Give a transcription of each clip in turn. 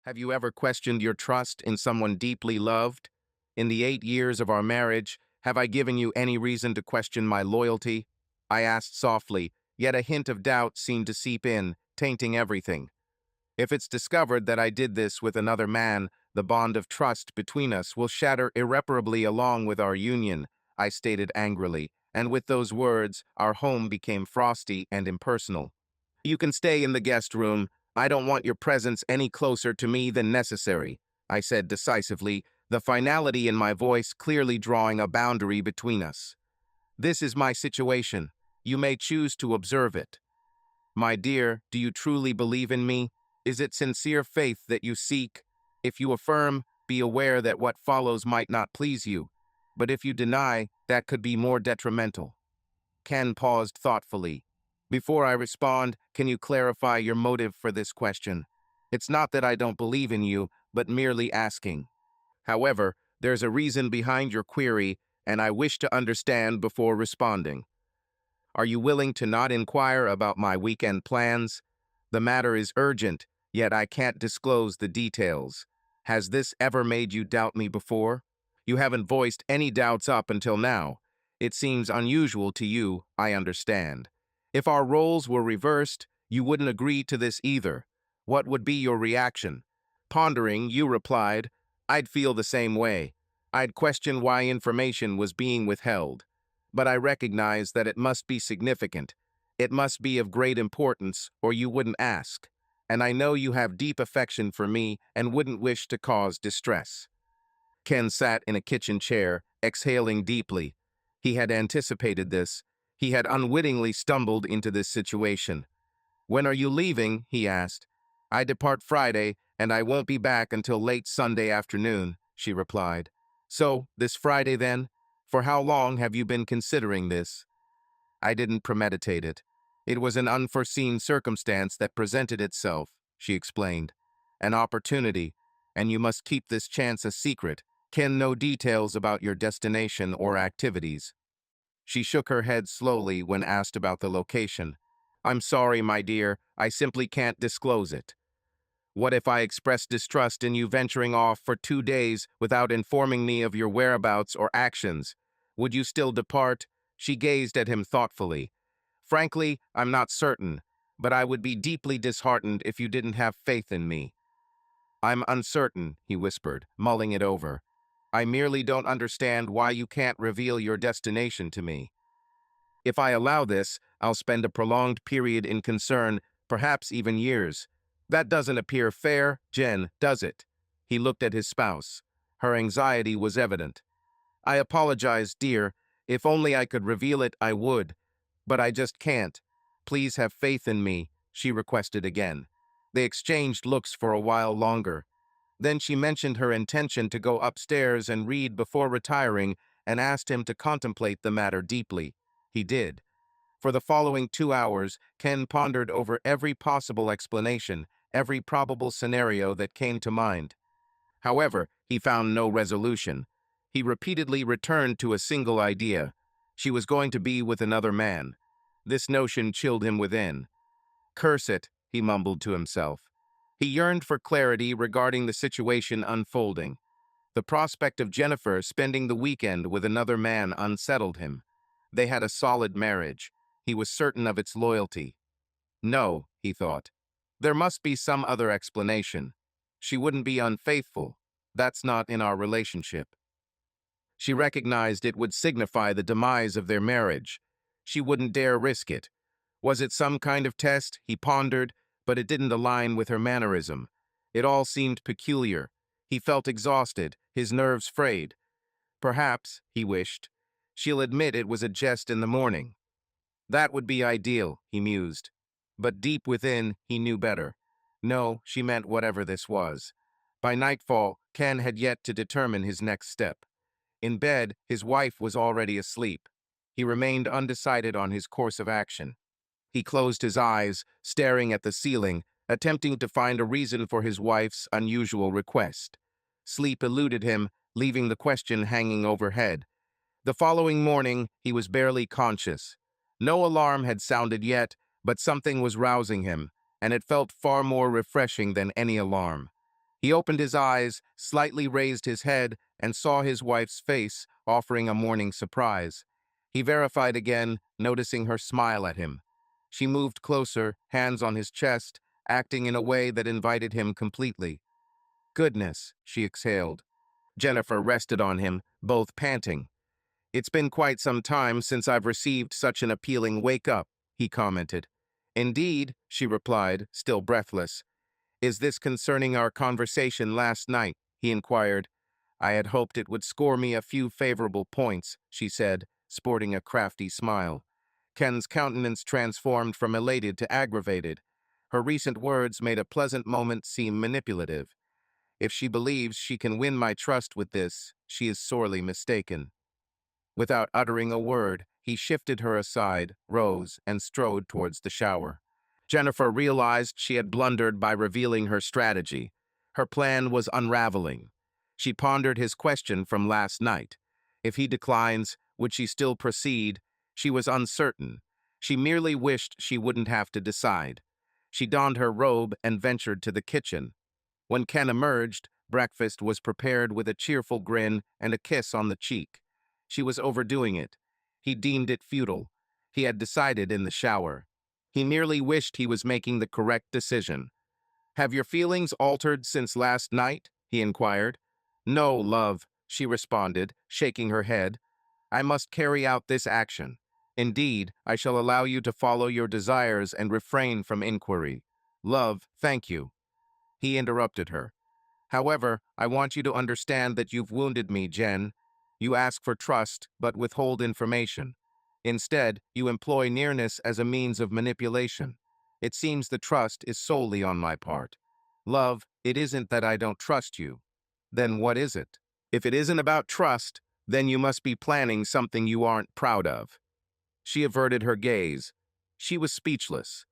Have you ever questioned your trust in someone deeply loved? In the 8 years of our marriage, have I given you any reason to question my loyalty? I asked softly, yet a hint of doubt seemed to seep in, tainting everything. If it's discovered that I did this with another man, the bond of trust between us will shatter irreparably along with our union, I stated angrily, and with those words, our home became frosty and impersonal. You can stay in the guest room. I don't want your presence any closer to me than necessary, I said decisively, the finality in my voice clearly drawing a boundary between us. This is my situation. You may choose to observe it. My dear, do you truly believe in me? Is it sincere faith that you seek? If you affirm, be aware that what follows might not please you. But if you deny, that could be more detrimental. Ken paused thoughtfully. Before I respond, can you clarify your motive for this question? It's not that I don't believe in you, but merely asking. However, there's a reason behind your query, and I wish to understand before responding. Are you willing to not inquire about my weekend plans? The matter is urgent, yet I can't disclose the details. Has this ever made you doubt me before? You haven't voiced any doubts up until now. It seems unusual to you, I understand. If our roles were reversed, you wouldn't agree to this either. What would be your reaction? Pondering, you replied, I'd feel the same way. I'd question why information was being withheld. But I recognize that it must be significant. It must be of great importance, or you wouldn't ask. And I know you have deep affection for me and wouldn't wish to cause distress. Ken sat in a kitchen chair, exhaling deeply. He had anticipated this. He had unwittingly stumbled into this situation. When are you leaving? He asked. I depart Friday, and I won't be back until late Sunday afternoon, she replied. So, this Friday then? For how long have you been considering this? I didn't premeditate it. It was an unforeseen circumstance that presented itself, she explained. An opportunity, and you must keep this chance a secret. Ken no details about your destination or activities. She shook her head slowly when asked about the location. I'm sorry, my dear, I simply can't disclose it. What if I express distrust in you venturing off for 2 days without informing me of your whereabouts or actions? Would you still depart? She gazed at him thoughtfully. Frankly, I'm not certain, but I would be deeply disheartened if you didn't have faith in me. I'm uncertain, he whispered, mulling it over. I merely don't understand why you can't reveal your destination to me. If I allow this, I'll spend a prolonged period in concern, perhaps even years. That doesn't appear fair, Jen, does it? He looked at his spouse. Her anxiety was evident. I apologize, dear. If only I could reveal it, I would. But I just can't. Please have faith in me, she requested again. They exchanged looks for a while longer. Then she mentioned her intention to go upstairs and read before retiring and asked him to contemplate the matter deeply. He did. For the following 2 hours, Ken pondered over every possible explanation, every probable scenario that came to mind. However, he found no resolution. He repeatedly returned to a single idea. She was going to be with another man. This notion chilled him within. Curse it, he mumbled to himself. He yearned for clarity regarding the situation unfolding. The prospect of Jennifer spending the weekend with another man unsettled him. They had a solid marriage. He was certain of its loyalty. No, he thought. There must be some other explanation. She wouldn't be unfaithful. That's not in our relationship. She recognized it would signify the demise of their marriage. She wouldn't dare risk it. Was it some kind of test? He pondered, but it didn't align with her mannerism. It all seemed peculiar. He felt exhausted, his nerves frayed. Perhaps, he wished, she'll admit it was a jest in the morning. That would be ideal, he mused. But deep within, he knew better. No, she meant whatever this was. By nightfall, Ken had yet to determine his next step. In bed, his wife was already asleep. He remained undecided on his course of action. He closed his eyes, staring at the ceiling, attempting to find a reason for his wife's unusual request. Sleep eluded him, leaving the question hanging overhead. The following morning, he was barely conscious. No alarm had sounded yet, but something was rousing him, and it felt far more refreshing than any alarm. He opened his eyes, slightly raised his head, and saw his wife's face, offering a morning surprise. He verified again, noticing her smile at him. She moved closer, hands on his chest, acting in a way that invited him completely. "Goodness," she exhaled. Jennifer rested on him, both panting. "It's been quite some time since I've received such an appealing wake-up," he commented. "Indeed," she replied, still breathless. "Is this concerning our conversation last night?" he inquired. "I had hoped it would score me a few favorable points," she said, sporting a crafty smile. Ken's countenance transformed from elated to aggravated. Her recent words made a pleasant moment seem manipulative. If she believes she can win my trust with this, she is sorely mistaken. Without uttering a word, he shifted her aside, rose, and strode towards the shower. Jennifer realized she had blundered by revealing her strategy. Her plan was unraveling. She pondered his question from last night. If he declines, would she still proceed? She was uncertain. She merely wished she wouldn't have to decide. She donned her robe and ventured to the kitchen. When Ken emerged, breakfast was prepared with a cheerful grin and a kiss on the cheek. She was overdoing it. He deemed it futile. He had decided in the shower. He merely wished he was making the correct decision. "Have your feelings altered since last night?" he inquired. "No, love," she responded, shaking her head. "I must carry out this action. Indeed, I shall allow you to follow your desires and refrain from inquiry. Love, thank you." He interrupted her. "However, I want you to understand that you've wounded me, Jen. You ask for trust, but withhold information. Instead, you employ nearness as a means of manipulation. It seems the trust is solely on my part. Love, it isn't that I don't trust you. Then what is it? If it isn't about trust, then you must be planning something you aren't proud of." She averted her gaze. She was speechless.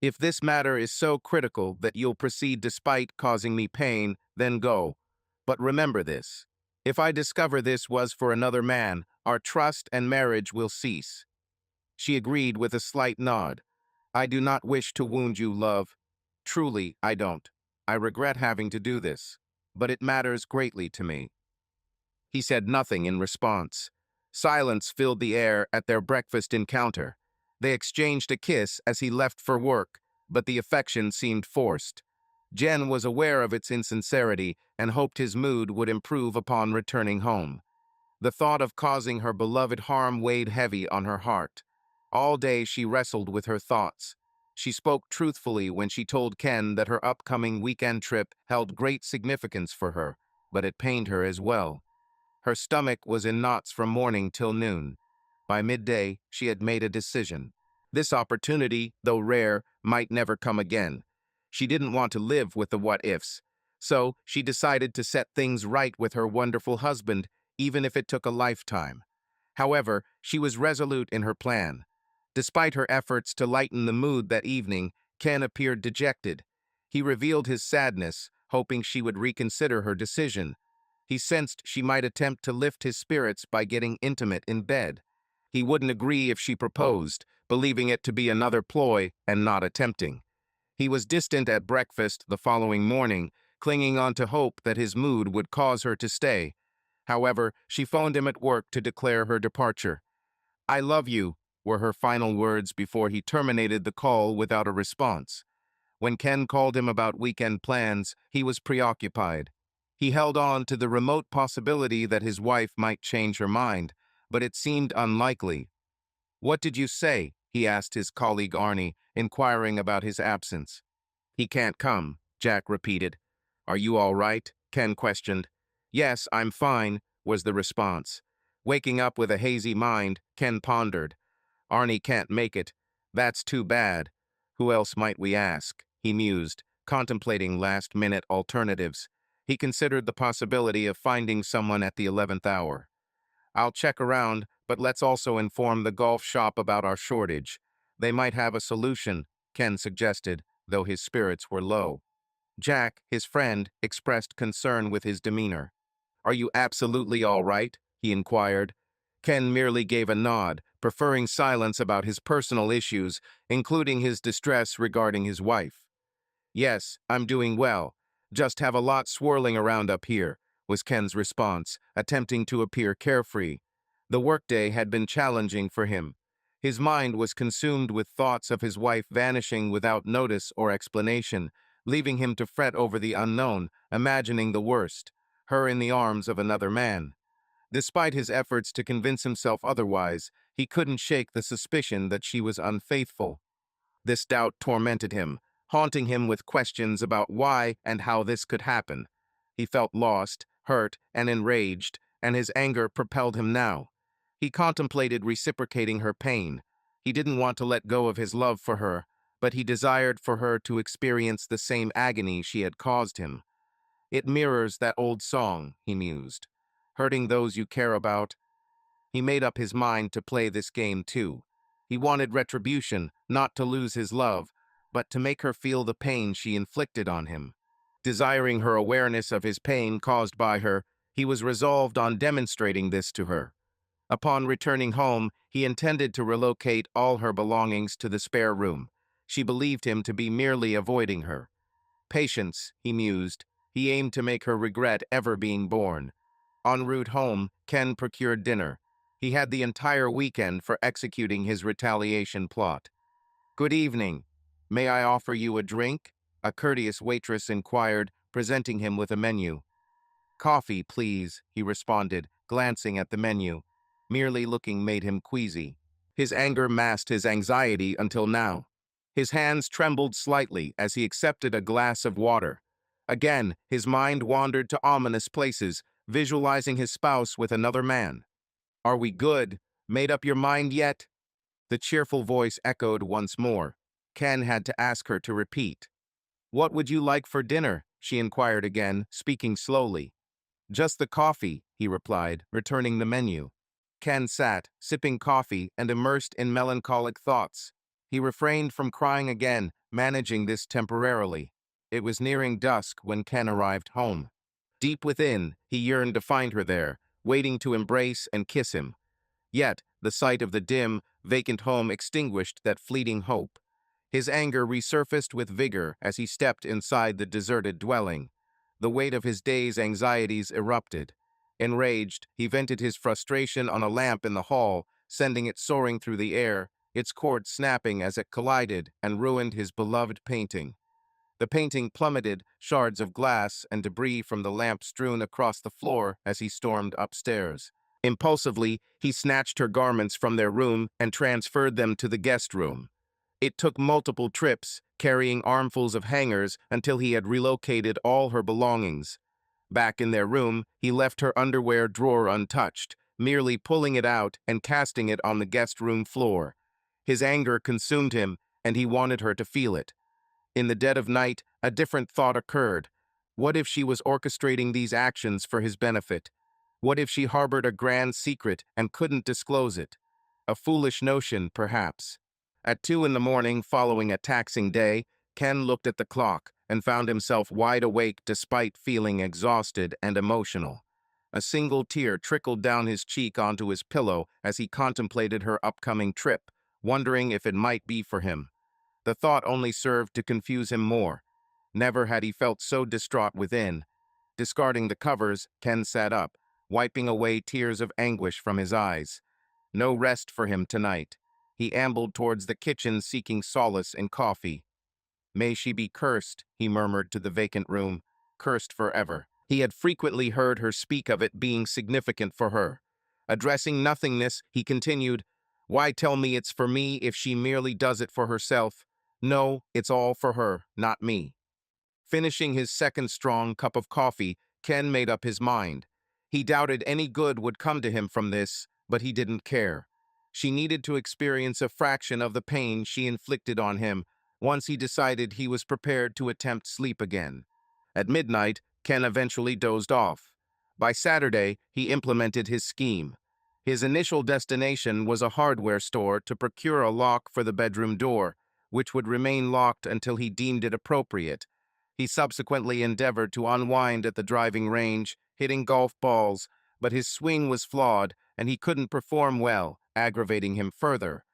"If this matter is so critical that you'll proceed despite causing me pain, then go. But remember this. If I discover this was for another man, our trust and marriage will cease." She agreed with a slight nod. "I do not wish to wound you, love. Truly, I don't. I regret having to do this, but it matters greatly to me." He said nothing in response. Silence filled the air at their breakfast encounter. They exchanged a kiss as he left for work, but the affection seemed forced. Jen was aware of its insincerity and hoped his mood would improve upon returning home. The thought of causing her beloved harm weighed heavy on her heart. All day she wrestled with her thoughts. She spoke truthfully when she told Ken that her upcoming weekend trip held great significance for her, but it pained her as well. Her stomach was in knots from morning till noon. By midday, she had made a decision. This opportunity, though rare, might never come again. She didn't want to live with the what-ifs. So she decided to set things right with her wonderful husband, even if it took a lifetime. However, she was resolute in her plan. Despite her efforts to lighten the mood that evening, Ken appeared dejected. He revealed his sadness, hoping she would reconsider her decision. He sensed she might attempt to lift his spirits by getting intimate in bed. He wouldn't agree if she proposed, believing it to be another ploy and not attempting. He was distant at breakfast the following morning, clinging on to hope that his mood would cause her to stay. However, she phoned him at work to declare her departure. "I love you," were her final words before he terminated the call without a response. When Ken called him about weekend plans, he was preoccupied. He held on to the remote possibility that his wife might change her mind, but it seemed unlikely. "What did you say?" he asked his colleague Arnie, inquiring about his absence. "He can't come," Jack repeated. "Are you all right?" Ken questioned. "Yes, I'm fine," was the response. Waking up with a hazy mind, Ken pondered. "Arnie can't make it. That's too bad. Who else might we ask?" he mused, contemplating last-minute alternatives. He considered the possibility of finding someone at the 11th hour. "I'll check around, but let's also inform the golf shop about our shortage. They might have a solution," Ken suggested, though his spirits were low. Jack, his friend, expressed concern with his demeanor. "Are you absolutely all right?" he inquired. Ken merely gave a nod, preferring silence about his personal issues, including his distress regarding his wife. "Yes, I'm doing well. Just have a lot swirling around up here, was Ken's response, attempting to appear carefree. The workday had been challenging for him. His mind was consumed with thoughts of his wife vanishing without notice or explanation, leaving him to fret over the unknown, imagining the worst, her in the arms of another man. Despite his efforts to convince himself otherwise, he couldn't shake the suspicion that she was unfaithful. This doubt tormented him, haunting him with questions about why and how this could happen. He felt lost, hurt, and enraged, and his anger propelled him now. He contemplated reciprocating her pain. He didn't want to let go of his love for her, but he desired for her to experience the same agony she had caused him. It mirrors that old song, he mused. Hurting those you care about. He made up his mind to play this game too. He wanted retribution, not to lose his love, but to make her feel the pain she inflicted on him. Desiring her awareness of his pain caused by her, he was resolved on demonstrating this to her. Upon returning home, he intended to relocate all her belongings to the spare room. She believed him to be merely avoiding her. Patience, he mused. He aimed to make her regret ever being born. En route home, Ken procured dinner. He had the entire weekend for executing his retaliation plot. "Good evening. May I offer you a drink?" a courteous waitress inquired, presenting him with a menu. "Coffee, please," he responded, glancing at the menu. Merely looking made him queasy. His anger masked his anxiety until now. His hands trembled slightly as he accepted a glass of water. Again, his mind wandered to ominous places, visualizing his spouse with another man. "Are we good? Made up your mind yet?" The cheerful voice echoed once more. Ken had to ask her to repeat. "What would you like for dinner?" she inquired again, speaking slowly. "Just the coffee," he replied, returning the menu. Ken sat, sipping coffee and immersed in melancholic thoughts. He refrained from crying again, managing this temporarily. It was nearing dusk when Ken arrived home. Deep within, he yearned to find her there, waiting to embrace and kiss him. Yet, the sight of the dim, vacant home extinguished that fleeting hope. His anger resurfaced with vigor as he stepped inside the deserted dwelling. The weight of his day's anxieties erupted. Enraged, he vented his frustration on a lamp in the hall, sending it soaring through the air, its cord snapping as it collided and ruined his beloved painting. The painting plummeted, shards of glass and debris from the lamp strewn across the floor as he stormed upstairs. Impulsively, he snatched her garments from their room and transferred them to the guest room. It took multiple trips, carrying armfuls of hangers until he had relocated all her belongings. Back in their room, he left her underwear drawer untouched, merely pulling it out and casting it on the guest room floor. His anger consumed him, and he wanted her to feel it. In the dead of night, a different thought occurred. What if she was orchestrating these actions for his benefit? What if she harbored a grand secret and couldn't disclose it? A foolish notion, perhaps. At 2 in the morning following a taxing day, Ken looked at the clock and found himself wide awake despite feeling exhausted and emotional. A single tear trickled down his cheek onto his pillow as he contemplated her upcoming trip, wondering if it might be for him. The thought only served to confuse him more. Never had he felt so distraught within. Discarding the covers, Ken sat up, wiping away tears of anguish from his eyes. No rest for him tonight. He ambled towards the kitchen seeking solace in coffee. "May she be cursed," he murmured to the vacant room. "Cursed forever." He had frequently heard her speak of it being significant for her. Addressing nothingness, he continued, "Why tell me it's for me if she merely does it for herself? No, it's all for her, not me." Finishing his second strong cup of coffee, Ken made up his mind. He doubted any good would come to him from this, but he didn't care. She needed to experience a fraction of the pain she inflicted on him. Once he decided, he was prepared to attempt sleep again. At midnight, Ken eventually dozed off. By Saturday, he implemented his scheme. His initial destination was a hardware store to procure a lock for the bedroom door, which would remain locked until he deemed it appropriate. He subsequently endeavored to unwind at the driving range, hitting golf balls, but his swing was flawed and he couldn't perform well, aggravating him further.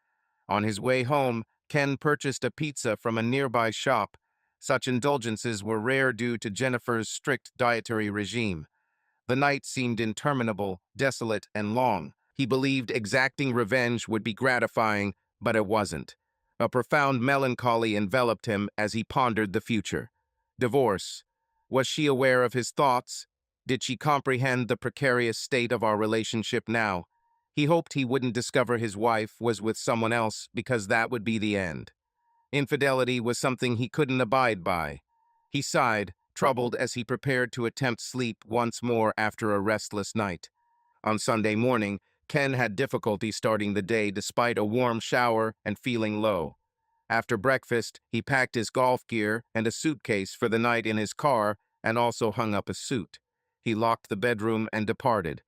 On his way home, Ken purchased a pizza from a nearby shop. Such indulgences were rare due to Jennifer's strict dietary regime. The night seemed interminable, desolate, and long. He believed exacting revenge would be gratifying, but it wasn't. A profound melancholy enveloped him as he pondered the future. Divorce. Was she aware of his thoughts? Did she comprehend the precarious state of our relationship now? He hoped he wouldn't discover his wife was with someone else because that would be the end. Infidelity was something he couldn't abide by. He sighed, troubled as he prepared to attempt sleep once more after a restless night. On Sunday morning, Ken had difficulty starting the day despite a warm shower and feeling low. After breakfast, he packed his golf gear and a suitcase for the night in his car and also hung up a suit. He locked the bedroom and departed.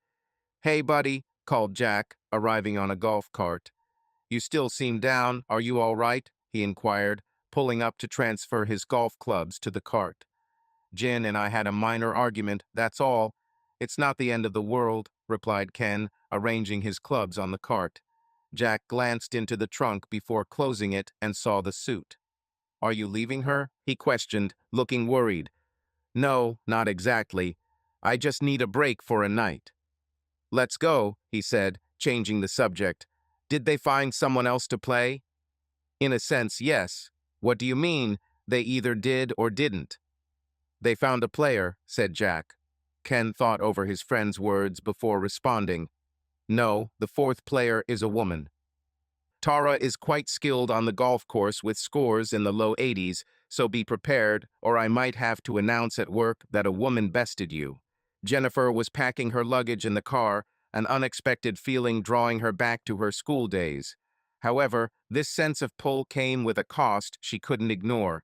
"Hey, buddy," called Jack, arriving on a golf cart. "You still seem down. Are you all right?" he inquired, pulling up to transfer his golf clubs to the cart. "Jen and I had a minor argument, that's all. It's not the end of the world," replied Ken, arranging his clubs on the cart. Jack glanced into the trunk before closing it and saw the suit. "Are you leaving her?" he questioned, looking worried. "No, not exactly. I just need a break for a night." "Let's go," he said, changing the subject. "Did they find someone else to play?" "In a sense, yes. What do you mean? They either did or didn't." "They found a player," said Jack. Ken thought over his friend's words before responding. "No, the fourth player is a woman. Tara is quite skilled on the golf course with scores in the low 80s, so be prepared, or I might have to announce at work that a woman bested you." Jennifer was packing her luggage in the car, an unexpected feeling drawing her back to her school days. However, this sense of pull came with a cost she couldn't ignore.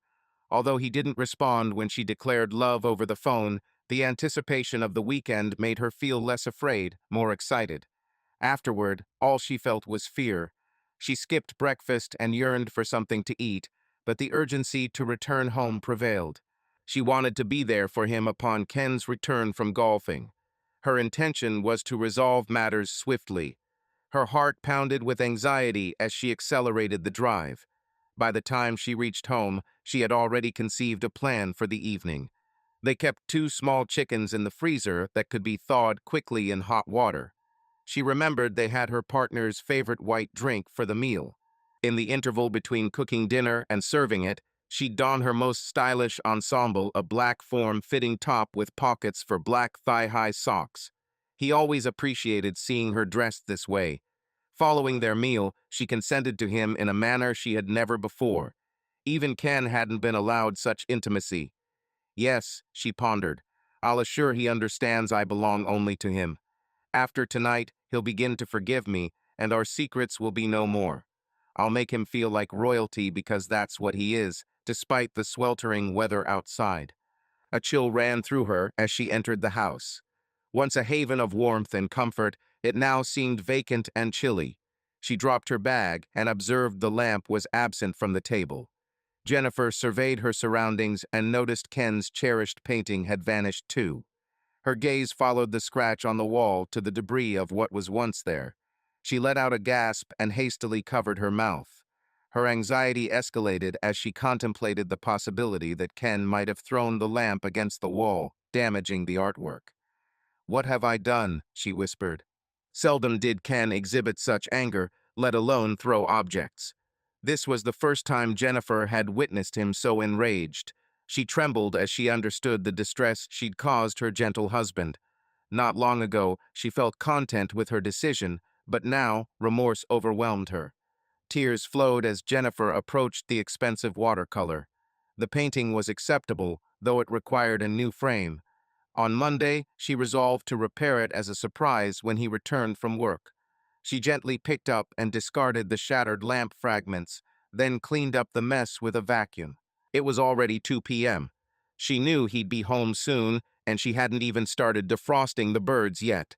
Although he didn't respond when she declared love over the phone, the anticipation of the weekend made her feel less afraid, more excited. Afterward, all she felt was fear. She skipped breakfast and yearned for something to eat, but the urgency to return home prevailed. She wanted to be there for him upon Ken's return from golfing. Her intention was to resolve matters swiftly. Her heart pounded with anxiety as she accelerated the drive. By the time she reached home, she had already conceived a plan for the evening. They kept 2 small chickens in the freezer that could be thawed quickly in hot water. She remembered they had her partner's favorite white drink for the meal. In the interval between cooking dinner and serving it, she'd don her most stylish ensemble, a black form-fitting top with pockets for black thigh-high socks. He always appreciated seeing her dressed this way. Following their meal, she consented to him in a manner she had never before. Even Ken hadn't been allowed such intimacy. "Yes," she pondered, "I'll assure he understands I belong only to him. After tonight, he'll begin to forgive me, and our secrets will be no more. I'll make him feel like royalty because that's what he is, despite the sweltering weather outside." A chill ran through her as she entered the house. Once a haven of warmth and comfort, it now seemed vacant and chilly. She dropped her bag and observed the lamp was absent from the table. Jennifer surveyed her surroundings and noticed Ken's cherished painting had vanished too. Her gaze followed the scratch on the wall to the debris of what was once there. She let out a gasp and hastily covered her mouth. Her anxiety escalated as she contemplated the possibility that Ken might have thrown the lamp against the wall, damaging the artwork. "What have I done?" she whispered. Seldom did Ken exhibit such anger, let alone throw objects. This was the first time Jennifer had witnessed him so enraged. She trembled as she understood the distress she'd caused her gentle husband. Not long ago, she felt content with her decision, but now remorse overwhelmed her. Tears flowed as Jennifer approached the expensive watercolor. The painting was acceptable, though it required a new frame. On Monday, she resolved to repair it as a surprise when he returned from work. She gently picked up and discarded the shattered lamp fragments, then cleaned up the mess with a vacuum. It was already 2 p.m. She knew he'd be home soon, and she hadn't even started defrosting the birds yet.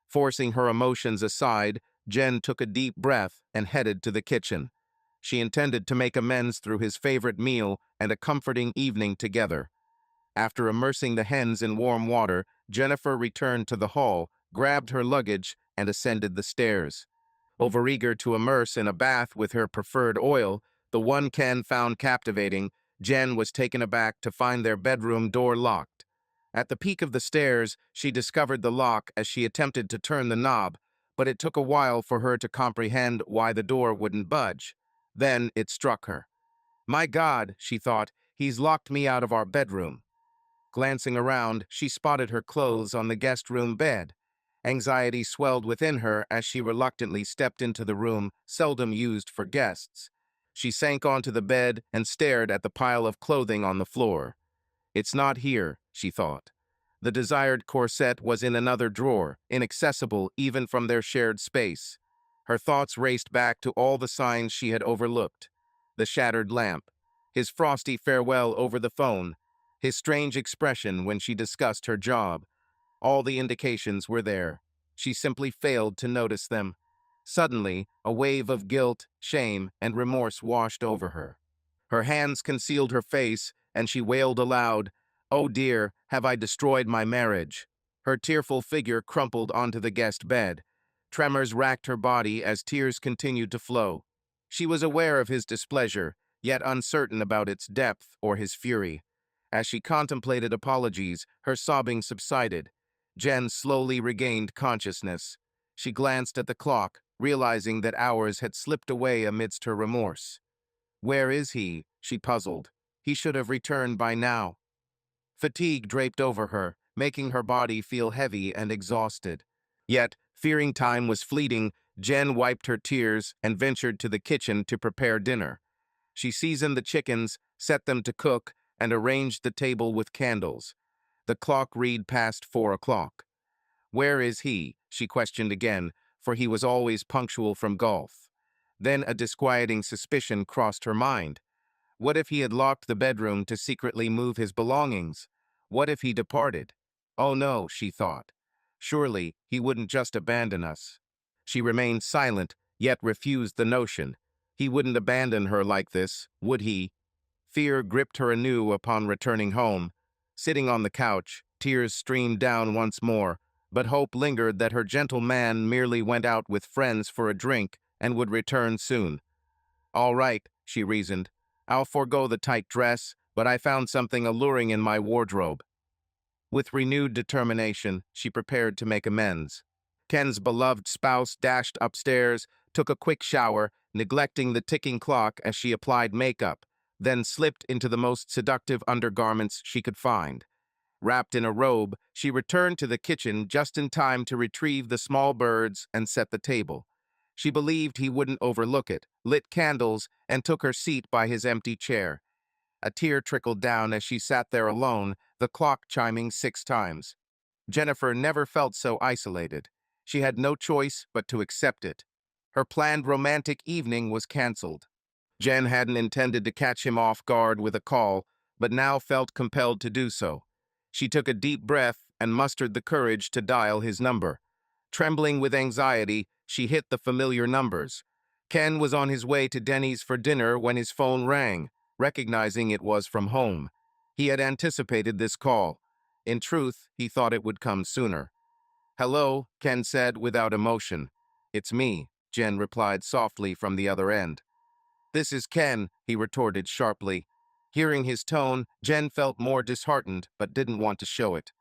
Forcing her emotions aside, Jen took a deep breath and headed to the kitchen. She intended to make amends through his favorite meal and a comforting evening together. After immersing the hens in warm water, Jennifer returned to the hall, grabbed her luggage, and ascended the stairs. Overeager to immerse in a bath with her preferred oil, the one Ken found captivating, Jen was taken aback to find their bedroom door locked. At the peak of the stairs, she discovered the lock as she attempted to turn the knob, but it took a while for her to comprehend why the door wouldn't budge. Then it struck her. My God, she thought, he's locked me out of our bedroom. Glancing around, she spotted her clothes on the guest room bed. Anxiety swelled within her as she reluctantly stepped into the room, seldom used for guests. She sank onto the bed and stared at the pile of clothing on the floor. It's not here, she thought. The desired corset was in another drawer, inaccessible even from their shared space. Her thoughts raced back to all the signs she had overlooked. The shattered lamp, his frosty farewell over the phone, his strange expression when she discussed her job. All the indications were there. She simply failed to notice them. Suddenly, a wave of guilt, shame, and remorse washed over her. Her hands concealed her face, and she wailed aloud, "Oh dear, have I destroyed my marriage?" Her tearful figure crumpled onto the guest bed. Tremors racked her body as tears continued to flow. She was aware of his displeasure, yet uncertain about its depth or his fury. As she contemplated apologies, her sobbing subsided. Jen slowly regained consciousness. She glanced at the clock, realizing that hours had slipped away amidst her remorse. Where is he? She puzzled. He should have returned by now. Fatigue draped over her, making her body feel heavy and exhausted. Yet, fearing time was fleeting, Jen wiped her tears and ventured to the kitchen to prepare dinner. She seasoned the chickens, set them to cook, and arranged the table with candles. The clock read past 4 o'clock. Where is he? She questioned again, for he was always punctual from golf. Then a disquieting suspicion crossed her mind. What if he had locked the bedroom to secretly move his belongings? What if he departed? Oh no, she thought. Surely he wouldn't just abandon us. She remained silent, yet refused the notion. He wouldn't abandon her like this, would he? Fear gripped her anew upon returning home. Sitting on the couch, tears streamed down once more, but hope lingered that her gentle man merely went out with friends for a drink and would return soon. All right, she reasoned. I'll forego the tight dress, but I found something alluring in my wardrobe. With renewed determination, she prepared to make amends. Ken's beloved spouse dashed upstairs, took a quick shower, neglecting the ticking clock as she applied makeup, then slipped into the most seductive undergarments she could find. Wrapped in a robe, she returned to the kitchen just in time to retrieve the small birds and set the table. She believed he wouldn't overlook it, lit candles, and took her seat by his empty chair. A tear trickled down as she sat there alone, the clock chiming 6 times. Jennifer never felt so isolated. She had no choice but to accept it. Her planned romantic evening was canceled. Jen hadn't intended to catch him off guard with a call, but now felt compelled to do so. She took a deep breath and mustered the courage to dial his number. Trembling with anxiety, she hit the familiar numbers. Ken was on his way to Denny's for dinner when his phone rang, recognizing it was from home. He had anticipated this call. In truth, he thought it would come sooner. "Hello," Ken said without emotion. "It's me," Jen replied softly from the other end. "This is Ken," he retorted sharply. Hearing his tone, Jen felt more disheartened but didn't want to show it.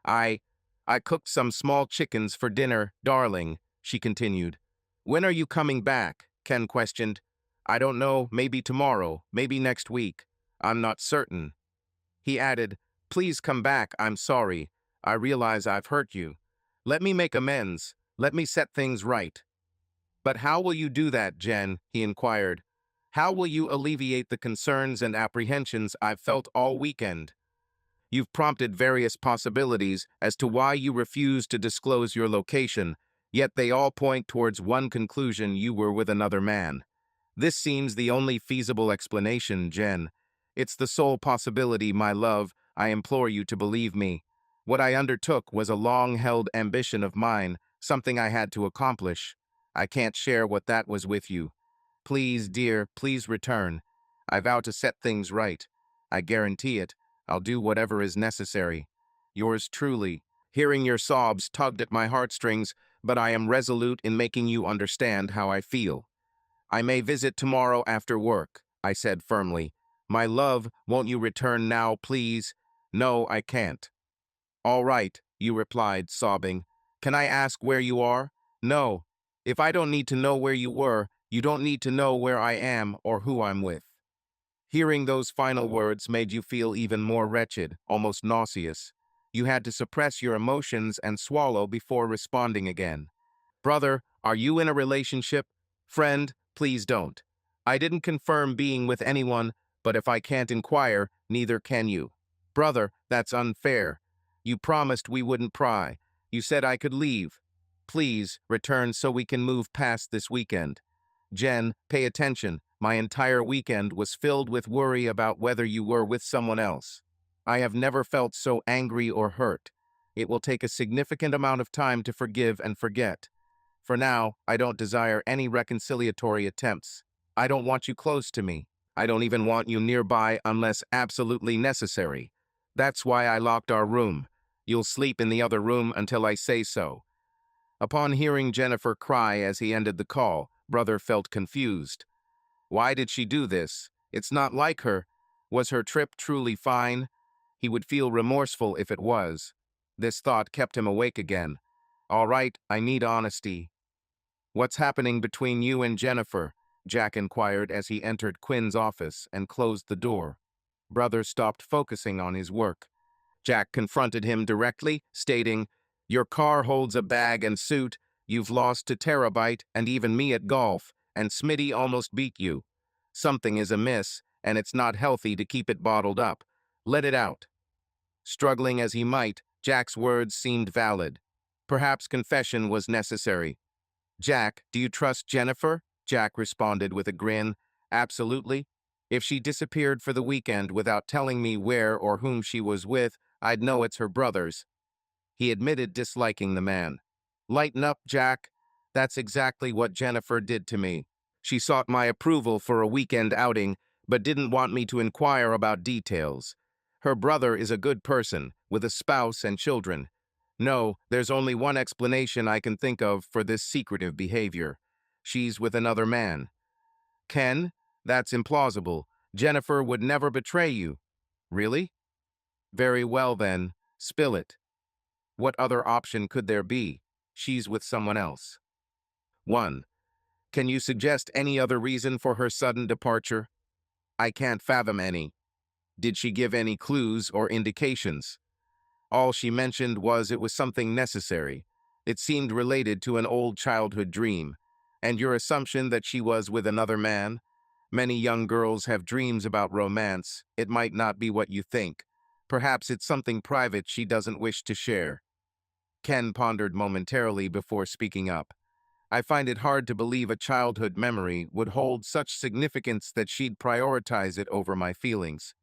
I cooked some small chickens for dinner, darling," she continued. "When are you coming back?" Ken questioned. "I don't know, maybe tomorrow, maybe next week. I'm not certain." He added, "Please come back, I'm sorry. I realize I've hurt you. Let me make amends. Let me set things right." "But how will you do that, Jen?" he inquired. "How will you alleviate the concerns and apprehensions I've felt all weekend? You've prompted various possibilities as to why you refuse to disclose your location, yet they all point towards one conclusion: you were with another man. This seems the only feasible explanation, Jen. It's the sole possibility, my love. I implore you to believe me. What I undertook was a long-held ambition of mine, something I had to accomplish. I can't share what that was with you. Please, dear, please return. I vow to set things right. I guarantee it. I'll do whatever is necessary. Yours truly." Hearing your sobs tugged at my heartstrings, but I am resolute in making you understand how I feel. "I may visit tomorrow after work," I said firmly. My love, won't you return now, please? No, I can't. All right, you replied, sobbing. Can I ask where you are? No. If I don't need to know where you were, you don't need to know where I am or who I'm with. Hearing those final words made you feel even more wretched, almost nauseous. You had to suppress your emotions and swallow before responding again. Brother, are you in a relationship? Friend, please don't. I didn't confirm being with anyone, but if I can't inquire, neither can you. Brother, that's unfair. You promised we wouldn't pry. You said I could leave. Please, return so we can move past this weekend. Jen, pay attention. My entire weekend was filled with worry about whether you were with someone else. I have never felt so angry or hurt. It will take a significant amount of time to forgive and forget. For now, I don't desire any reconciliatory attempts. I don't want you close to me. I don't even want you nearby unless absolutely necessary. That's why I locked our room. You'll sleep in the other room until I say so. Upon hearing Jennifer cry as he ended the call, Brother felt confused. Why did she do this? It's not like her. Was her trip truly fine? He would feel remorseful if it was. This thought kept him awake again. All right, I need honesty. What's happening between you and Jennifer? Jack inquired as he entered Quinn's office and closed the door. Brother stopped focusing on his work. Jack confronted him directly, stating, Your car holds a bag and suit, you've lost to Terabyte and even me at golf, and Smitty almost beat you. Something is amiss, and it's not healthy to keep it bottled up. Let it out. Struggling as he might, Jack's words seemed valid. Perhaps confession was necessary. Jack, do you trust Jennifer? Jack responded with a grin. Absolutely. If she disappeared for the weekend without telling me where or whom she was with, I'd know it's her brothers. He admitted disliking the man. Lighten up, Jack. That's exactly what Jennifer did to me. She sought my approval for a weekend outing, but didn't want me to inquire about details. Her brother is a good person, with a spouse and children. No, there's only one explanation I can think of for this secretive behavior. She's with another man. Ken? That's implausible. Jennifer would never betray you. Really? Very well then. Spill it. What other option could there be? She's with someone else. 1. Can you suggest any other reason for her sudden departure? I can't fathom any. Did she give any clues or indications? All she mentioned was it was something necessary. It seemed related to an old childhood dream. And your assumption that she was with another man? Many young girls have dreams about romance. It might not be what you think. Perhaps it's something private she doesn't wish to share. Ken pondered momentarily before speaking up. I find it hard to believe a childhood memory would hold such significance that she'd prioritize it over my feelings.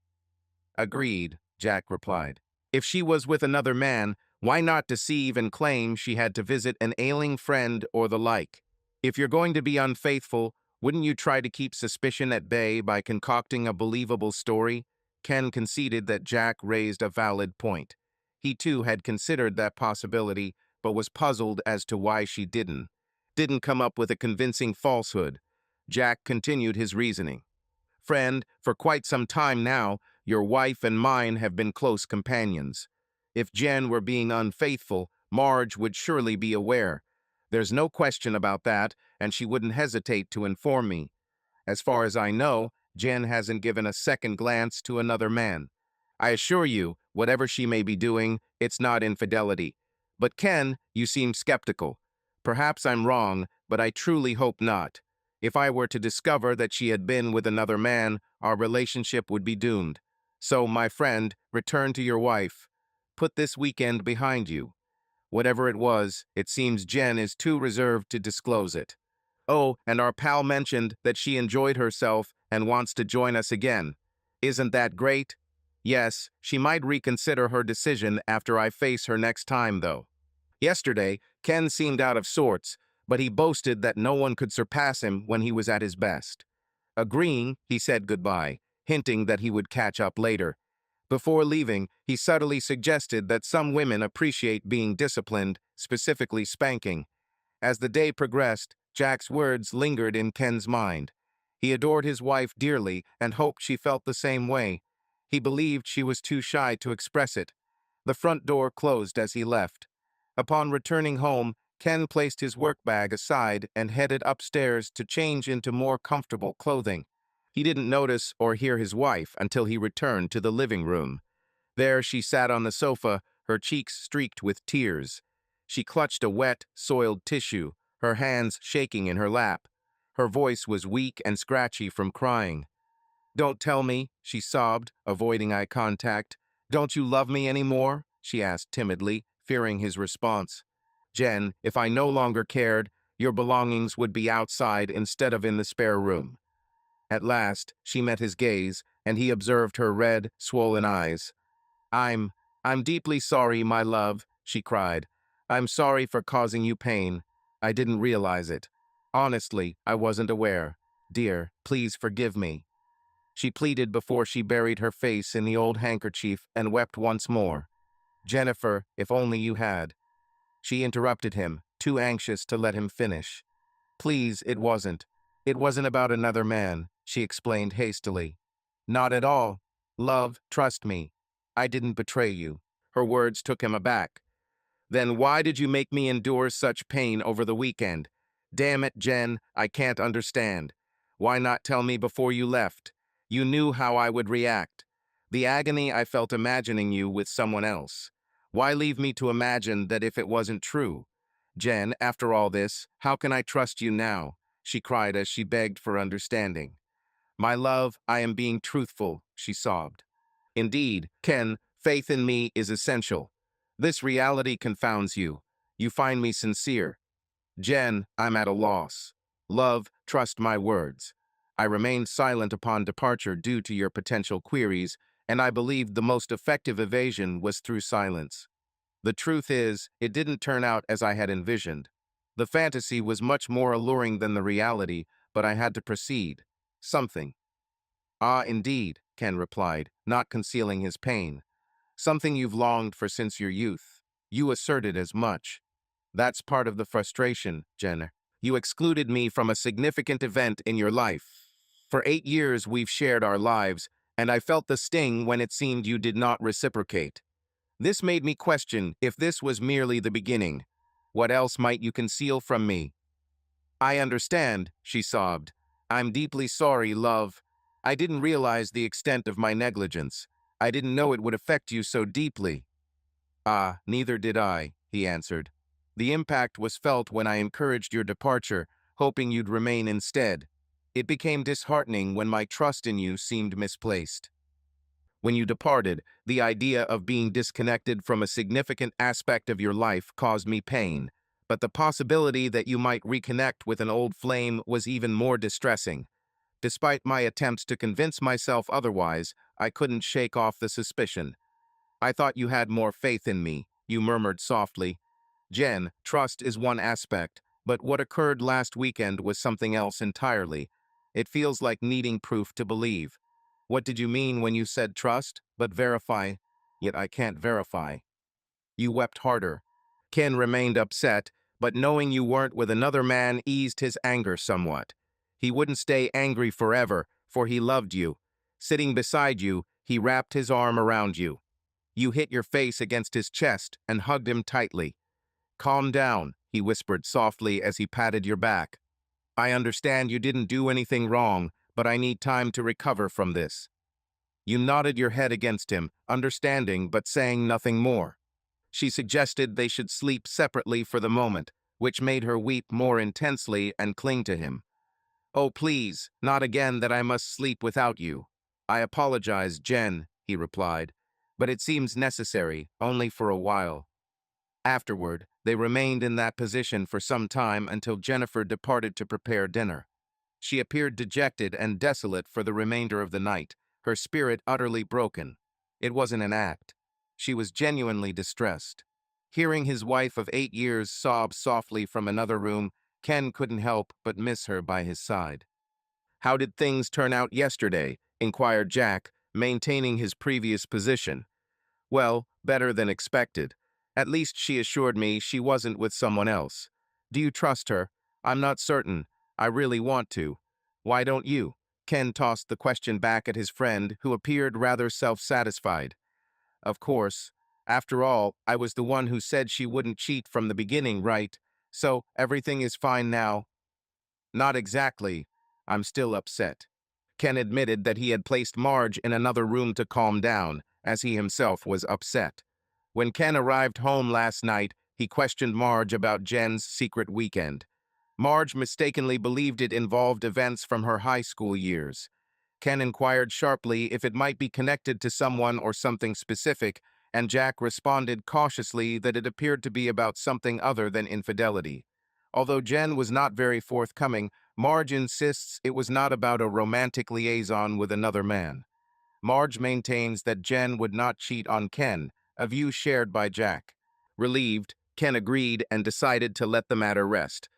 Agreed, Jack replied. If she was with another man, why not deceive and claim she had to visit an ailing friend or the like? If you're going to be unfaithful, wouldn't you try to keep suspicion at bay by concocting a believable story? Ken conceded that Jack raised a valid point. He too had considered that possibility, but was puzzled as to why she didn't come up with a convincing falsehood. Jack continued his reasoning. Friend, for quite some time now, your wife and mine have been close companions. If Jen were being unfaithful, Marge would surely be aware. There's no question about that, and she wouldn't hesitate to inform me. As far as I know, Jen hasn't given a second glance to another man. I assure you, whatever she may be doing, it's not infidelity. But Ken, you seem skeptical. Perhaps I'm wrong, but I truly hope not. If I were to discover that she had been with another man, our relationship would be doomed. So, my friend, return to your wife. Put this weekend behind you. Whatever it was, it seems Jen is too reserved to disclose it. Oh, and our pal mentioned that she enjoyed herself and wants to join us again. Isn't that great? Yes, she might reconsider her decision after I face her next time, though. Yesterday, Ken seemed out of sorts, but he boasted that no one could surpass him when he was at his best. Agreeing, he said goodbye, hinting that he would catch up later. Before leaving, he subtly suggested that some women appreciate being disciplined, specifically spanking. As the day progressed, Jack's words lingered in Ken's mind. He adored his wife dearly and hoped she felt the same way. He believed she was too shy to express it. The front door closed as he left. Upon returning home, Ken placed his work bag aside and headed upstairs to change into more comfortable clothing. He didn't notice or hear his wife until he returned to the living room. There she sat on the sofa, her cheeks streaked with tears. She clutched a wet, soiled tissue, her hands shaking in her lap. Her voice was weak and scratchy from crying. "Don't tell me," she sobbed, avoiding eye contact. "Don't you love me anymore?" she asked timidly, fearing his response. "Jen, if I no longer cared, your belongings would be outside instead of in the spare room." At last, she met his gaze, and he observed her red, swollen eyes. I'm, I'm deeply sorry, my love," she cried. "I'm sorry for causing you pain. I didn't realize it. Honestly, I wasn't aware. Dear, please forgive me." She pleaded before she buried her face in the old handkerchief and wept once more. "Jennifer, if only you had." She interrupted him, too anxious to let him finish. "Please, it wasn't. It wasn't about another man," she explained hastily. "Not at all. Love, trust me. I didn't betray you." Her words took him aback. "Then why did you make me endure such pain over the weekend? Damn it, Jen, I can't understand. Why not tell me before you left? You knew how I would react. The agony I felt imagining you with someone else. Why leave me to imagine that if it wasn't true? Jen, after all this, how can I trust you now?" she cried as she begged for understanding. "My love, I am being truthful," she sobbed. "Indeed, Ken, faith in me is essential. This reality confounds you. You find me sincere. Jen, I'm at a loss. Love, trust my words. I remained silent upon departure due to your potential queries, and I believed the most effective evasion was through silence. The truth is, it didn't turn out as I had envisioned. The fantasy was much more alluring than the reality, but I had to proceed. Something." "Ah, indeed," Ken replied, not concealing his pain. "Something you've longed for since your youth. You asserted as much. That's part of the frustration, Jen. You excluded me from a significant event in your life. For 8 years we've shared our lives, and I felt the sting when it seemed you did not reciprocate. This made me question if this was merely the beginning. What else might you conceal from me?" "I understand," she sobbed. "I'm deeply sorry, love. I didn't realize the extent of my negligence. I didn't know it would affect you so deeply." "Ah, neither did I," he answered. "The impact was felt when I encouraged your departure, hoping you'd remain instead. It became disheartening when my trust in you seemed misplaced. When you departed, the idea of being disconnected from a significant aspect of your life caused me pain, but the possibility that you might reconnect with an old flame was even more distressing. Despite my attempts to convince myself otherwise, I couldn't shake off the suspicion. I thought you had more faith in me," you murmured softly. "Jen, trust is one aspect, but what occurred last weekend was something else entirely. It feels like needing proof to believe." "What did you mean when you said trust, but verify? Yet I can't verify." You wept harder. Ken remained upset, but knowing you weren't with another man eased his anger somewhat. He wouldn't stay angry forever, for he loved you. Sitting beside you, he wrapped his arm around you. You hit your face against his chest and hugged him tightly. "Calm down," he whispered softly as he patted your back. "I understand you didn't do anything wrong, but I need time to recover from this." You nodded your head against him, understanding but saying nothing more. She suggested they should sleep separately for the moment, which made her weep more intensely and cling to him. "Oh, please, not again that I must sleep without you." "I apologize, Jen," he replied, "but it seems necessary, only for a while." Afterward, they remained in that position for some time until Jennifer departed to prepare dinner. She appeared dejected and desolate for the remainder of the night, her spirit utterly broken. It wasn't an act. She was genuinely distressed. Hearing his wife of 8 years sob softly from another room, Ken couldn't help but miss her by his side. "How did things turn out yesterday?" inquired Jack, maintaining his previous position. "Well, better than expected. At least she assured me she wasn't with someone else." "Do you trust her?" "I'm not certain. I really want to." Why don't you? Ken tossed the question back at his friend, who appeared rather self-satisfied. Of course. After all, I was the one who said she wouldn't cheat from the beginning, right? So, everything is fine now? Not exactly. I'm still upset. Ken admitted that he had placed Marge in another room to calm down, as he himself was upset. When Ken arrived home last night, he questioned Marge about Jen's secret weekend. Marge mistakenly believed it involved events from her high school years. Ken inquired sharply if it might be connected to someone or something specific, and Jack responded cautiously that it appeared to be about something other than infidelity. Although Jen was not very forthcoming, Marge insists it was not about a romantic liaison with another man. Marge maintains that Jen would not cheat on Ken, a view shared by Jack. Relieved, Ken agreed and decided to let the matter rest.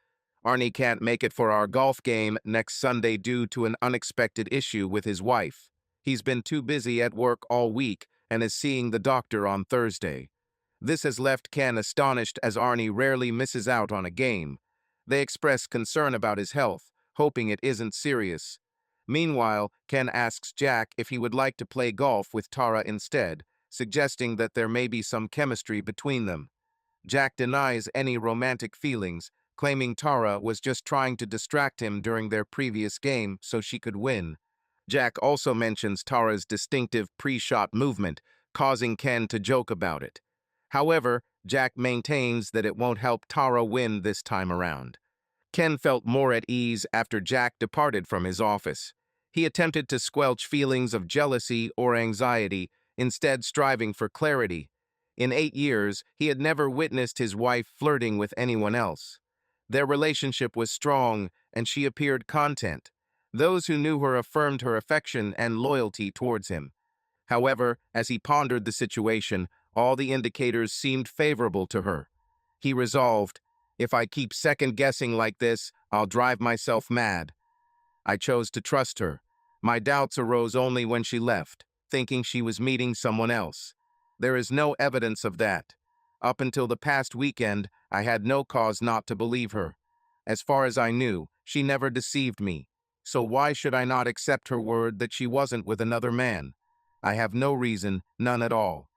Arnie can't make it for our golf game next Sunday due to an unexpected issue with his wife. He's been too busy at work all week and is seeing the doctor on Thursday. This has left Ken astonished as Arnie rarely misses out on a game. They express concern about his health, hoping it isn't serious. Meanwhile, Ken asks Jack if he would like to play golf with Tara instead, suggesting that there may be some chemistry between them. Jack denies any romantic feelings, claiming Tara was just trying to distract him during their previous game so she could win. Jack also mentions Tara's distinctive pre-shot movement, causing Ken to joke about it. However, Jack maintains that it won't help Tara win this time around. Ken felt more at ease after Jack departed from his office. He attempted to squelch feelings of jealousy or anxiety, instead striving for clarity. In 8 years, he had never witnessed his wife flirting with anyone else. Their relationship was strong, and she appeared content. Those who knew her affirmed her affection and loyalty towards him. However, as he pondered the situation, all the indicators seemed favorable to her. He resolved, if I keep second-guessing like this, I'll drive myself mad. I chose to trust her. My doubts arose only when she left, thinking she was meeting someone else. There is no evidence of that. Up until the past weekend, I had no cause not to believe her. As far as I knew, she never deceived me. So why should I not accept her word that she wasn't with another man? I have no reason, none at all.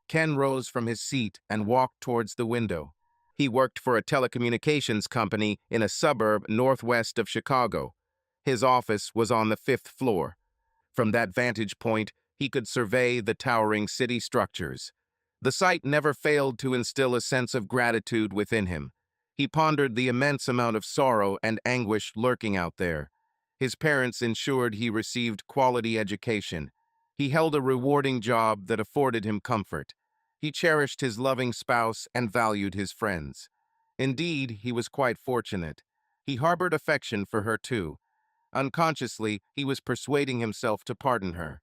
Ken rose from his seat and walked towards the window. He worked for a telecommunications company in a suburb northwest of Chicago. His office was on the 5th floor. From that vantage point, he could survey the towering city structures. The sight never failed to instill a sense of gratitude within him. He pondered the immense amount of sorrow and anguish lurking out there. His parents ensured he received quality education. He held a rewarding job that afforded him comfort. He cherished his loving spouse and valued his friends. Indeed, he was quite fortunate. He harbored affection for her too. Unconsciously, he was persuading himself to pardon her.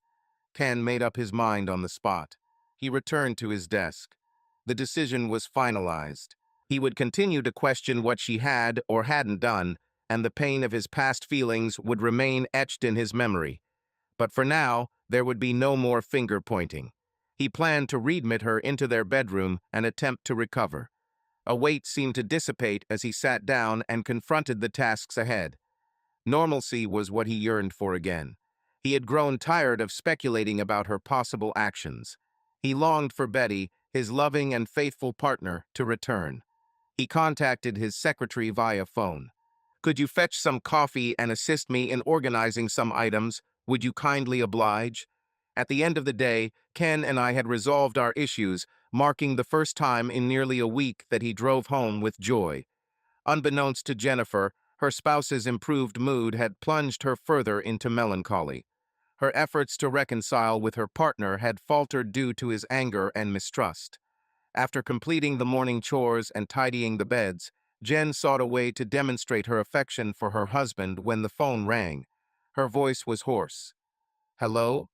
Ken made up his mind on the spot. He returned to his desk. The decision was finalized. He would continue to question what she had or hadn't done, and the pain of his past feelings would remain etched in his memory. But for now, there would be no more finger-pointing. He planned to readmit her into their bedroom and attempt to recover. A weight seemed to dissipate as he sat down and confronted the tasks ahead. Normalcy was what he yearned for again. He had grown tired of speculating about her possible actions. He longed for Betty, his loving and faithful partner, to return. He contacted his secretary via phone. Could you fetch some coffee and assist me in organizing some items? Would you kindly oblige? At the end of the day, Ken and I had resolved our issues, marking the first time in nearly a week that he drove home with joy. Unbeknownst to Jennifer, her spouse's improved mood had plunged her further into melancholy. Her efforts to reconcile with her partner had faltered due to his anger and mistrust. After completing the morning chores and tidying the beds, Jen sought a way to demonstrate her affection for her husband when the phone rang. Her voice was hoarse. "Hello?"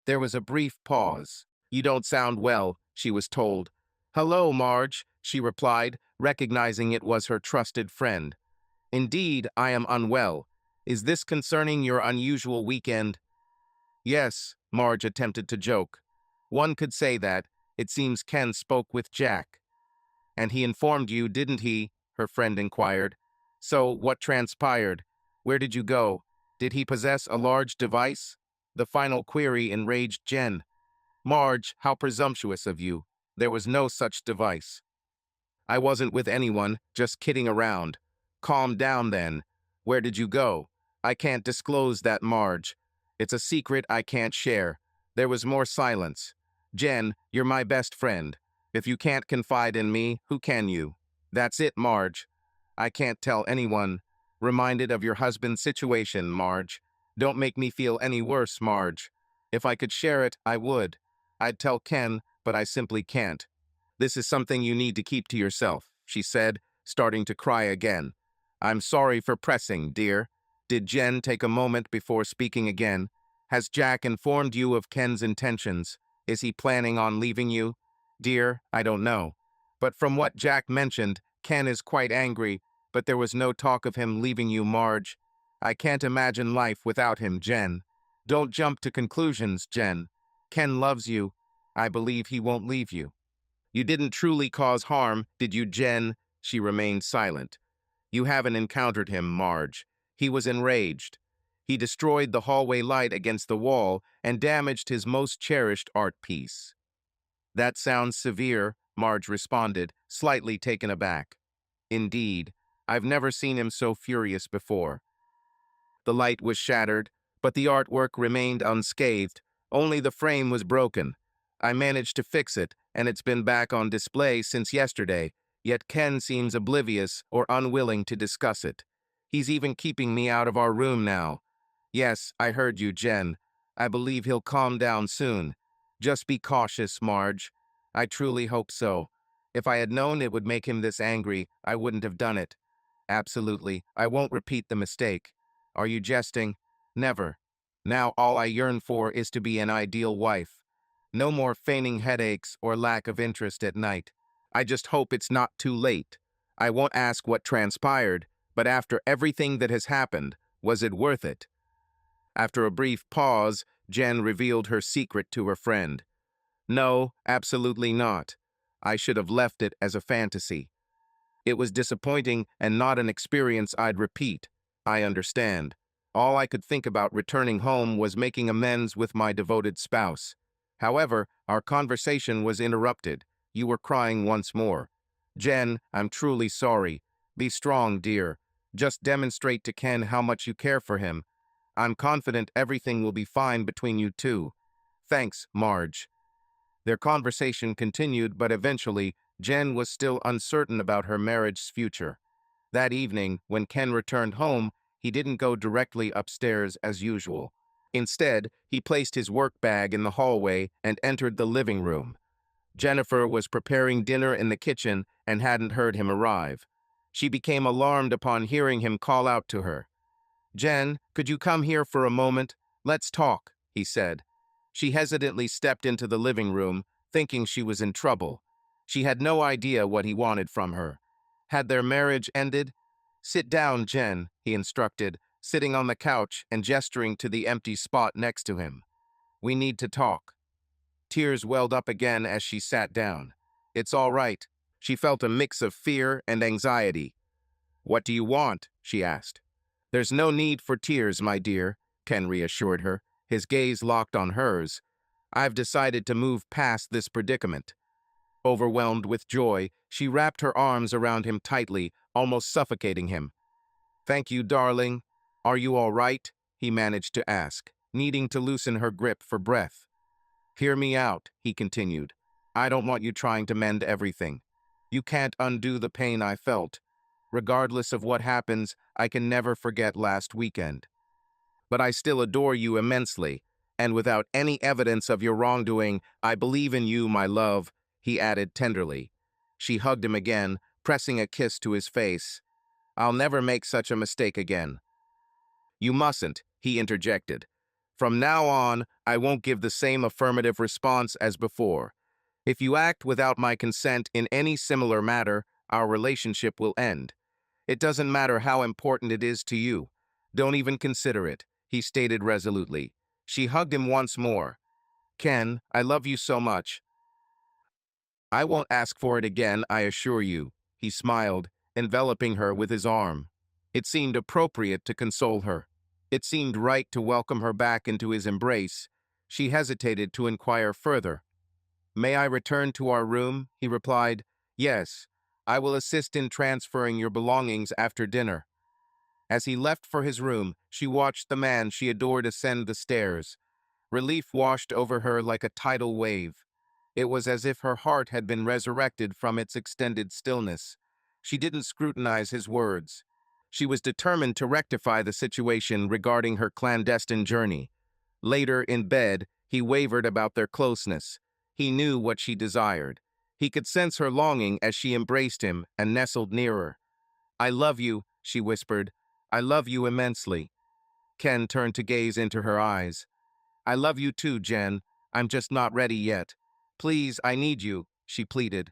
There was a brief pause. "You don't sound well," she was told. "Hello, Marge," she replied, recognizing it was her trusted friend. "Indeed, I am unwell. Is this concerning your unusual weekend?" "Yes," Marge attempted to joke. "One could say that. It seems Ken spoke with Jack." "And he informed you, didn't he?" her friend inquired. "So, what transpired? Where did you go?" Did he possess a large device? The final query enraged Jen. Marge, how presumptuous of you. There was no such device. I wasn't with anyone, just kidding around. Calm down then. Where did you go? I can't disclose that, Marge. It's a secret I can't share. There was more silence. Jen, you're my best friend. If you can't confide in me, who can you? That's it, Marge. I can't tell anyone. Reminded of your husband's situation, Marge. Don't make me feel any worse, Marge. If I could share it, I would. I'd tell Ken, but I simply can't. This is something you need to keep to yourself, she said, starting to cry again. I'm sorry for pressing, dear. Did Jen take a moment before speaking again? Has Jack informed you of Ken's intentions? Is he planning on leaving you? Dear, I don't know. But from what Jack mentioned, Ken is quite angry, but there was no talk of him leaving you, Marge. I can't imagine life without him, Jen. Don't jump to conclusions, Jen. Ken loves you. I believe he won't leave you. You didn't truly cause harm, did you, Jen? She remained silent. You haven't encountered him, Marge. He was enraged. He destroyed the hallway light against the wall and damaged his most cherished art piece. That sounds severe, Marge responded, slightly taken aback. Indeed, I've never seen him so furious before. The light was shattered, but the artwork remained unscathed. Only the frame was broken. I managed to fix it, and it's been back on display since yesterday, yet Ken seems oblivious or unwilling to discuss it. He's even keeping me out of our room now. Yes, I heard you, Jen. I believe he'll calm down soon. Just be cautious, Marge. I truly hope so. If I had known it would make him this angry, I wouldn't have done it. Absolutely, I won't repeat the mistake. Are you jesting? Never. Now all I yearn for is to be an ideal wife. No more feigning headaches or lack of interest at night. I just hope it's not too late. I won't ask what transpired, but after everything that has happened, was it worth it? After a brief pause, Jen revealed her secret to her friend. No, absolutely not. I should have left it as a fantasy. It was disappointing and not an experience I'd repeat. I understand. All I could think about returning home was making amends with my devoted spouse. However, our conversation was interrupted. You were crying once more. Jen, I'm truly sorry. Be strong, dear. Just demonstrate to Ken how much you care for him. I'm confident everything will be fine between you two. Thanks, Marge. Their conversation continued, but eventually, Jen was still uncertain about her marriage's future. That evening, when Ken returned home, he didn't go directly upstairs as usual. Instead, he placed his work bag in the hallway and entered the living room. Jennifer was preparing dinner in the kitchen and hadn't heard him arrive. She became alarmed upon hearing him call out to her. Jen, could you come here for a moment? Let's talk, he said. She hesitantly stepped into the living room, thinking she was in trouble. She had no idea what he wanted from her. Had their marriage ended? Sit down, Jen, he instructed, sitting on the couch and gesturing to the empty spot next to him. We need to talk. Tears welled up again as she sat down. It's all right. She felt a mix of fear and anxiety. What do you want? She asked. There's no need for tears, my dear, Ken reassured her, his gaze locked on hers. I've decided to move past this predicament. Overwhelmed with joy, she wrapped her arms around him tightly, almost suffocating him. Thank you, darling. Are you all right? He managed to ask, needing to loosen her grip for breath. Hear me out, he continued. I don't want you trying to mend everything. You can't undo the pain I felt. Regardless of what happens, I can never forget last weekend. But I still adore you immensely, and without any evidence of your wrongdoing, I believe in you, my love, he added tenderly. She hugged him again, pressing a kiss to his face. I'll never make such a mistake again. You mustn't, he interjected. From now on, I won't give the same affirmative response as before. If you act without my consent in any similar matter, our relationship will end. It doesn't matter how important it is to you. Don't even consider it, he stated resolutely. She hugged him once more. Ken, I love you so much. I won't ask for it again, I assure you, he smiled, enveloping her with his arm. It seemed appropriate to console her. It seemed right to welcome her back into his embrace. She hesitated to inquire further. "May I return to our room?" he replied. "Yes. I will assist in transferring your belongings after dinner." As he left for his room, she watched the man she adored ascend the stairs. Relief washed over her like a tidal wave. It was as if her heart had been resurrected from its extended stillness. She didn't scrutinize his words. She was determined to rectify the situation regarding her clandestine journey. Later, in bed, he wavered about their closeness. He knew what she desired. He could sense her longing as she embraced him and nestled nearer. "I love you," she whispered. "I love you immensely." Ken turned to gaze into her eyes. "I love you too, Jen. I'm just not ready yet. Please, I need you," she pleaded.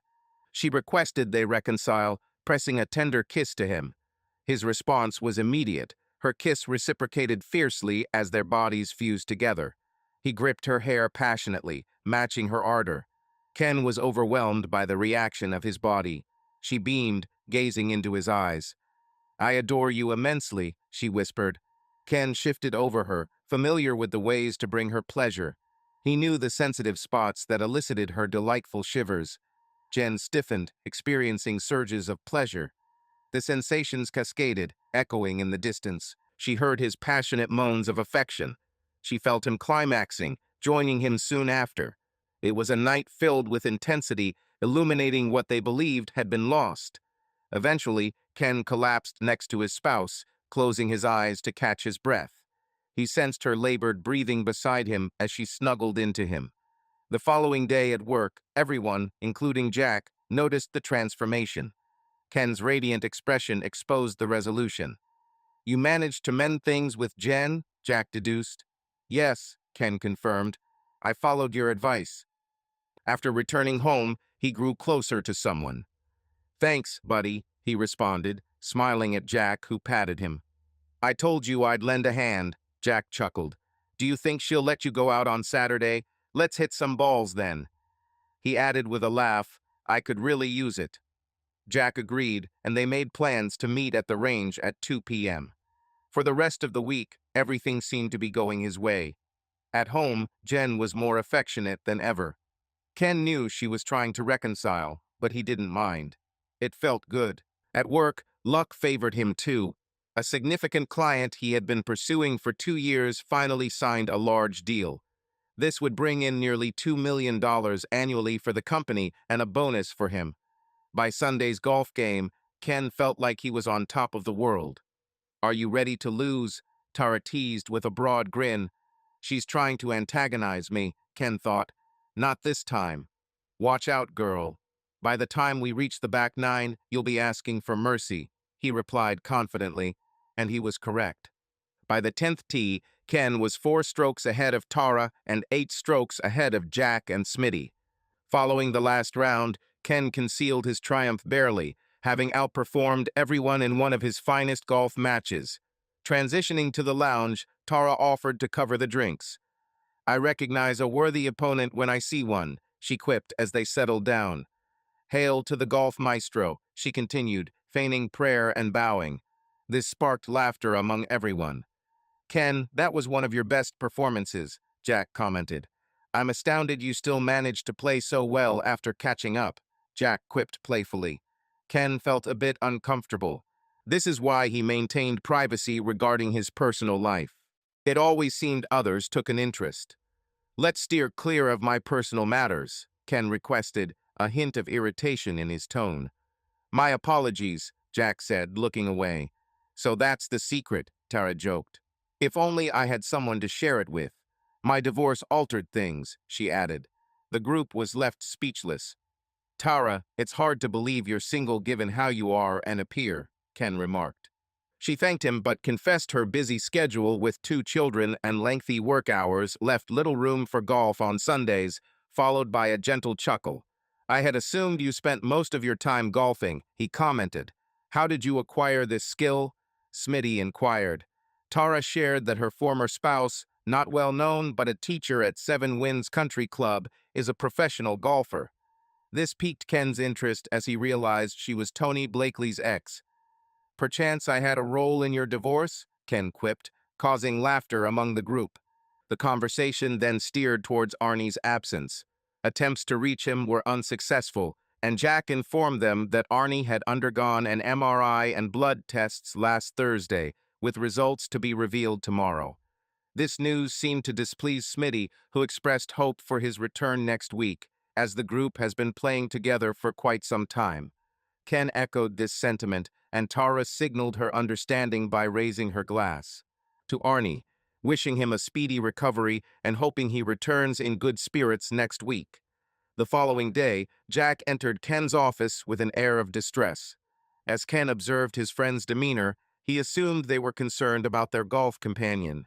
She requested they reconcile, pressing a tender kiss to him. His response was immediate. Her kiss reciprocated fiercely as their bodies fused together. He gripped her hair passionately, matching her ardor. Ken was overwhelmed by the reaction of his body. She beamed, gazing into his eyes. "I adore you immensely," she whispered. Ken shifted over her, familiar with the ways to bring her pleasure. He knew the sensitive spots that elicited her delightful shivers. Jen stiffened, experiencing surges of pleasure. The sensations cascaded, echoing in the distance. She heard his passionate moans of affection. She felt him climaxing, joining him soon after. It was a night filled with intensity, illuminating what they believed had been lost. Eventually, Ken collapsed next to his spouse, closing his eyes to catch his breath. He sensed her labored breathing beside him as she snuggled into him. The following day at work, everyone, including Jack, noticed the transformation. Ken's radiant expression exposed the resolution. "You managed to mend things with Jen?" Jack deduced. "Yes," Ken confirmed. "I followed your advice." After returning home, he grew closer to someone. "Thanks, buddy," he responded, smiling at Jack, who patted him. "I told you I'd lend a hand," Jack chuckled. "Do you think she'll let you go out on Saturday? Let's hit some balls then." He added with a laugh, "I could really use it." Jack agreed, and they made plans to meet at the range at 2 p.m. For the rest of the week, everything seemed to be going his way. At home, Jen was more affectionate than ever. Ken knew she was trying to reconcile, but he didn't mind. It felt good. At work, luck favored him too. A significant client he had been pursuing for 2 years finally signed a large deal. This would bring in nearly $2 million annually for the company and a bonus for him. By Sunday's golf game, Ken felt like he was on top of the world. "Are you ready to lose?" Tara teased with a broad grin. "She's trying to antagonize me," Ken thought. "Not this time. Watch out, girl. By the time we reach the back nine, you'll be asking for mercy," he replied confidently, and he was correct. By the 10th tee, Ken was 4 strokes ahead of Tara and 8 strokes ahead of Jack and Smitty. Following the last round, Ken concealed his triumph barely, having outperformed everyone in one of his finest golf matches. Transitioning to the lounge, Tara offered to cover the drinks. "I recognize a worthy opponent when I see one," she quipped as they settled down. "Hail to the golf maestro," she continued, feigning prayer and bowing. This sparked laughter among everyone. "Ken, that was one of your best performances," Jack commented. "I'm astounded you still managed to play so well after catching up," Jack quipped playfully. Ken felt a bit uncomfortable. This is why he maintained privacy regarding his personal life. It always seemed others took an interest. "Let's steer clear of my personal matters," Ken requested, a hint of irritation in his tone. "My apologies," Jack said, looking away. "So that's the secret," Tara joked. "If only I had someone to share it with. My divorce altered things," she added. The group was left speechless. "Tara, it's hard to believe you're single given how you are and appear," Ken remarked. She thanked him but confessed her busy schedule with 2 children and lengthy work hours left little room for golf on Sundays, followed by a gentle chuckle. "I had assumed you spent most of your time golfing," he commented. "How did you acquire this skill?" Smitty inquired. Tara shared that her former spouse, not well known but a teacher at Seven Winds Country Club, is a professional golfer. This piqued Ken's interest as he realized she was Tony Blakely's ex. "Perchance I had a role in your divorce?" Ken quipped, causing laughter among the group. The conversation then steered towards Arnie's absence. Attempts to reach him were unsuccessful, and Jack informed them that Arnie had undergone an MRI and blood tests last Thursday, with results to be revealed tomorrow. This news seemed to displease Smitty, who expressed hope for his return next week, as the group has been playing together for quite some time. Ken echoed this sentiment, and Tara signaled her understanding by raising her glass. To Arnie, wishing him a speedy recovery and hoping he returns in good spirits next week. The following day, Jack entered Ken's office with an air of distress. As Ken observed his friend's demeanor, he assumed they were concerned about their golf companion.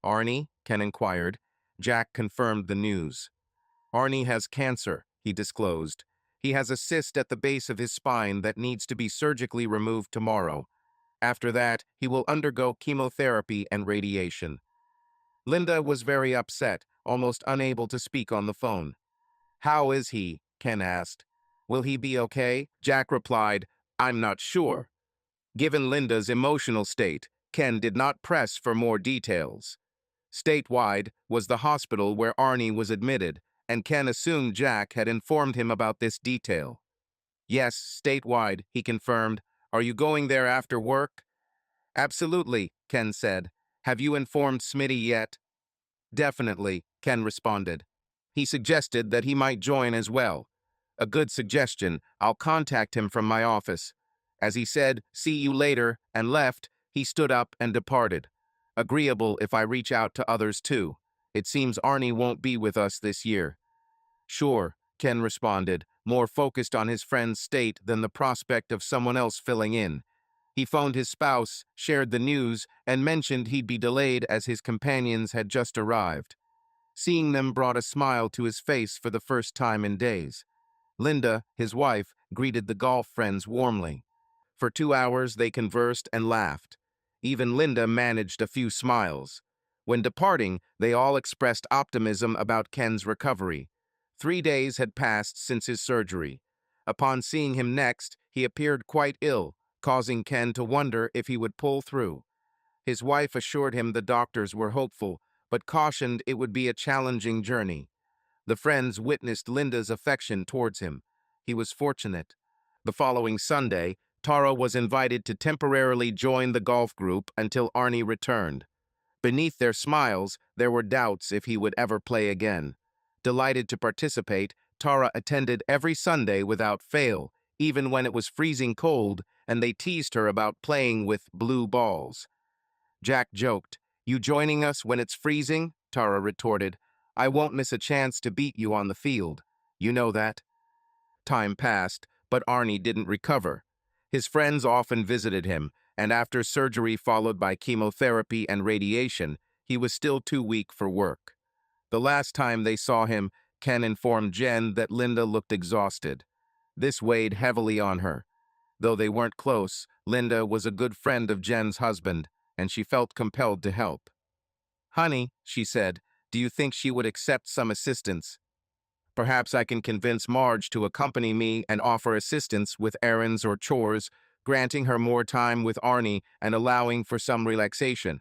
Arnie? Ken inquired. Jack confirmed the news. Arnie has cancer, he disclosed. He has a cyst at the base of his spine that needs to be surgically removed tomorrow. After that, he will undergo chemotherapy and radiation. Linda was very upset, almost unable to speak on the phone. How is he? Ken asked. Will he be okay? Jack replied, I'm not sure. Given Linda's emotional state, Ken did not press for more details. Statewide was the hospital where Arnie was admitted, and Ken assumed Jack had informed him about this detail. Yes, statewide, he confirmed. Are you going there after work? Absolutely, Ken said. Have you informed Smitty yet? Definitely, Ken responded. He suggested that he might join as well. A good suggestion. I'll contact him from my office. As he said, see you later, and left, he stood up and departed. Agreeable if I reach out to others too. It seems Arnie won't be with us this year. Sure, Ken responded, more focused on his friend's state than the prospect of someone else filling in. He phoned his spouse, shared the news, and mentioned he'd be delayed as his companions had just arrived. Seeing them brought a smile to his face for the first time in days. Linda, his wife, greeted the golf friends warmly. For 2 hours they conversed and laughed. Even Linda managed a few smiles. When departing, they all expressed optimism about Ken's recovery. 3 days had passed since his surgery. Upon seeing him next, he appeared quite ill, causing Ken to wonder if he would pull through. His wife assured him the doctors were hopeful, but cautioned it would be a challenging journey. The friends witnessed Linda's affection towards him. He was fortunate. The following Sunday, Tara was invited to temporarily join the golf group until Arnie returned. Beneath their smiles, there were doubts if he would ever play again. Delighted to participate, Tara attended every Sunday without fail, even when it was freezing cold, and they teased her about playing with blue balls. Jack joked, You joining us when it's freezing? Tara retorted. I won't miss a chance to beat you on the field. You know that. Time passed, but Arnie didn't recover. His friends often visited him, and after surgery followed by chemotherapy and radiation, he was still too weak for work. The last time they saw him, Ken informed Jen that Linda looked exhausted. This weighed heavily on her. Though they weren't close, Linda was a good friend of Jen's husband, and she felt compelled to help. Honey, she said, do you think she would accept some assistance? Perhaps I can convince Marge to accompany me and offer assistance with errands or chores, granting her more time with Arnie and allowing for some relaxation.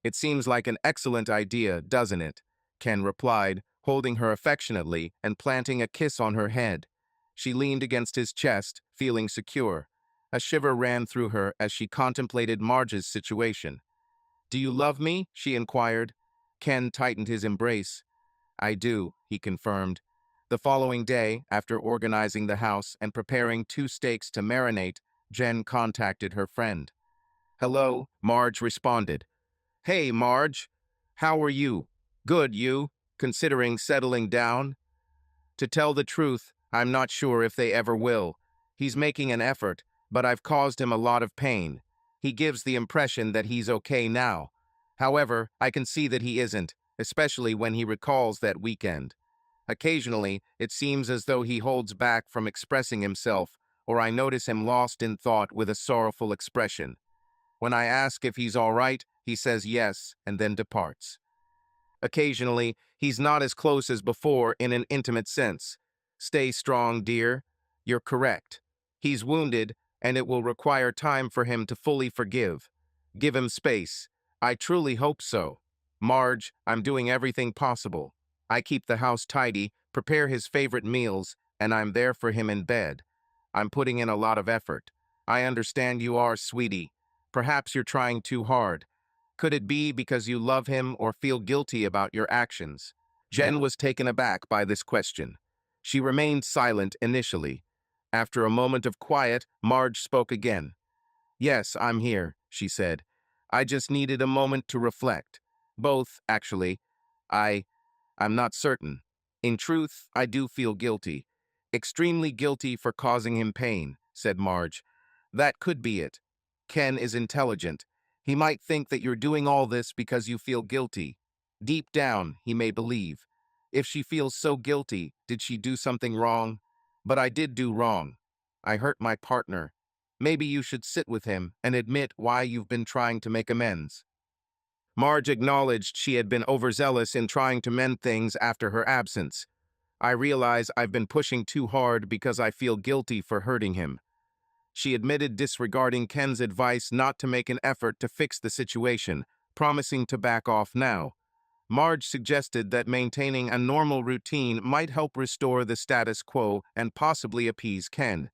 It seems like an excellent idea, doesn't it? Ken replied, holding her affectionately and planting a kiss on her head. She leaned against his chest, feeling secure. A shiver ran through her as she contemplated Marge's situation. Do you love me? She inquired. Ken tightened his embrace. I do, he confirmed. The following day, after organizing the house and preparing 2 steaks to marinate, Jen contacted her friend. Hello, Marge responded. Hey, Marge. How are you? Good, you? Considering settling down? To tell the truth, I'm not sure if they ever will. He's making an effort, but I've caused him a lot of pain. He gives the impression that he's okay now. However, I can see that he isn't, especially when he recalls that weekend. Occasionally, it seems as though he holds back from expressing himself, or I notice him lost in thought with a sorrowful expression. When I ask if he's all right, he says yes and then departs. Occasionally, he's not as close as before in an intimate sense. Stay strong, dear. You're correct. He's wounded, and it will require time for him to fully forgive. Give him space. I truly hope so. Marge, I'm doing everything possible. I keep the house tidy, prepare his favorite meals, and I'm there for him in bed. I'm putting in a lot of effort. I understand you are, sweetie. Perhaps you're trying too hard. Could it be because you love him or feel guilty about your actions? Jen was taken aback by this question. She remained silent initially. After a moment of quiet, Marge spoke again. Yes, I'm here, she said. I just needed a moment to reflect. Both, actually. I I'm not certain. In truth, I do feel guilty. Extremely guilty for causing him pain, said Marge. That could be it. Ken is intelligent. He might think that you're doing all this because you feel guilty. Deep down, he may believe. If she feels so guilty, did she do something wrong? But I did do wrong. I hurt my partner. Maybe you should sit with him and admit why you've been trying to make amends. Marge acknowledged she had been overzealous in trying to mend things after her absence. I realize I've been pushing too hard because I feel guilty for hurting him. She admitted disregarding Ken's advice not to make an effort to fix the situation, promising to back off now. Marge suggested that maintaining a normal routine might help restore the status quo and possibly appease Ken.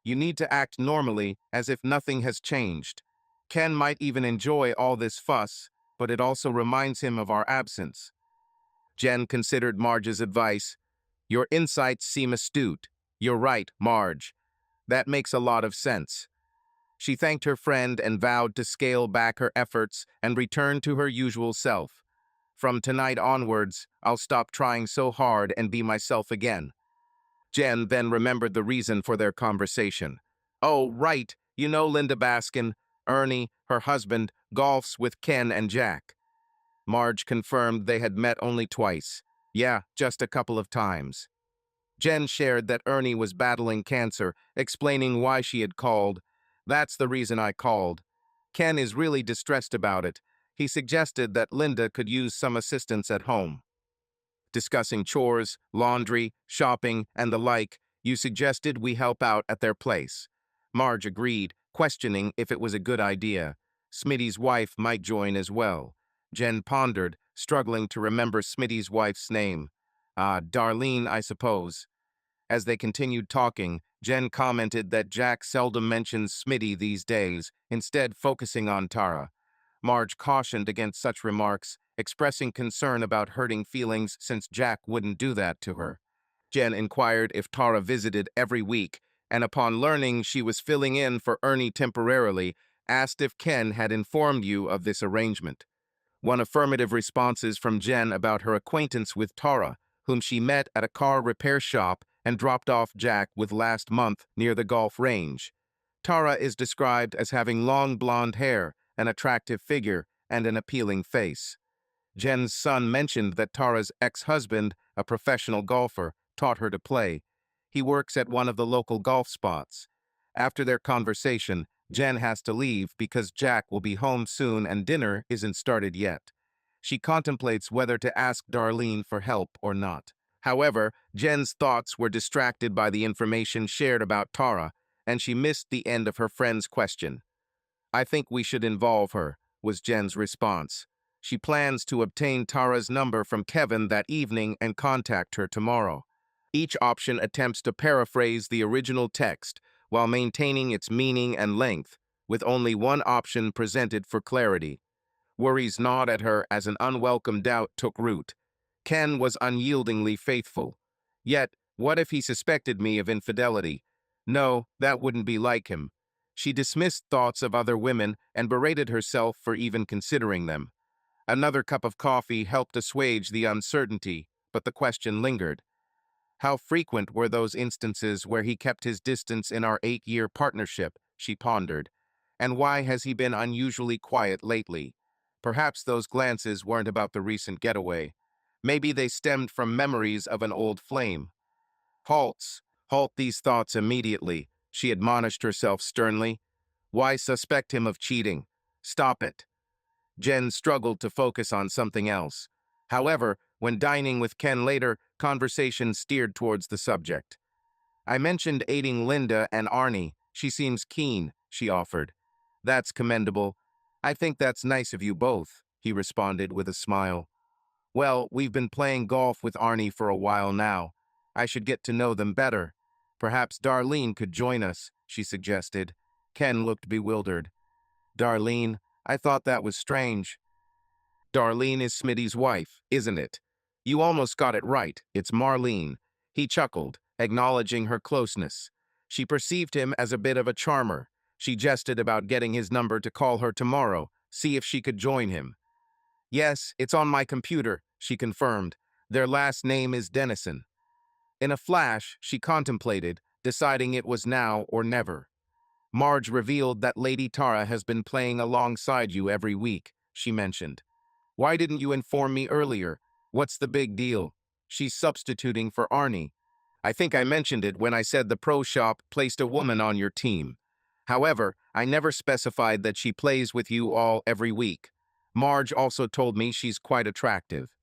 You need to act normally, as if nothing has changed. Ken might even enjoy all this fuss, but it also reminds him of our absence. Jen considered Marge's advice. Your insights seem astute. You're right, Marge. That makes a lot of sense. She thanked her friend and vowed to scale back her efforts and return to her usual self. From tonight onwards, I'll stop trying so hard and be myself again. Jen then remembered the reason for their conversation. Oh, right, you know Linda Baskin, Ernie, her husband, golfs with Ken and Jack. Marge confirmed they had met only twice. Yeah, just a couple of times. Jen shared that Ernie was battling cancer, explaining why she had called. That's the reason I called. Ken is really distressed about it. He suggested that Linda could use some assistance at home. Discussing chores, laundry, shopping, and the like, you suggested we help out at their place. Marge agreed, questioning if it was a good idea. Smitty's wife might join as well. Jen pondered, struggling to remember Smitty's wife's name. Darlene, I suppose. As they continued talking, Jen commented that Jack seldom mentions Smitty these days, instead focusing on Tara. Marge cautioned against such remarks, expressing concern about hurting feelings since Jack wouldn't do that to her. Jen inquired if Tara visited every week, and upon learning she was filling in for Ernie temporarily, asked if Ken had informed you of this arrangement. Won affirmative responses from Jen about her acquaintance with Tara, whom she met at a car repair shop and dropped off Jack with last month near the golf range. Tara is described as having long blonde hair, an attractive figure, and an appealing face. Jen's son mentioned that Tara's ex-husband, a professional golfer, taught her to play. He works at one of the local golf spots. After their conversation, Jen has to leave because Jack will be home soon and dinner isn't started yet. She contemplates whether to ask Darlene for help or not. However, Jen's thoughts were distracted by the information shared about Tara, and she missed the end of her friend's question. I think we should involve her, was Jen's response. She plans to obtain Tara's number from Kevin that evening and contact her tomorrow. Each option attempts to paraphrase the original text while maintaining its meaning and length, with only one option presented for clarity. Worries gnawed at her as an unwelcome doubt took root. Ken was unyieldingly faithful. Yet, what if he suspected me of infidelity? No, that wouldn't be like him. She dismissed thoughts of other women and berated herself for even considering them. Another cup of coffee helped assuage the uncertainty, but the question lingered. How frequent were those instances where he kept his distance in our 8-year partnership, she pondered. And why has he been unusually quiet lately? Perhaps those glances weren't about the recent getaway. Maybe they stemmed from memories of an old flame. Halt these thoughts immediately, she admonished herself sternly. Why suspect him of cheating? Stop it. Jen struggled to focus on something else. However, when dining with Ken later, conversation steered towards the subject. I mentioned aiding Linda and Arnie. She seems keen, she offered. That's commendable. I think that's nice of you both, he responded with a smile. Well, we've been playing golf with Arnie for a while now. I should get to know them better. Perhaps Darlene could join us, she suggested. Ken looked bewildered. Darlene, I thought that was strange. Darlene is Smitty's wife, isn't it? You almost got it right. It's Marlene. He chuckled, acknowledging her closeness. She perceived him as a bit of a charmer. She jested about getting his number to call her tomorrow, see if she could join him. Yes, it's on my computer, she confirmed. Their last name is Dennison. In a flash, she contemplated, deciding it was now or never. Marge revealed that Lady Tara has been playing alongside you every week, she mentioned. Why didn't you inform me earlier? What's the big deal? She's substituting for Arnie. I think I mentioned it when I said the pro shop placed a woman on your team. However, I never specified that she plays with you all every week. Marge also told me she's quite attractive.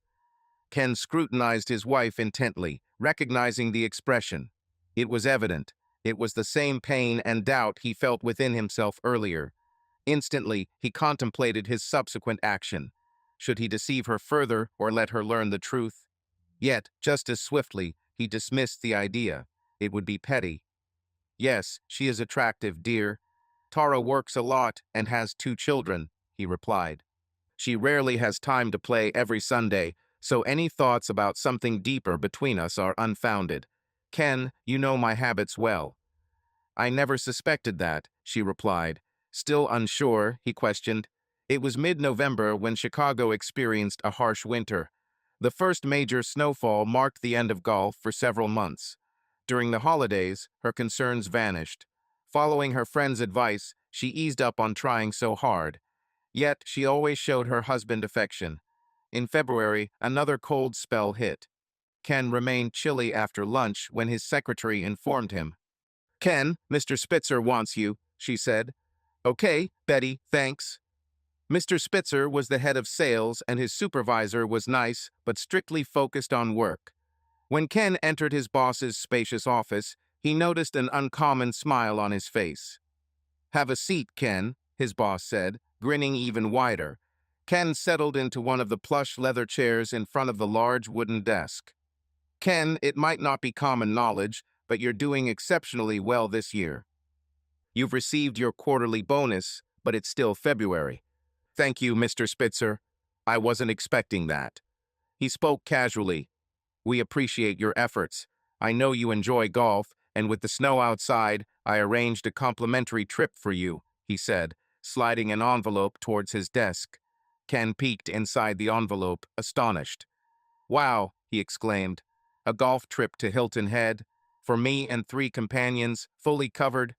Ken scrutinized his wife intently, recognizing the expression. It was evident. It was the same pain and doubt he felt within himself earlier. Instantly, he contemplated his subsequent action. Should he deceive her further or let her learn the truth? Yet, just as swiftly, he dismissed the idea. It would be petty. Yes, she is attractive, dear. Tara works a lot and has 2 children, he replied. She rarely has time to play every Sunday, so any thoughts about something deeper between us are unfounded. Ken, you know my habits well. I never suspected that, she replied. Still unsure, he questioned. It was mid-November when Chicago experienced a harsh winter. The first major snowfall marked the end of golf for several months. During the holidays, her concerns vanished. Following her friend's advice, she eased up on trying so hard. Yet, she always showed her husband affection. In February, another cold spell hit. Ken remained chilly after lunch when his secretary informed him. Ken, Mr. Spitzer wants you, she said. Okay, Betty, thanks. Mr. Spitzer was the head of sales and his supervisor was nice but strictly focused on work. When Ken entered his boss's spacious office, he noticed an uncommon smile on his face. Have a seat, Ken, his boss said, grinning even wider. Ken settled into one of the plush leather chairs in front of the large wooden desk. Ken, it might not be common knowledge, but you're doing exceptionally well this year. You've received your quarterly bonus, but it's still February. Thank you, Mr. Spitzer. I wasn't expecting that. He spoke casually. We appreciate your efforts. I know you enjoy golf, and with the snow outside, I arranged a complimentary trip for you, he said, sliding an envelope towards his desk. Ken peeked inside the envelope, astonished. Wow, he exclaimed. A golf trip to Hilton Head? For me and 3 companions, fully covered?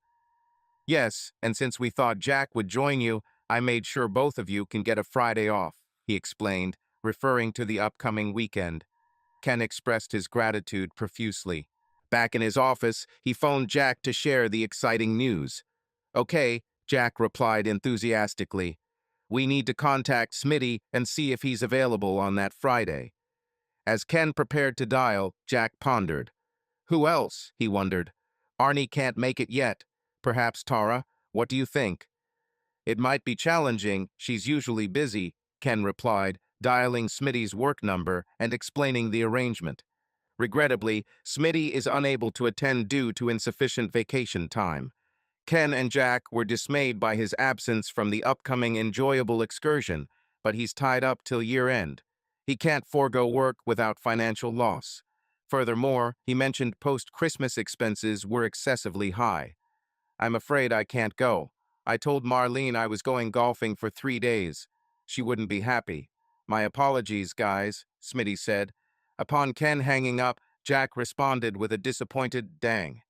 Yes, and since we thought Jack would join you, I made sure both of you can get a Friday off, he explained, referring to the upcoming weekend. Ken expressed his gratitude profusely. Back in his office, he phoned Jack to share the exciting news. Okay, Jack replied enthusiastically. We need to contact Smitty and see if he's available on that Friday. As Ken prepared to dial, Jack pondered. Who else? He wondered. Arnie can't make it yet. Perhaps Tara? What do you think? It might be challenging. She's usually busy, Ken replied, dialing Smitty's work number and explaining the arrangement. Regrettably, Smitty is unable to attend due to insufficient vacation time. Ken and Jack were dismayed by his absence from the upcoming enjoyable excursion, but he's tied up till year-end. He can't forego work without financial loss. Furthermore, he mentioned post-Christmas expenses were excessively high. I'm afraid I can't go. I told Marlene I was going golfing for 3 days. She wouldn't be happy. My apologies, guys, Smitty said. Upon Ken hanging up, Jack responded with a disappointed dang.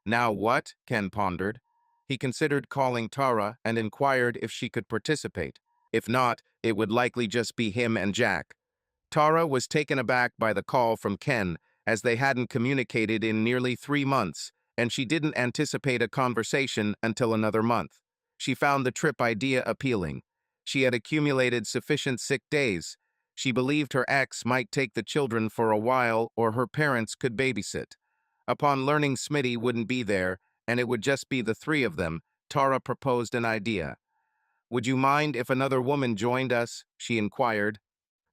Now what? Ken pondered. He considered calling Tara and inquired if she could participate. If not, it would likely just be him and Jack. Tara was taken aback by the call from Ken, as they hadn't communicated in nearly 3 months, and she didn't anticipate a conversation until another month. She found the trip idea appealing. She had accumulated sufficient sick days. She believed her ex might take the children for a while or her parents could babysit. Upon learning Smitty wouldn't be there, and it would just be the 3 of them, Tara proposed an idea. Would you mind if another woman joined us? She inquired.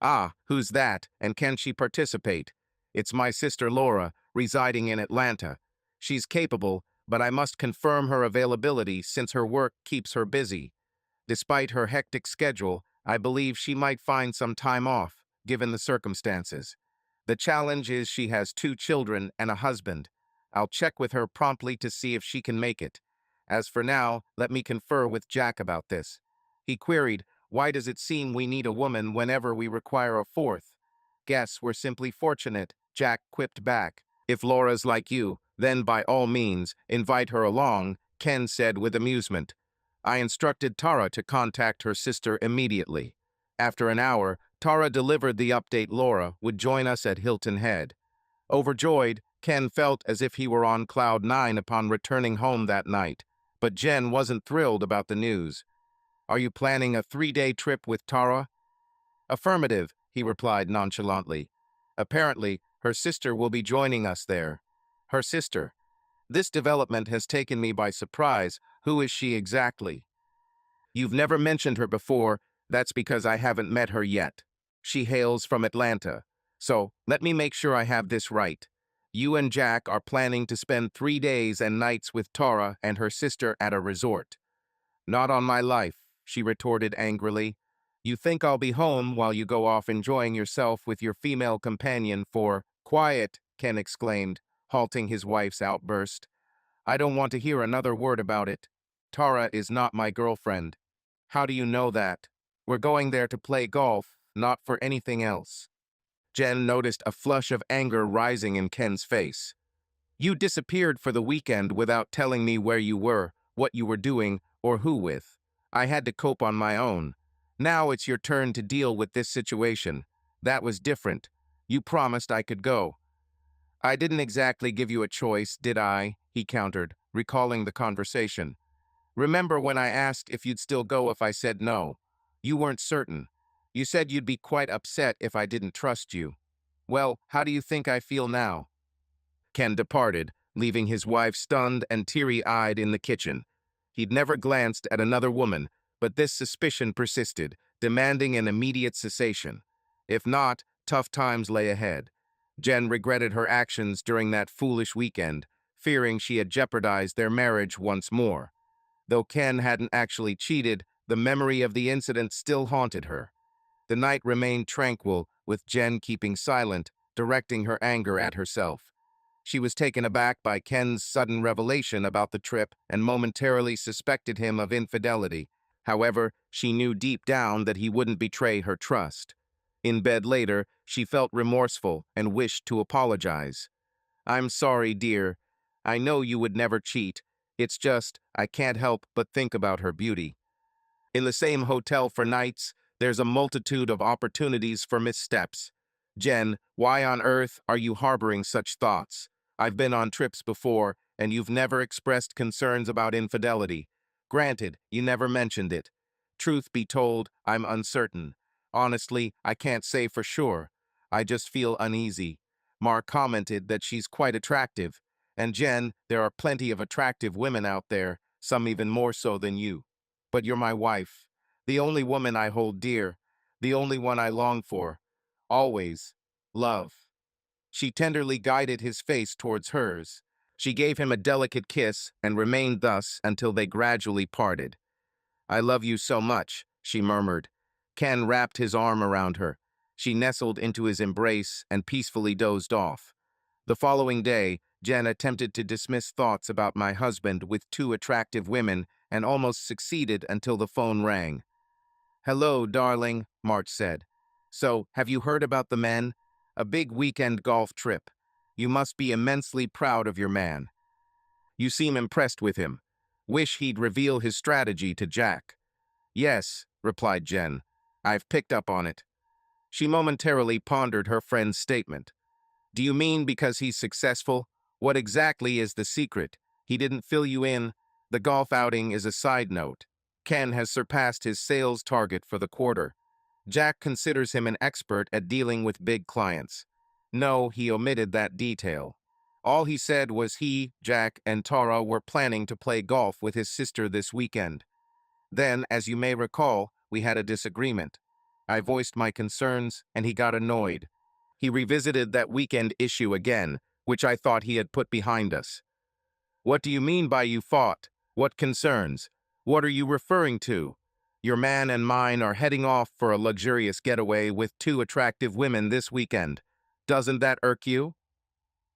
Ah, who's that, and can she participate? It's my sister Laura, residing in Atlanta. She's capable, but I must confirm her availability since her work keeps her busy. Despite her hectic schedule, I believe she might find some time off, given the circumstances. The challenge is she has 2 children and a husband. I'll check with her promptly to see if she can make it. As for now, let me confer with Jack about this. He queried, why does it seem we need a woman whenever we require a fourth? Guess we're simply fortunate, Jack quipped back. If Laura's like you, then by all means, invite her along, Ken said with amusement. I instructed Tara to contact her sister immediately. After an hour, Tara delivered the update Laura would join us at Hilton Head. Overjoyed, Ken felt as if he were on cloud nine upon returning home that night. But Jen wasn't thrilled about the news. Are you planning a 3-day trip with Tara? Affirmative, he replied nonchalantly. Apparently, her sister will be joining us there. Her sister. This development has taken me by surprise. Who is she exactly? You've never mentioned her before. That's because I haven't met her yet. She hails from Atlanta. So, let me make sure I have this right. You and Jack are planning to spend 3 days and nights with Tara and her sister at a resort. Not on my life, she retorted angrily. You think I'll be home while you go off enjoying yourself with your female companion for— Quiet, Ken exclaimed, halting his wife's outburst. I don't want to hear another word about it. Tara is not my girlfriend. How do you know that? We're going there to play golf, not for anything else. Jen noticed a flush of anger rising in Ken's face. You disappeared for the weekend without telling me where you were, what you were doing, or who with. I had to cope on my own. Now it's your turn to deal with this situation. That was different. You promised I could go. I didn't exactly give you a choice, did I? He countered, recalling the conversation. Remember when I asked if you'd still go if I said no? You weren't certain. You said you'd be quite upset if I didn't trust you. Well, how do you think I feel now? Ken departed, leaving his wife stunned and teary-eyed in the kitchen. He'd never glanced at another woman, but this suspicion persisted, demanding an immediate cessation. If not, tough times lay ahead. Jen regretted her actions during that foolish weekend, fearing she had jeopardized their marriage once more. Though Ken hadn't actually cheated, the memory of the incident still haunted her. The night remained tranquil, with Jen keeping silent, directing her anger at herself. She was taken aback by Ken's sudden revelation about the trip and momentarily suspected him of infidelity. However, she knew deep down that he wouldn't betray her trust. In bed later, she felt remorseful and wished to apologize. I'm sorry, dear. I know you would never cheat. It's just, I can't help but think about her beauty. In the same hotel for nights, there's a multitude of opportunities for missteps. Jen, why on earth are you harboring such thoughts? I've been on trips before, and you've never expressed concerns about infidelity. Granted, you never mentioned it. Truth be told, I'm uncertain. Honestly, I can't say for sure. I just feel uneasy. Mark commented that she's quite attractive. And Jen, there are plenty of attractive women out there, some even more so than you. But you're my wife, the only woman I hold dear, the only one I long for. Always. Love. She tenderly guided his face towards hers. She gave him a delicate kiss and remained thus until they gradually parted. I love you so much, she murmured. Ken wrapped his arm around her. She nestled into his embrace and peacefully dozed off. The following day, Jen attempted to dismiss thoughts about my husband with 2 attractive women and almost succeeded until the phone rang. Hello, darling, March said. So, have you heard about the men? A big weekend golf trip. You must be immensely proud of your man. You seem impressed with him. Wish he'd reveal his strategy to Jack. Yes, replied Jen. I've picked up on it. She momentarily pondered her friend's statement. Do you mean because he's successful? What exactly is the secret? He didn't fill you in. The golf outing is a side note. Ken has surpassed his sales target for the quarter. Jack considers him an expert at dealing with big clients. No, he omitted that detail. All he said was he, Jack, and Tara were planning to play golf with his sister this weekend. Then, as you may recall, we had a disagreement. I voiced my concerns, and he got annoyed. He revisited that weekend issue again, which I thought he had put behind us. What do you mean by you fought? What concerns? What are you referring to? Your man and mine are heading off for a luxurious getaway with two attractive women this weekend. Doesn't that irk you?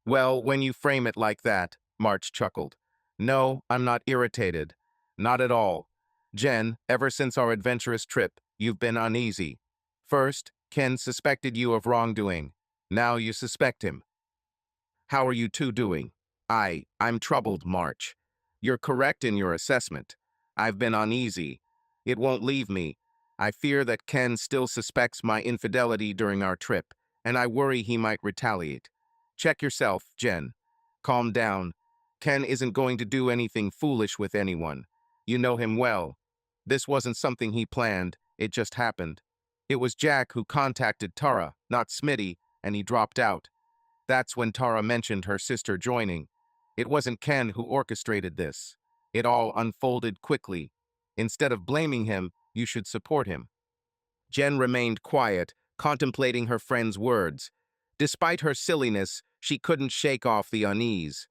Well, when you frame it like that, March chuckled. No, I'm not irritated. Not at all. Jen, ever since our adventurous trip, you've been uneasy. First, Ken suspected you of wrongdoing. Now you suspect him. How are you two doing? I'm troubled, March. You're correct in your assessment. I've been uneasy. It won't leave me. I fear that Ken still suspects my infidelity during our trip, and I worry he might retaliate. Check yourself, Jen. Calm down. Ken isn't going to do anything foolish with anyone. You know him well. This wasn't something he planned, it just happened. It was Jack who contacted Tara, not Smitty, and he dropped out. That's when Tara mentioned her sister joining. It wasn't Ken who orchestrated this. It all unfolded quickly. Instead of blaming him, you should support him. Jen remained quiet, contemplating her friend's words. Despite her silliness, she couldn't shake off the unease.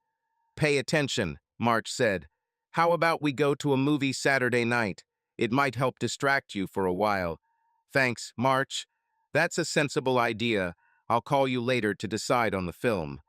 Pay attention, March said. How about we go to a movie Saturday night? It might help distract you for a while. Thanks, March. That's a sensible idea. I'll call you later to decide on the film.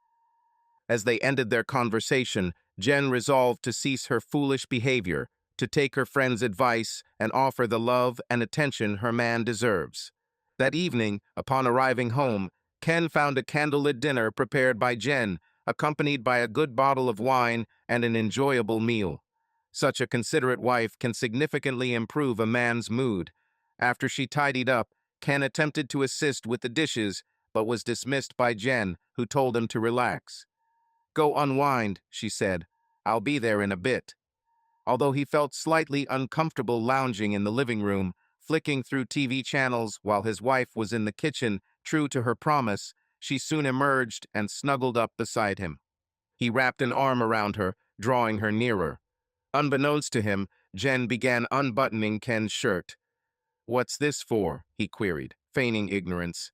As they ended their conversation, Jen resolved to cease her foolish behavior, to take her friend's advice and offer the love and attention her man deserves. That evening, upon arriving home, Ken found a candlelit dinner prepared by Jen, accompanied by a good bottle of wine and an enjoyable meal. Such a considerate wife can significantly improve a man's mood. After she tidied up, Ken attempted to assist with the dishes, but was dismissed by Jen, who told him to relax. Go unwind, she said. I'll be there in a bit. Although he felt slightly uncomfortable lounging in the living room, flicking through TV channels while his wife was in the kitchen, true to her promise, she soon emerged and snuggled up beside him. He wrapped an arm around her, drawing her nearer. Unbeknownst to him, Jen began unbuttoning Ken's shirt. What's this for? He queried, feigning ignorance.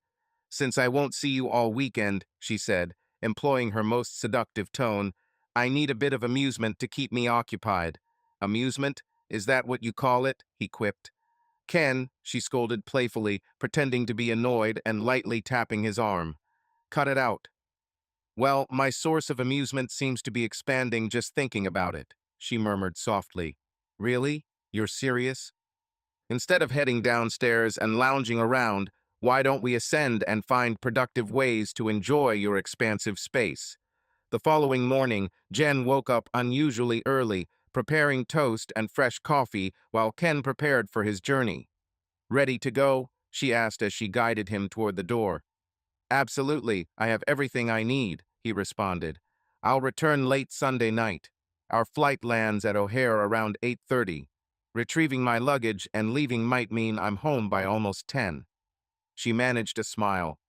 Since I won't see you all weekend, she said, employing her most seductive tone, I need a bit of amusement to keep me occupied. Amusement? Is that what you call it? He quipped. Ken, she scolded playfully, pretending to be annoyed and lightly tapping his arm. Cut it out. Well, my source of amusement seems to be expanding just thinking about it, she murmured softly. Really? You're serious? Instead of heading downstairs and lounging around, why don't we ascend and find productive ways to enjoy your expansive space? The following morning, Jen woke up unusually early, preparing toast and fresh coffee while Ken prepared for his journey. Ready to go? She asked as she guided him toward the door. Absolutely, I have everything I need, he responded. I'll return late Sunday night. Our flight lands at O'Hare around 8:30. Retrieving my luggage and leaving might mean I'm home by almost 10. She managed a smile.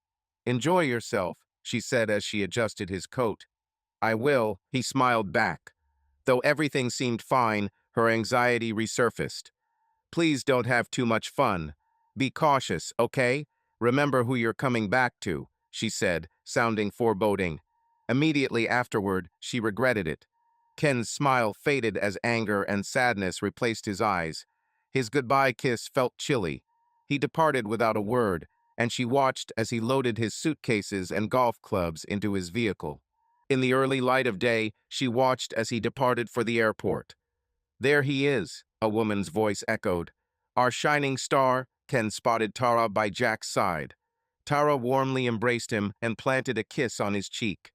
Enjoy yourself, she said as she adjusted his coat. I will, he smiled back. Though everything seemed fine, her anxiety resurfaced. Please don't have too much fun. Be cautious, okay? Remember who you're coming back to, she said, sounding foreboding. Immediately afterward, she regretted it. Ken's smile faded as anger and sadness replaced his eyes. His goodbye kiss felt chilly. He departed without a word, and she watched as he loaded his suitcases and golf clubs into his vehicle. In the early light of day, she watched as he departed for the airport. There he is, a woman's voice echoed. Our shining star. Ken spotted Tara by Jack's side. Tara warmly embraced him and planted a kiss on his cheek.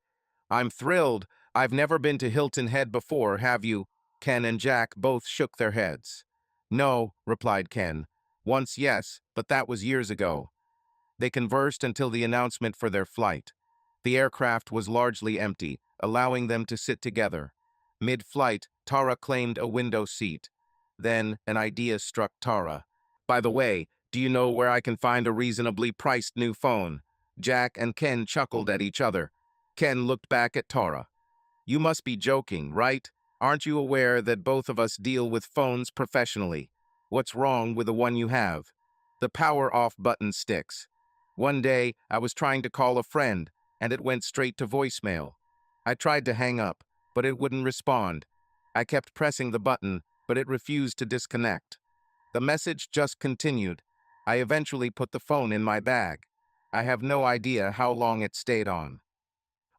I'm thrilled. I've never been to Hilton Head before, have you? Ken and Jack both shook their heads. No, replied Ken. Once yes, but that was years ago. They conversed until the announcement for their flight. The aircraft was largely empty, allowing them to sit together. Mid-flight, Tara claimed a window seat. Then an idea struck Tara. By the way, do you know where I can find a reasonably priced new phone? Jack and Ken chuckled at each other. Ken looked back at Tara. You must be joking, right? Aren't you aware that both of us deal with phones professionally? What's wrong with the one you have? The power off button sticks. One day, I was trying to call a friend, and it went straight to voicemail. I tried to hang up, but it wouldn't respond. I kept pressing the button, but it refused to disconnect. The message just continued. I eventually put the phone in my bag. I have no idea how long it stayed on.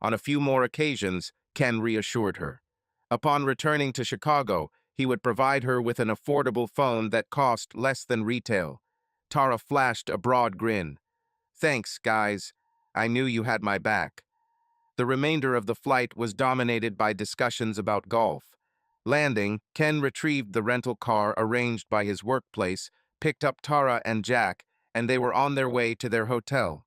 On a few more occasions, Ken reassured her. Upon returning to Chicago, he would provide her with an affordable phone that cost less than retail. Tara flashed a broad grin. Thanks, guys. I knew you had my back. The remainder of the flight was dominated by discussions about golf. Landing, Ken retrieved the rental car arranged by his workplace, picked up Tara and Jack, and they were on their way to their hotel.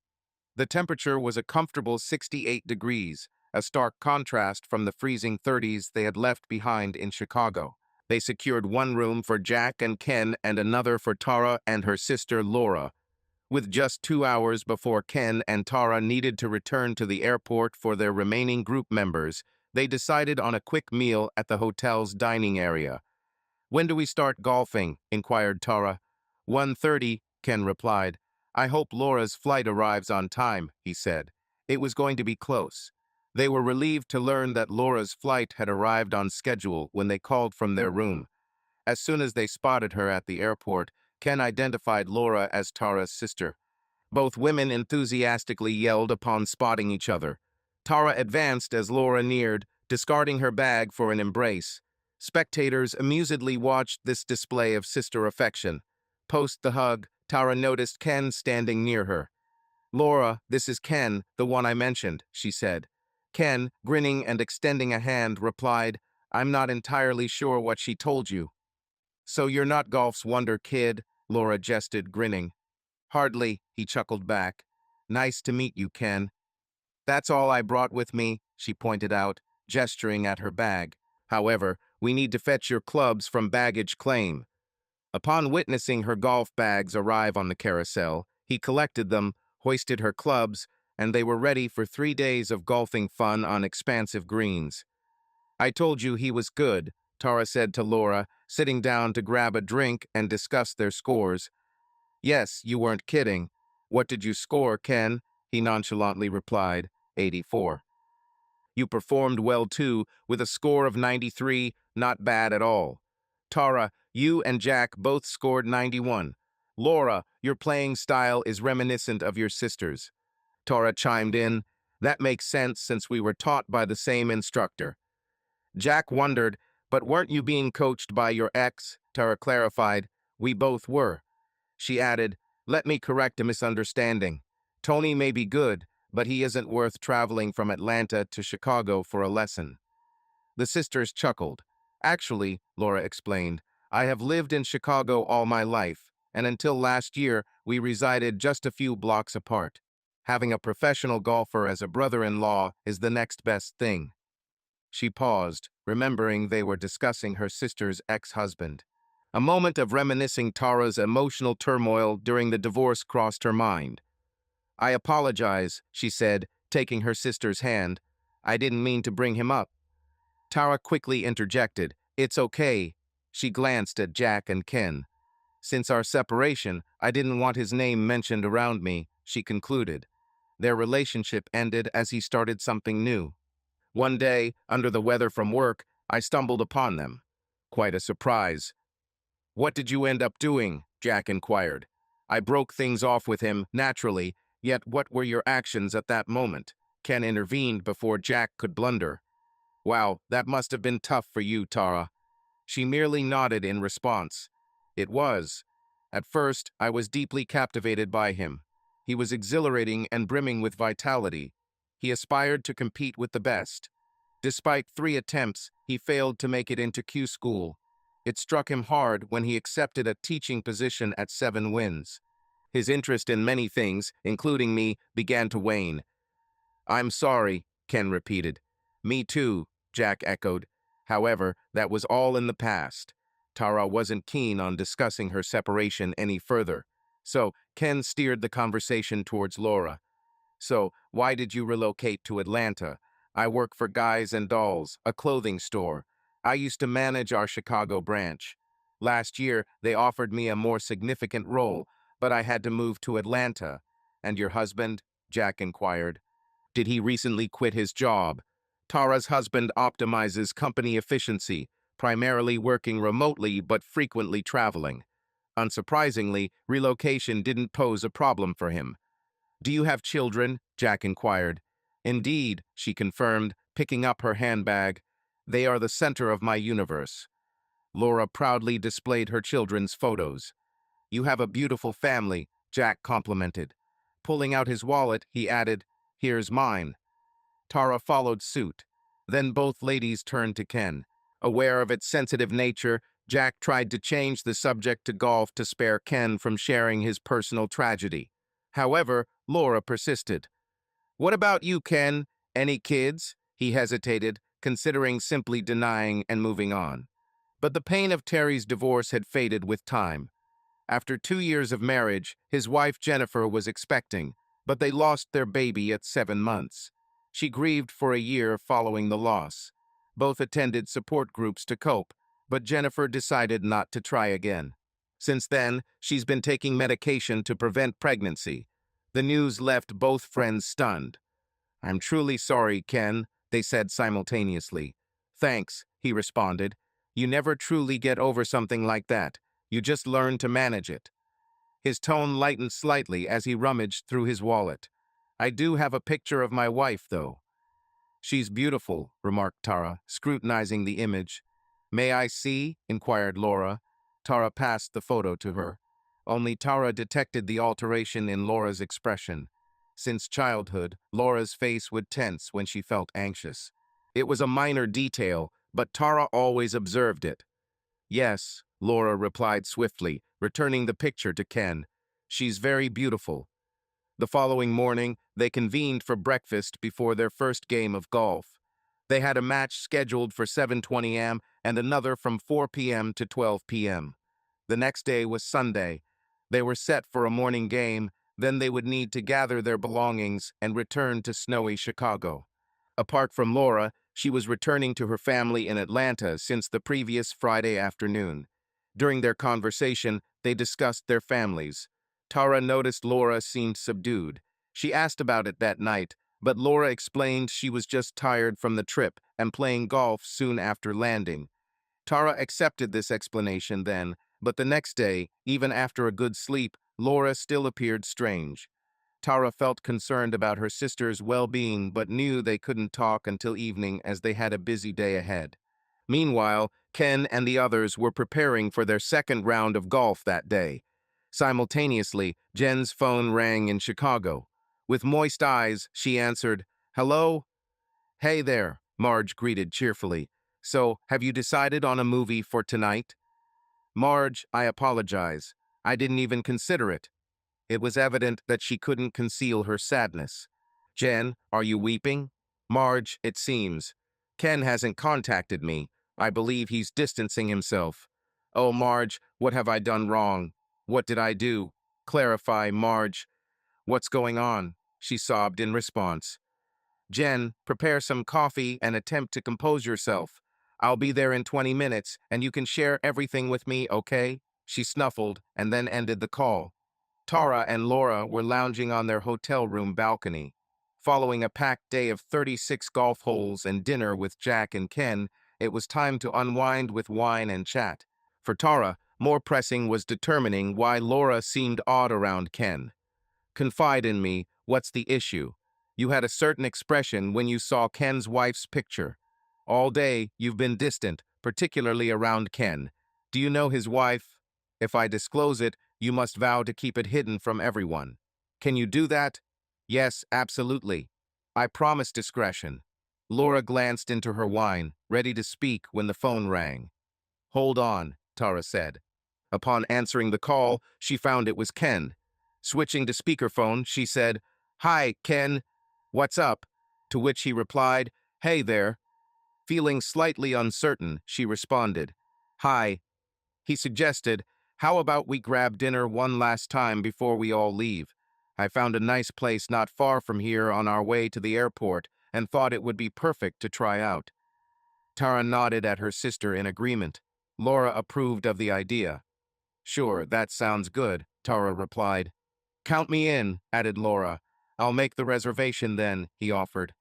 The temperature was a comfortable 68 degrees, a stark contrast from the freezing 30s they had left behind in Chicago. They secured one room for Jack and Ken and another for Tara and her sister Laura. With just 2 hours before Ken and Tara needed to return to the airport for their remaining group members, they decided on a quick meal at the hotel's dining area. "When do we start golfing?" inquired Tara. 1:30, Ken replied. "I hope Laura's flight arrives on time," he said. It was going to be close. They were relieved to learn that Laura's flight had arrived on schedule when they called from their room. As soon as they spotted her at the airport, Ken identified Laura as Tara's sister. Both women enthusiastically yelled upon spotting each other. Tara advanced as Laura neared, discarding her bag for an embrace. Spectators amusedly watched this display of sister affection. Post the hug, Tara noticed Ken standing near her. "Laura, this is Ken, the one I mentioned," she said. Ken, grinning and extending a hand, replied, "I'm not entirely sure what she told you." "So you're not golf's wonder kid?" Laura jested, grinning. "Hardly," he chuckled back. "Nice to meet you, Ken." "That's all I brought with me," she pointed out, gesturing at her bag. "However, we need to fetch your clubs from baggage claim." Upon witnessing her golf bags arrive on the carousel, he collected them, hoisted her clubs, and they were ready for 3 days of golfing fun on expansive greens. "I told you he was good," Tara said to Laura, sitting down to grab a drink and discuss their scores. "Yes, you weren't kidding. What did you score, Ken?" he nonchalantly replied. 84. "You performed well too, with a score of 93, not bad at all." "Tara, you and Jack both scored 91. Laura, your playing style is reminiscent of your sister's." Tara chimed in. "That makes sense since we were taught by the same instructor." Jack wondered, "But weren't you being coached by your ex?" Tara clarified. "We both were." She added, "Let me correct a misunderstanding. Tony may be good, but he isn't worth traveling from Atlanta to Chicago for a lesson." The sisters chuckled. "Actually," Laura explained, "I have lived in Chicago all my life, and until last year, we resided just a few blocks apart. Having a professional golfer as a brother-in-law is the next best thing." She paused, remembering they were discussing her sister's ex-husband. A moment of reminiscing Tara's emotional turmoil during the divorce crossed her mind. "I apologize," she said, taking her sister's hand. "I didn't mean to bring him up." Tara quickly interjected, "It's okay." She glanced at Jack and Ken. "Since our separation, I didn't want his name mentioned around me," she concluded. Their relationship ended as he started something new. One day, under the weather from work, I stumbled upon them. Quite a surprise. "What did you end up doing?" Jack inquired. "I broke things off with him, naturally, yet what were your actions at that moment?" Ken intervened before Jack could blunder. "Wow, that must have been tough for you, Tara." She merely nodded in response. "It was. At first, I was deeply captivated by him. He was exhilarating and brimming with vitality. He aspired to compete with the best. Despite 3 attempts, he failed to make it into Q school. It struck him hard when he accepted a teaching position at 7 wins. His interest in many things, including me, began to wane." "I'm sorry," Ken repeated. "Me too," Jack echoed. However, that was all in the past. Tara wasn't keen on discussing her separation any further. So, Ken steered the conversation towards Laura. "So, why did you relocate to Atlanta?" "I work for Guys and Dolls, a clothing store. I used to manage our Chicago branch." Last year, they offered me a more significant role, but I had to move to Atlanta. And your husband? Jack inquired. Did he recently quit his job? Tara's husband optimizes company efficiency, primarily working remotely but frequently traveling. Unsurprisingly, relocation didn't pose a problem for him. Do you have children? Jack inquired. Indeed, she confirmed, picking up her handbag. They are the center of my universe. Laura proudly displayed her children's photos. You have a beautiful family, Jack complimented. Pulling out his wallet, he added, Here's mine. Tara followed suit. Then both ladies turned to Ken. Aware of its sensitive nature, Jack tried to change the subject to golf to spare Ken from sharing his personal tragedy. However, Laura persisted. What about you, Ken? Any kids? He hesitated, considering simply denying and moving on. But the pain of Terry's divorce had faded with time. After 2 years of marriage, his wife Jennifer was expecting, but they lost their baby at 7 months. She grieved for a year following the loss. Both attended support groups to cope, but Jennifer decided not to try again. Since then, she's been taking medication to prevent pregnancy. The news left both friends stunned. I'm truly sorry, Ken, they said simultaneously. Thanks, he responded. You never truly get over something like that. You just learn to manage it. His tone lightened slightly as he rummaged through his wallet. I do have a picture of my wife, though. She's beautiful, remarked Tara, scrutinizing the image. May I see? Inquired Laura. Tara passed the photo to her. Only Tara detected the alteration in Laura's expression. Since childhood, Laura's face would tense when she felt anxious. It was a minor detail, but Tara always observed it. Yes, Laura replied swiftly, returning the picture to Ken. She's very beautiful. The following morning, they convened for breakfast before their first game of golf. They had a match scheduled for 7:20 a.m. and another from 4 p.m. to 12 p.m. The next day was Sunday. They were set for a morning game, then they would need to gather their belongings and return to snowy Chicago. Apart from Laura, she was returning to her family in Atlanta since the previous Friday afternoon. During their conversation, they discussed their families. Tara noticed Laura seemed subdued. She asked about it that night, but Laura explained she was just tired from the trip and playing golf soon after landing. Tara accepted this explanation then, but the next day, even after a good sleep, Laura still appeared strange. Tara felt concerned about her sister's well-being but knew they couldn't talk until evening as they had a busy day ahead. Meanwhile, Ken and the others were preparing for their second round of golf that day. Simultaneously, Jen's phone rang in Chicago. With moist eyes, she answered, Hello? Hey there, Marge greeted cheerfully. So, have you decided on a movie for tonight? Marge, I apologize. I didn't even consider it. It was evident that she couldn't conceal her sadness. Jen, are you weeping? Marge, it seems. Ken hasn't contacted me. I believe he's distancing himself. Oh, Marge, what have I done wrong? What did I do? Clarify, Marge. What's going on? She sobbed in response. Jen, prepare some coffee and attempt to compose yourself. I'll be there in 20 minutes, and you can share everything with me, okay? She snuffled and then ended the call. Tara and Laura were lounging on their hotel room balcony. Following a packed day of 36 golf holes and dinner with Jack and Ken, it was time to unwind with wine and chat. For Tara, more pressing was determining why Laura seemed odd around Ken. Confide in me, what's the issue? You had a certain expression when you saw Ken's wife's picture. All day, you've been distant, particularly around Ken. Do you know his wife? If I disclose it, you must vow to keep it hidden from everyone. Can you do that? Yes, absolutely. I promise discretion. Laura glanced into her wine, ready to speak when the phone rang. Hold on, Tara said. Upon answering the call, she found it was Ken. Switching to speakerphone, she said, Hi, Ken. What's up? To which he replied, Hey there. Feeling slightly uncertain, she responded, Hi. He suggested, How about we grab dinner one last time before we all leave? I found a nice place not far from here on our way to the airport and thought it would be perfect to try out. Tara nodded at her sister in agreement. Laura approved of the idea. Sure, that sounds good, Tara replied. Count me in, added Laura. I'll make the reservation then, he offered.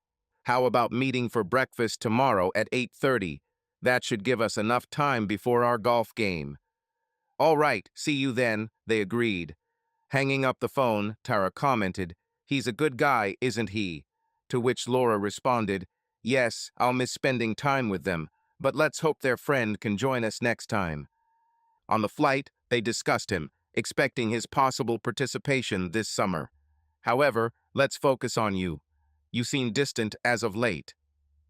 How about meeting for breakfast tomorrow at 8:30? That should give us enough time before our golf game. All right, see you then, they agreed. Hanging up the phone, Tara commented, He's a good guy, isn't he? To which Laura responded, Yes, I'll miss spending time with them, but let's hope their friend can join us next time. On the flight, they discussed him, expecting his possible participation this summer. However, let's focus on you. You seem distant as of late.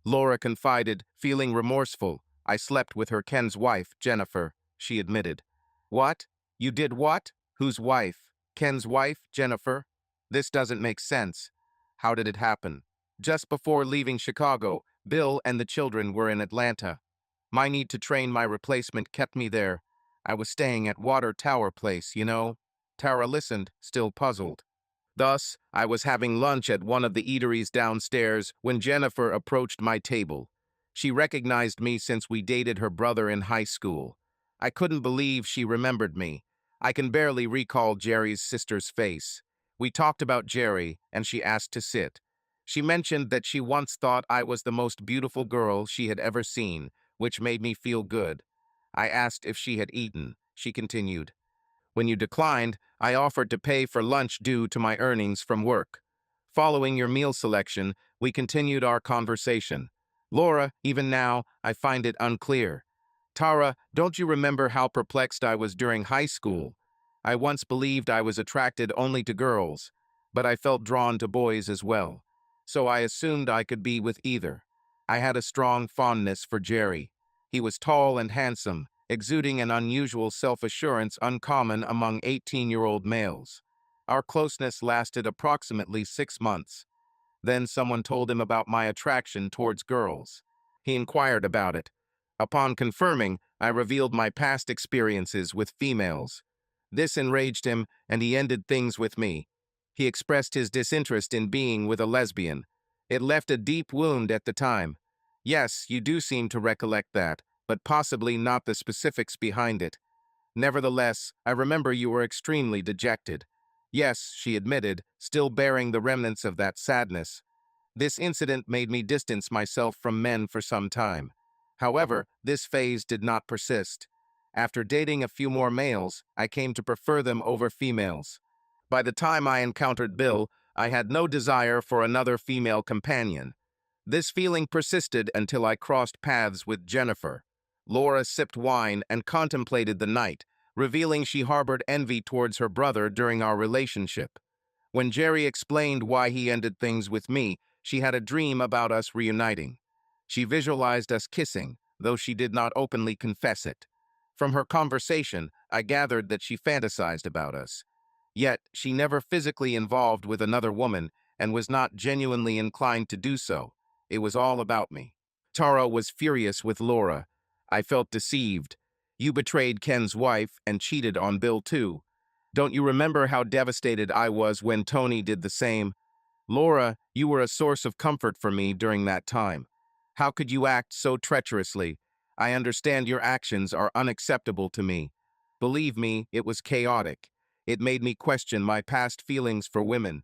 Laura confided, feeling remorseful. I slept with her Ken's wife, Jennifer, she admitted. What? You did what? Whose wife? Ken's wife, Jennifer? This doesn't make sense. How did it happen? Just before leaving Chicago, Bill and the children were in Atlanta. My need to train my replacement kept me there. I was staying at Water Tower Place, you know. Tara listened, still puzzled. Thus, I was having lunch at one of the eateries downstairs when Jennifer approached my table. She recognized me since we dated her brother in high school. I couldn't believe she remembered me. I can barely recall Jerry's sister's face. We talked about Jerry, and she asked to sit. She mentioned that she once thought I was the most beautiful girl she had ever seen, which made me feel good. I asked if she had eaten. She continued. When you declined, I offered to pay for lunch due to my earnings from work. Following your meal selection, we continued our conversation. Laura, even now, I find it unclear. Tara, don't you remember how perplexed I was during high school? I once believed I was attracted only to girls, but I felt drawn to boys as well. So I assumed I could be with either. I had a strong fondness for Jerry. He was tall and handsome, exuding an unusual self-assurance uncommon among 18-year-old males. Our closeness lasted approximately 6 months. Then someone told him about my attraction towards girls. He inquired about it. Upon confirming, I revealed my past experiences with females. This enraged him, and he ended things with me. He expressed his disinterest in being with a lesbian. It left a deep wound at the time. Yes, you do seem to recollect that, but possibly not the specifics behind it. Nevertheless, I remember you were extremely dejected. Yes, she admitted, still bearing the remnants of that sadness. This incident made me distance myself from men for some time. However, this phase did not persist. After dating a few more males, I came to prefer them over females. By the time I encountered Bill, I had no desire for another female companion. This feeling persisted until I crossed paths with Jennifer. Laura sipped wine and contemplated the night, revealing she harbored envy towards her brother during our relationship. When Jerry explained why he ended things with me, she had a dream about us reuniting. She visualized us kissing, though she did not openly confess it. From her conversation, I gathered that she fantasized about us. Yet, she never physically involved with another woman and was not genuinely inclined to do so. It was all about me. Tara was furious with Laura. I felt deceived. You betrayed Ken's wife and cheated on Bill too. Don't you remember how devastated I was when Tony did the same? Laura, you were a source of comfort for me during that time. How could you act so treacherously? I understand your actions are unacceptable to me. Believe me, it was chaotic. It made me question my past feelings for women.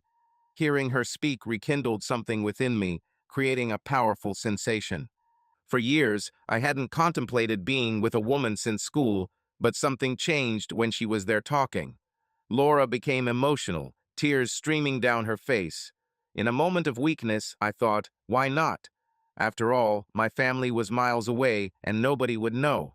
Hearing her speak rekindled something within me, creating a powerful sensation. For years, I hadn't contemplated being with a woman since school, but something changed when she was there talking. Laura became emotional, tears streaming down her face. In a moment of weakness, I thought, why not? After all, my family was miles away and nobody would know.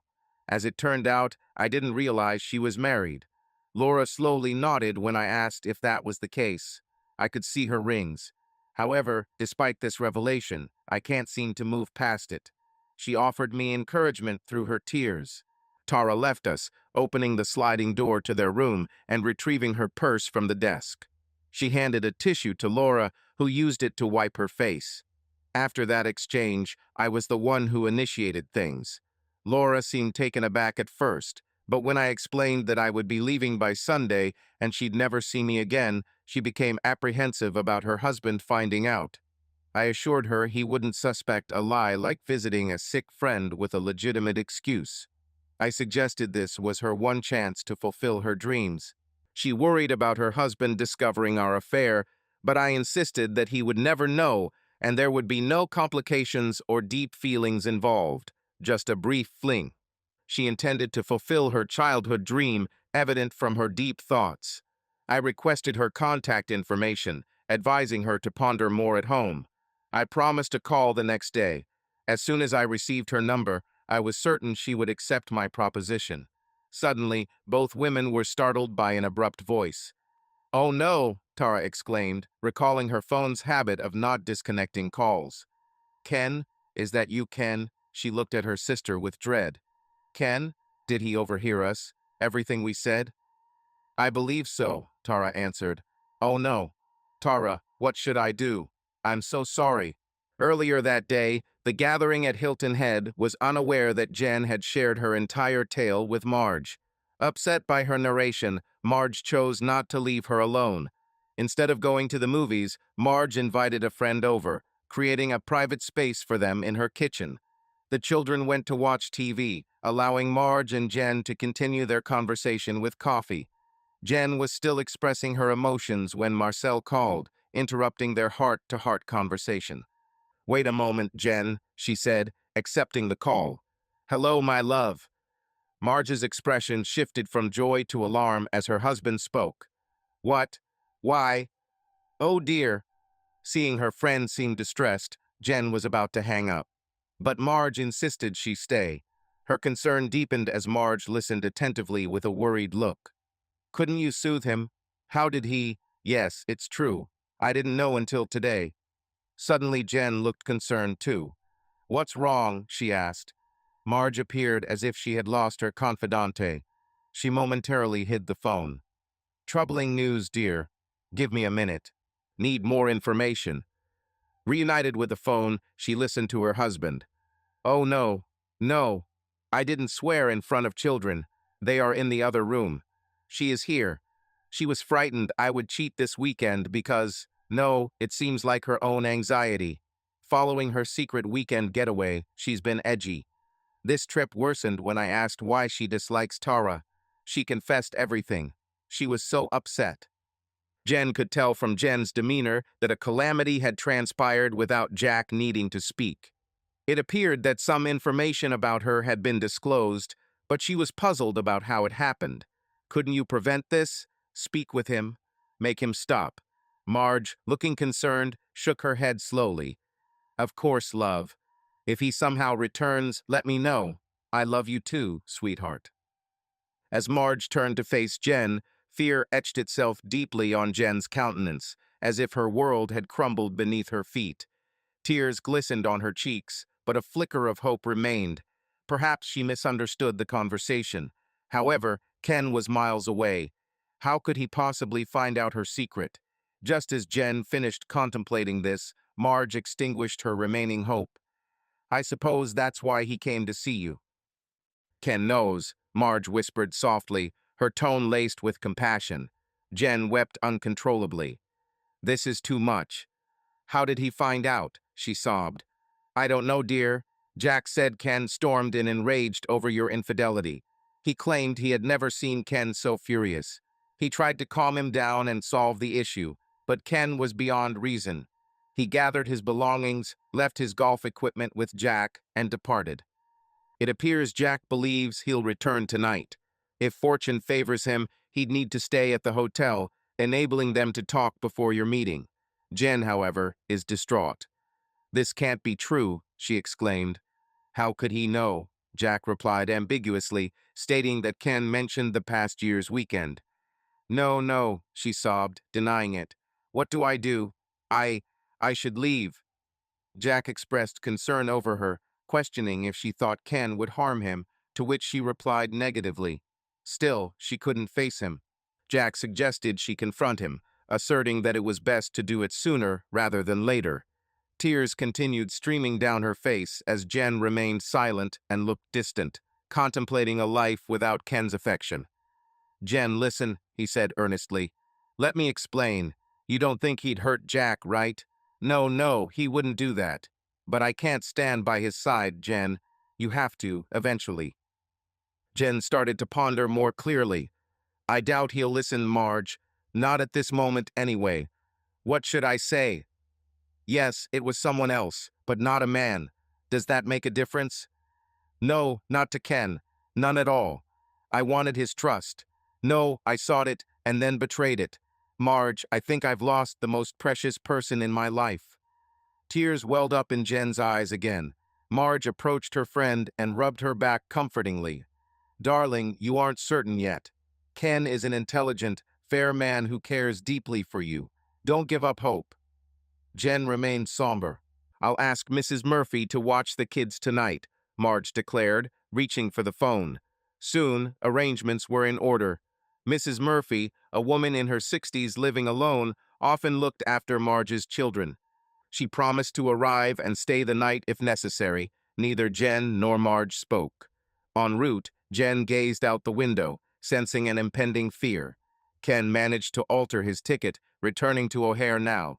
As it turned out, I didn't realize she was married. Laura slowly nodded when I asked if that was the case. I could see her rings. However, despite this revelation, I can't seem to move past it. She offered me encouragement through her tears. Tara left us, opening the sliding door to their room and retrieving her purse from the desk. She handed a tissue to Laura, who used it to wipe her face. After that exchange, I was the one who initiated things. Laura seemed taken aback at first, but when I explained that I would be leaving by Sunday and she'd never see me again, she became apprehensive about her husband finding out. I assured her he wouldn't suspect a lie like visiting a sick friend with a legitimate excuse. I suggested this was her one chance to fulfill her dreams. She worried about her husband discovering our affair, but I insisted that he would never know and there would be no complications or deep feelings involved, just a brief fling. She intended to fulfill her childhood dream, evident from her deep thoughts. I requested her contact information, advising her to ponder more at home. I promised to call the next day. As soon as I received her number, I was certain she would accept my proposition. Suddenly, both women were startled by an abrupt voice. "Oh no," Tara exclaimed, recalling her phone's habit of not disconnecting calls. "Ken? Is that you, Ken?" She looked at her sister with dread. "Ken? Did he overhear us? Everything we said?" "I believe so," Tara answered. "Oh no. Tara, what should I do? I'm so sorry." Earlier that day, the gathering at Hilton Head was unaware that Jen had shared her entire tale with Marge. Upset by her narration, Marge chose not to leave her alone. Instead of going to the movies, Marge invited a friend over, creating a private space for them in her kitchen. The children went to watch TV, allowing Marge and Jen to continue their conversation with coffee. Jen was still expressing her emotions when Marcel called, interrupting their heart-to-heart conversation. "Wait a moment, Jen," she said, accepting the call. "Hello, my love." Marge's expression shifted from joy to alarm as her husband spoke. "What? Why? Oh dear." Seeing her friend seem distressed, Jen was about to hang up. But Marge insisted she stay. Her concern deepened as Marge listened attentively with a worried look. "Couldn't you soothe him? How did he—" "Yes, it's true. I didn't know until today." Suddenly Jen looked concerned too. "What's wrong?" she asked. Marge appeared as if she had lost her confidante. She momentarily hid the phone. "Troubling news, dear. Give me a minute. Need more information." Reunited with the phone, she listened to her husband. "Oh no, no. I didn't swear in front of children. They are in the other room. She is here. She was frightened I would cheat this weekend because, no, it seems like her own anxiety. Following her secret weekend getaway, she's been edgy. This trip worsened when I asked why she dislikes Tara. She confessed everything. She was so upset." Jen could tell from Jen's demeanor that a calamity had transpired without Jack needing to speak. It appeared that some information about her had been disclosed, but she was puzzled about how it happened. "Couldn't you prevent this? Speak with him. Make him stop." Marge, looking concerned, shook her head slowly. "Of course, love. If he somehow returns, let me know. I love you too, sweetheart." As Marge turned to face Jen, fear etched itself deeply on Jen's countenance, as if her world had crumbled beneath her feet. Tears glistened on her cheeks, but a flicker of hope remained. Perhaps she misunderstood the conversation. However, Ken was miles away. How could he possibly find out her secret? Just as Jen finished contemplating this, Marge extinguished her remaining hope. "I suppose that's why he came to see you." "Ken knows," Marge whispered softly, her tone laced with compassion. Jen wept uncontrollably. "This is too much." "How did he find out?" she sobbed. "I don't know, dear. Jack said Ken stormed in enraged over your infidelity. He claimed he had never seen Ken so furious. He tried to calm him down and solve the issue, but Ken was beyond reason. He gathered his belongings, left his golf equipment with Jack, and departed. It appears Jack believes he'll return tonight. If fortune favors him, he'd need to stay at the hotel, enabling them to talk before your meeting. Jen, however, is distraught. "This can't be true," she exclaimed. "How could he know?" Jack replied ambiguously, stating that Ken mentioned the past year's weekend. "No, no," she sobbed, denying it. "What do I do? I should leave." Jack expressed concern over her, questioning if she thought Ken would harm him, to which she replied negatively. Still, she couldn't face him. Jack suggested she confront him, asserting that it was best to do it sooner rather than later. Tears continued streaming down her face as Jen remained silent and looked distant, contemplating a life without Ken's affection. "Jen, listen," he said earnestly. "Let me explain. You don't think he'd hurt Jack, right? No, no, he wouldn't do that. But I can't stand by his side, Jen. You have to, eventually." Jen started to ponder more clearly. I doubt he'll listen, Marge. Not at this moment, anyway. What should I say? Yes, it was someone else, but not a man. Does that make a difference? No, not to Ken. None at all. I wanted his trust. No, I sought it and then betrayed it. Marge, I think I've lost the most precious person in my life. Tears welled up in Jen's eyes again. Marge approached her friend and rubbed her back comfortingly. Darling, you aren't certain yet. Ken is an intelligent, fair man who cares deeply for you. Don't give up hope. Jen remained somber. I'll ask Mrs. Murphy to watch the kids tonight, Marge declared, reaching for the phone. Soon, arrangements were in order. Mrs. Murphy, a woman in her 60s living alone, often looked after Marge's children. She promised to arrive and stay the night if necessary. Neither Jen nor Marge spoke. En route, Jen gazed out the window, sensing an impending fear. Ken managed to alter his ticket, returning to O'Hare now.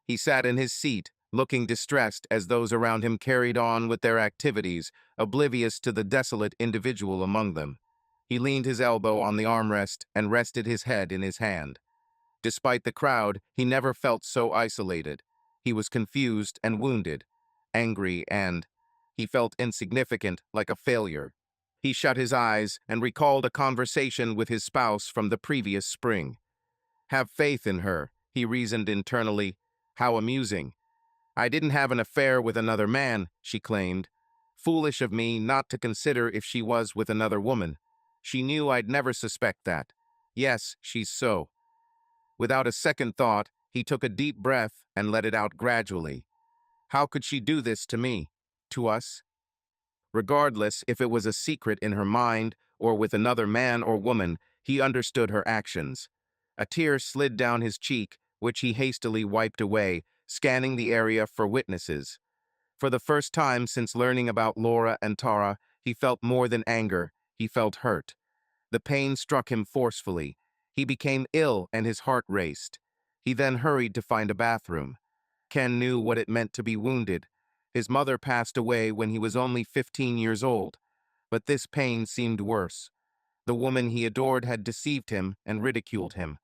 He sat in his seat, looking distressed as those around him carried on with their activities, oblivious to the desolate individual among them. He leaned his elbow on the armrest and rested his head in his hand. Despite the crowd, he never felt so isolated. He was confused and wounded, angry and he felt insignificant, like a failure. He shut his eyes and recalled a conversation with his spouse from the previous spring. Have faith in her, he reasoned internally. How amusing. I didn't have an affair with another man, she claimed. Foolish of me not to consider if she was with another woman. She knew I'd never suspect that. Yes, she's so. Without a second thought, he took a deep breath and let it out gradually. How could she do this to me? To us? Regardless if it was a secret in her mind or with another man or woman, he understood her actions. A tear slid down his cheek, which he hastily wiped away, scanning the area for witnesses. For the first time since learning about Laura and Tara, he felt more than anger. He felt hurt. The pain struck him forcefully. He became ill and his heart raced. He then hurried to find a bathroom. Ken knew what it meant to be wounded. His mother passed away when he was only 15 years old. But this pain seemed worse. The woman he adored had deceived him and ridiculed him.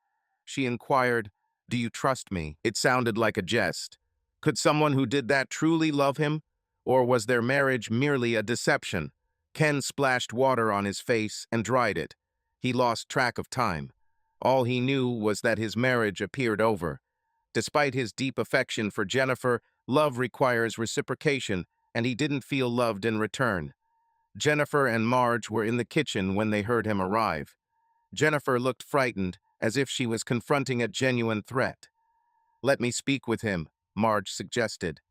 She inquired, "Do you trust me?" It sounded like a jest. Could someone who did that truly love him? Or was their marriage merely a deception? Ken splashed water on his face and dried it. He lost track of time. All he knew was that his marriage appeared over. Despite his deep affection for Jennifer, love requires reciprocation, and he didn't feel loved in return. Jennifer and Marge were in the kitchen when they heard him arrive. Jennifer looked frightened, as if she was confronting a genuine threat. "Let me speak with him," Marge suggested.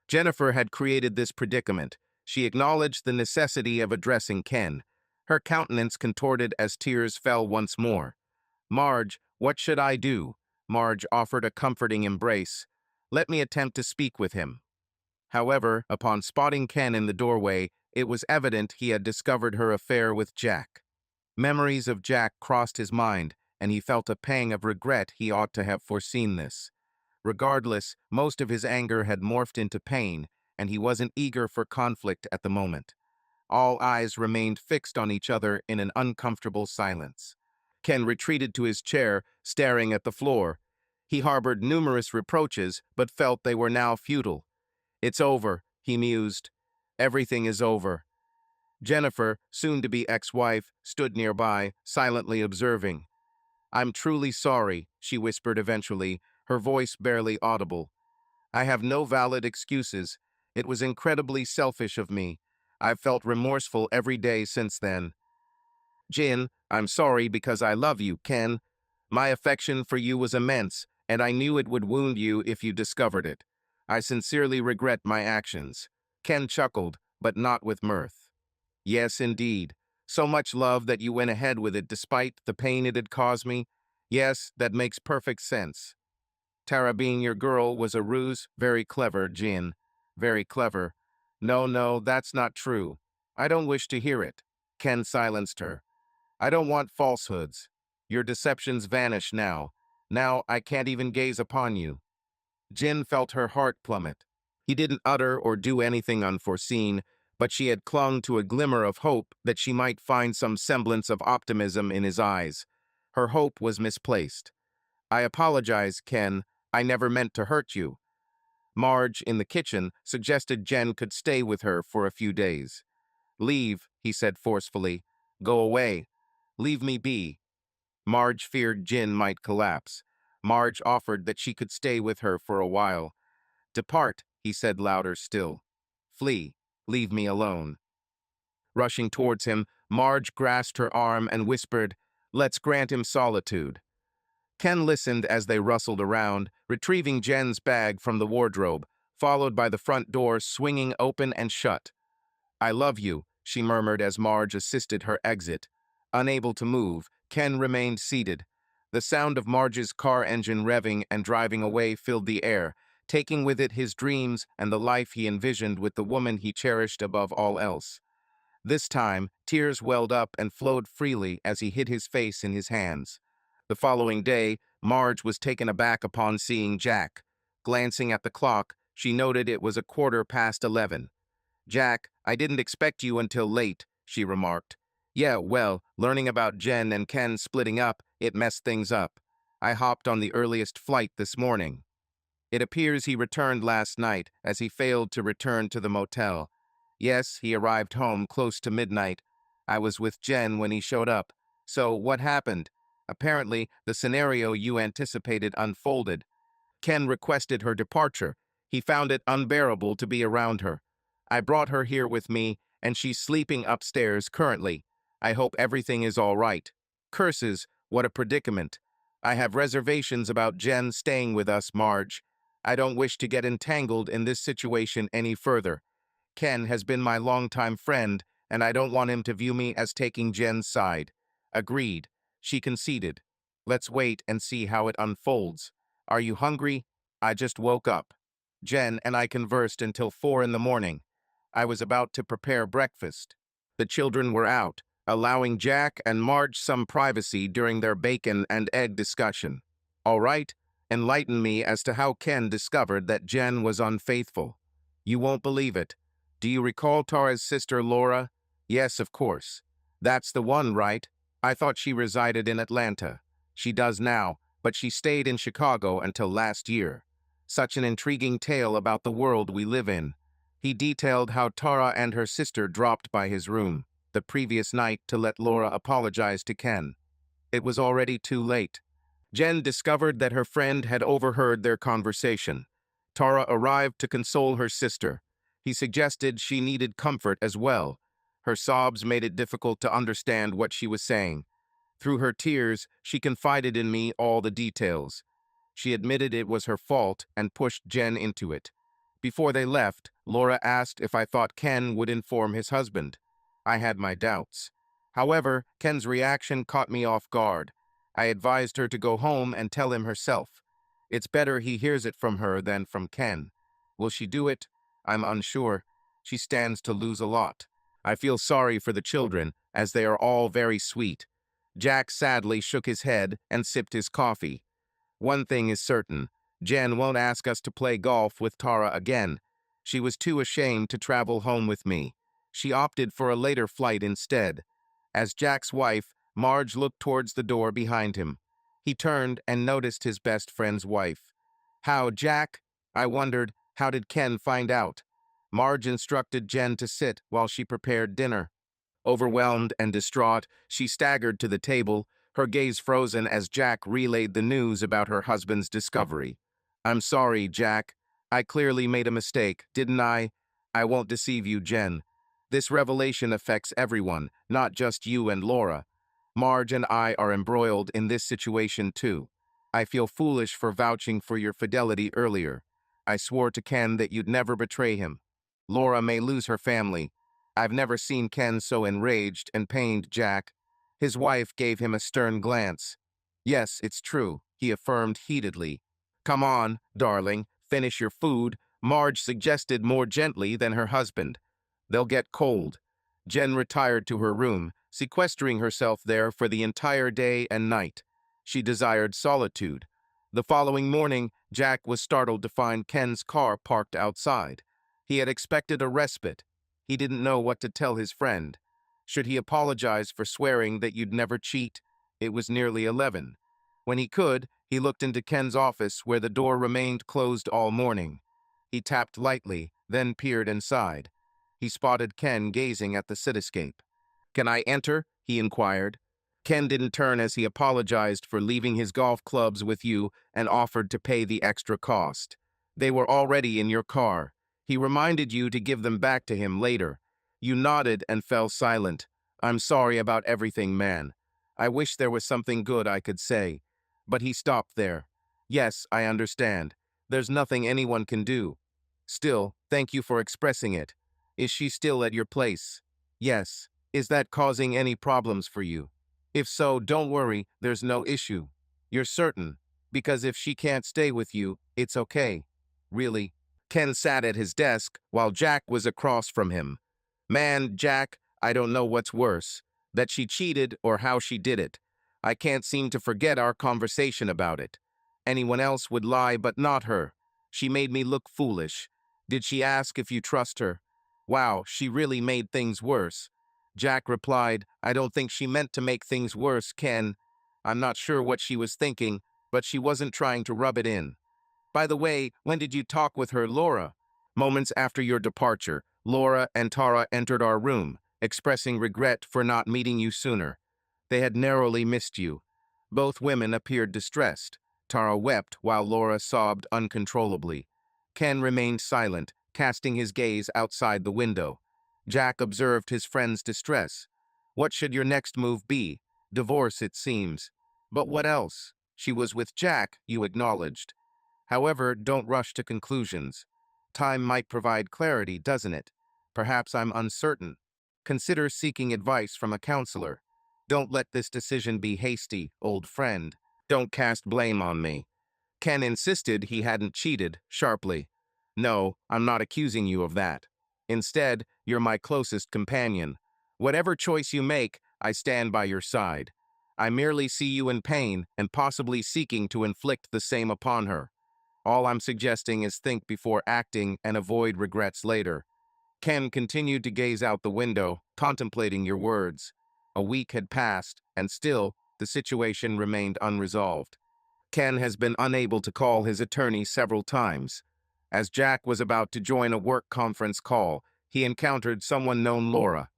Jennifer had created this predicament. She acknowledged the necessity of addressing Ken. Her countenance contorted as tears fell once more. "Marge, what should I do?" Marge offered a comforting embrace. "Let me attempt to speak with him." However, upon spotting Ken in the doorway, it was evident he had discovered her affair with Jack. Memories of Jack crossed his mind, and he felt a pang of regret he ought to have foreseen this. Regardless, most of his anger had morphed into pain, and he wasn't eager for conflict at the moment. All eyes remained fixed on each other in an uncomfortable silence. Ken retreated to his chair, staring at the floor. He harbored numerous reproaches, but felt they were now futile. "It's over," he mused. "Everything is over." Jennifer, soon-to-be ex-wife, stood nearby, silently observing. "I'm truly sorry," she whispered eventually, her voice barely audible. "I have no valid excuses. It was incredibly selfish of me. I've felt remorseful every day since then." "Jin, I'm sorry because I love you, Ken. My affection for you was immense, and I knew it would wound you if you discovered it. I sincerely regret my actions." Ken chuckled, but not with mirth. "Yes, indeed. So much love that you went ahead with it despite the pain it had caused me? Yes, that makes perfect sense. Tara being your girl was a ruse. Very clever, Jin. Very clever." "No, no, that's not true. I don't wish to hear it." Ken silenced her. "I don't want falsehoods. Your deceptions vanish now. Now I can't even gaze upon you." Jin felt her heart plummet. He didn't utter or do anything unforeseen, but she had clung to a glimmer of hope that she might find some semblance of optimism in his eyes. Her hope was misplaced. "I apologize, Ken. I never meant to hurt you." Marge, in the kitchen, suggested Jen could stay with her for a few days. "Leave," he said forcefully. "Go away. Leave me be." Marge feared Jen might collapse. Marge offered that she could stay with her for a while. "Depart," he said louder still. "Flee. Leave me alone." Rushing towards him, Marge grasped her arm and whispered, "Let's grant him solitude." Ken listened as they rustled around, retrieving Jen's bag from the wardrobe, followed by the front door swinging open and shut. "I love you," she murmured as Marge assisted her exit. Unable to move, Ken remained seated. The sound of Marge's car engine revving and driving away filled the air, taking with it his dreams and the life he envisioned with the woman he cherished above all else. This time, tears welled up and flowed freely as he hid his face in his hands. The following day, Marge was taken aback upon seeing Jack. Glancing at the clock, she noted it was 11:15. "Jack, I didn't expect you until late," she remarked. "Yeah, well, learning about Jen and Ken splitting up, it messed things up. I hopped on the earliest flight this morning." It appears he returned last night, as he failed to return to the motel. "Yes, he arrived home close to midnight. I was with Jen when he showed up. So, what happened? Apparently, the scenario you anticipated unfolded. Ken requested her departure. He found it unbearable to be around her. I brought her here with me, and she's sleeping upstairs currently. I hope everything is all right. Curses, what a predicament. I have reservations about Jen staying with us, Marge. I don't wish to get entangled in this situation any further. Ken has been my longtime friend, and I don't want him to view me as taking Jen's side." "Agreed," she conceded. "Let's wait and see how it unfolds. Are you hungry? I just woke up." Jen and I conversed until 4 in the morning. I was about to prepare breakfast. The children were out, allowing Jack and Marge some privacy during their bacon and egg discussion. "All right, enlighten me as to how Ken discovered that Jen was unfaithful." "You won't believe it. Do you recall Tara's sister Laura?" "Yes, of course. That's the one, right? I thought she resided in Atlanta." "She does now, but she stayed in Chicago until last year." Such an intriguing tale about the world we live in. He detailed how Tara and her sister dropped by his room the previous night to let Laura apologize to Ken. It was already too late. Jen discovered that her friend had overheard their conversation. Tara arrived to console her sister. He suggested she needed comfort as well. Her sobs made it difficult to understand what she was saying. Through her tears, she confided in me all the details. She admitted it was her fault and pushed Jen into it. Before they left, Laura asked if I thought Ken would inform his husband. I had my doubts. However, Ken's reaction caught me off guard. I advised her to go home and tell him herself. It's better he hears it from her than from Ken. Will she do it? I'm unsure. She stands to lose a lot. I feel sorry for the children, as they are all very sweet. Jack sadly shook his head and sipped his coffee. One thing is certain. Jen won't ask us to play golf with Tara again. She was too ashamed to travel home with me. She opted for a later flight instead. As Jack's wife, Marge looked towards the door behind him. He turned and noticed his best friend's wife. "How, Jack?" I wondered, how did Ken find out? Marge instructed Jen to sit while she prepared dinner. Overwhelmed and distraught, she staggered to the table, her gaze frozen as Jack relayed the news about her husband's discovery. "I'm sorry, Jack. I clearly made a mistake, didn't I? I won't deceive you, Jen. This revelation affects everyone, not just you and Laura. Marge and I are embroiled in this situation too. I feel foolish for vouching for your fidelity earlier. I swore to Ken that you'd never betray him. Laura may lose her family. I've never seen Ken so enraged and pained, Jack." His wife gave him a stern glance. "Yes, it's true," he affirmed heatedly. "Come on, darling, finish your food," Marge suggested more gently than her husband. "They'll get cold." Jen retired to her room, sequestering herself there for the entire day and night. She desired solitude. The following morning, Jack was startled to find Ken's car parked outside. He had expected a respite. He didn't know what to tell his friend. Should he apologize for swearing that you'd never cheat? It was nearly 11. When he could, he looked into Ken's office where the door remained closed all morning. He tapped lightly, then peered inside. He spotted Ken gazing at the cityscape. "Can I enter?" he inquired. Ken didn't turn as he apologized for leaving his golf clubs with you and offered to pay the extra cost. They were already in your car. He reminded you to give them back to him later. You nodded and fell silent. "I'm sorry about everything, man. I wish there was something good I could say." But he stopped there. "Yes, I understand. There's nothing anyone can do. Still, thank you for expressing it. Is she still at your place?" "Yes. Is that causing any problems for you?" "If so, don't worry, there's no issue." "You're certain? Because if she can't stay with you, it's okay." "Really?" Ken sat at his desk while Jack was across from him. "Man, Jack, I don't know what's worse, that she cheated or how she did it. I can't seem to forget our conversation about it. Anyone else would lie, but not her. She made me look foolish. Did she ask if you trust her? Wow, she really made things worse." Jack replied, "I don't think she meant to make things worse, Ken. I'm not sure what she was thinking, but she wasn't trying to rub it in. By the way, when did you talk with her, Laura?" "Moments after your departure, Laura and Tara entered our room, expressing regret for not meeting you sooner. They had narrowly missed you." Both women appeared distressed. Tara wept while Laura sobbed uncontrollably. Ken remained silent, casting his gaze outside the window. Jack observed his friend's distress. "What should your next move be? Divorce, it seems. But what else? She was with Jack, you acknowledged. However, don't rush to conclusions. Time might provide clarity, doesn't it? Perhaps I'm uncertain. Consider seeking advice from a counselor. Don't let this decision be hasty, old friend. Don't cast blame on me." Ken insisted he hadn't cheated, sharply. "No, I'm not accusing you of that. Instead, you're my closest companion. Whatever choice you make, I stand by your side. I merely see you in pain and possibly seeking to inflict the same upon her. All I'm suggesting is think before acting and avoid regrets later." Ken continued to gaze out the window, contemplating your words. A week had passed, and still, the situation remained unresolved. Ken has been unable to call his attorney several times. As Jack was about to join a work conference call, he encountered someone known Laura.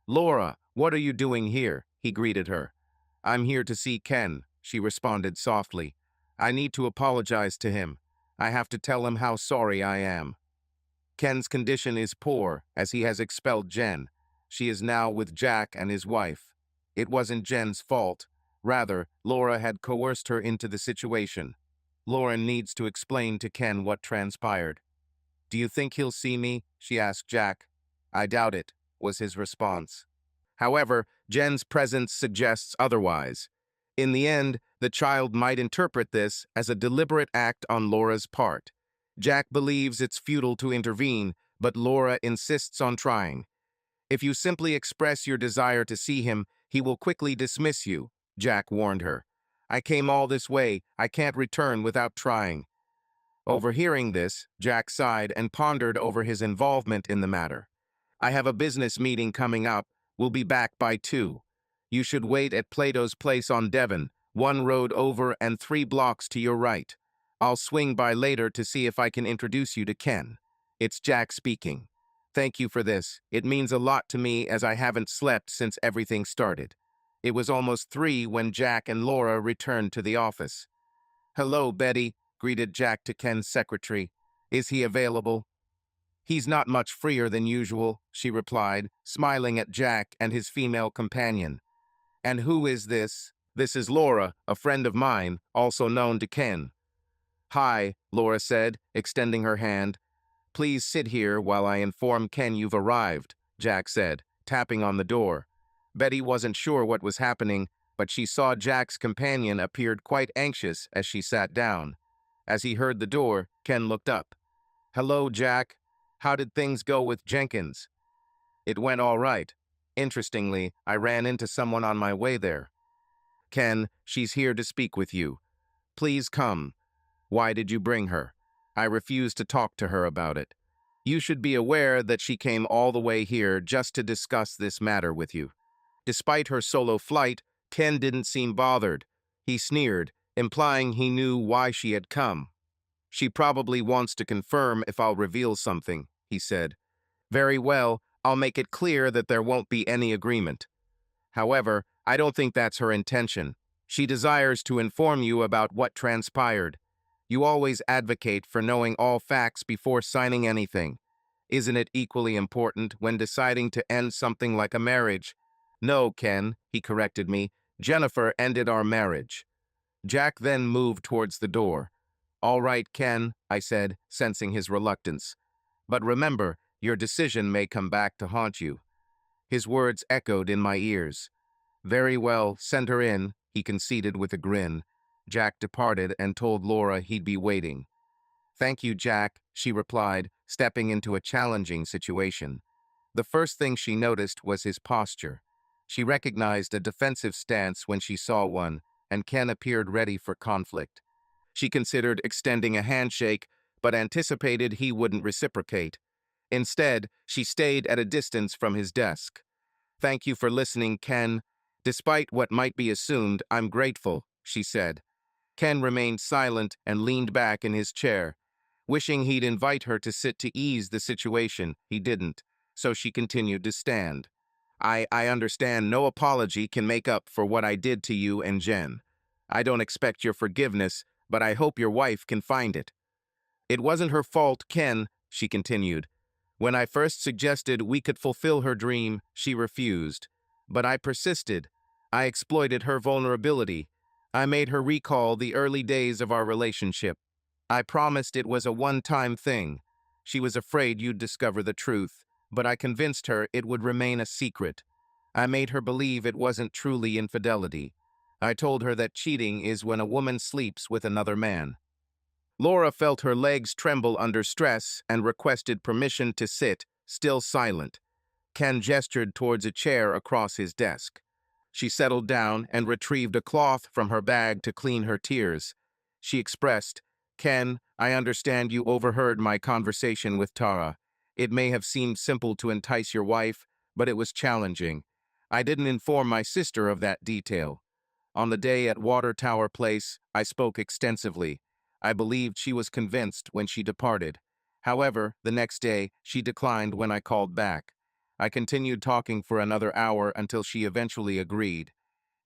"Laura, what are you doing here?" he greeted her. "I'm here to see Ken," she responded softly. "I need to apologize to him. I have to tell him how sorry I am. Ken's condition is poor, as he has expelled Jen. She is now with Jack and his wife. It wasn't Jen's fault. Rather, Laura had coerced her into the situation. Lauren needs to explain to Ken what transpired." "Do you think he'll see me?" she asked Jack. "I doubt it," was his response. However, Jen's presence suggests otherwise. In the end, the child might interpret this as a deliberate act on Laura's part. Jack believes it's futile to intervene, but Laura insists on trying. "If you simply express your desire to see him, he will quickly dismiss you," Jack warned her. "I came all this way. I can't return without trying." Overhearing this, Jack sighed and pondered over his involvement in the matter. "I have a business meeting coming up. We'll be back by 2. You should wait at Plato's place on Devon, 1 road over and 3 blocks to your right. I'll swing by later to see if I can introduce you to Ken." It's Jack speaking. "Thank you for this. It means a lot to me as I haven't slept since everything started." It was almost 3 when Jack and Laura returned to the office. "Hello, Betty," greeted Jack to Ken's secretary. "Is he available?" "He's not much freer than usual," she replied, smiling at Jack and his female companion. "And who is this?" "This is Laura, a friend of mine, also known to Ken." "Hi," Laura said, extending her hand. "Please sit here while I inform Ken you've arrived," Jack said, tapping on the door. Betty wasn't sure what was happening, but she saw Jack's companion appeared quite anxious as she sat down. As he heard the door, Ken looked up. "Hello, Jack. How did things go with Jenkins?" "It went all right. Interestingly, I ran into someone on my way there." "Ken, she's here to speak with you. Please come." "Why did you bring her?" "I refused to talk to her about it." You should be aware that she came all the way here just to discuss this matter with you. Despite her solo flight, Ken didn't seem bothered. He sneered, implying he knew why she had come. She probably wants to confirm if I'll reveal something, he said. Very well, I'll make it clear that there won't be any agreement. However, I don't think that's her intention. She desires to inform you about what transpired. You always advocate for knowing all facts before signing anything. Isn't it equally important when deciding to end something like a marriage? No, Ken, he corrected me. Jennifer ended our marriage. Jack then moved towards the door. All right, Ken, I said, sensing his reluctance. But remember, your decision may come back to haunt you. His words echoed in my ears. Very well, send her in, he conceded with a grin. Jack departed and told Laura he'd be waiting. Thank you, Jack, she replied, stepping into a challenging situation. The first thing she noticed was his posture. She recognized a defensive stance when she saw one, and Ken appeared ready for conflict. She considered extending a handshake, but anticipated he wouldn't reciprocate. Instead, she stayed at a distance from his desk. Thank you for listening, Ken. Despite what might be assumed, I'm grateful, she said. Ken remained silent and leaned back in his chair. Wishing he'd invite her to sit to ease the situation, he didn't, so she continued to stand. I understand no apology can make up for what I did to you and Jen. I don't expect your forgiveness, but I hope your wife can find it. It wasn't her fault, Ken, she continued. When I first suggested we could fulfill her dream, she refused. But I persisted. I exploited her vulnerability. I made her recall the early days of our relationship. I promised it was a one-time thing. She was afraid you'd discover the truth, but I convinced her it would remain a secret. I made her believe it wasn't truly infidelity. I told her that cheating is when a woman sleeps with another man. Laura felt her legs tremble under stress and requested permission to sit, still silent. Ken gestured towards a chair across his desk. She settled down and retrieved a cloth from her bag to clean her tears. She expressed, Ken, I understand you overheard my conversation with Tara. It may have seemed simple to entice your wife, but it was challenging. I didn't inform my sister of that detail. On the day at Water Tower Place, I spoke extensively. I believed she was convinced when she departed. However, the next day, she declined when I called back. I continued talking for another hour until she eventually agreed.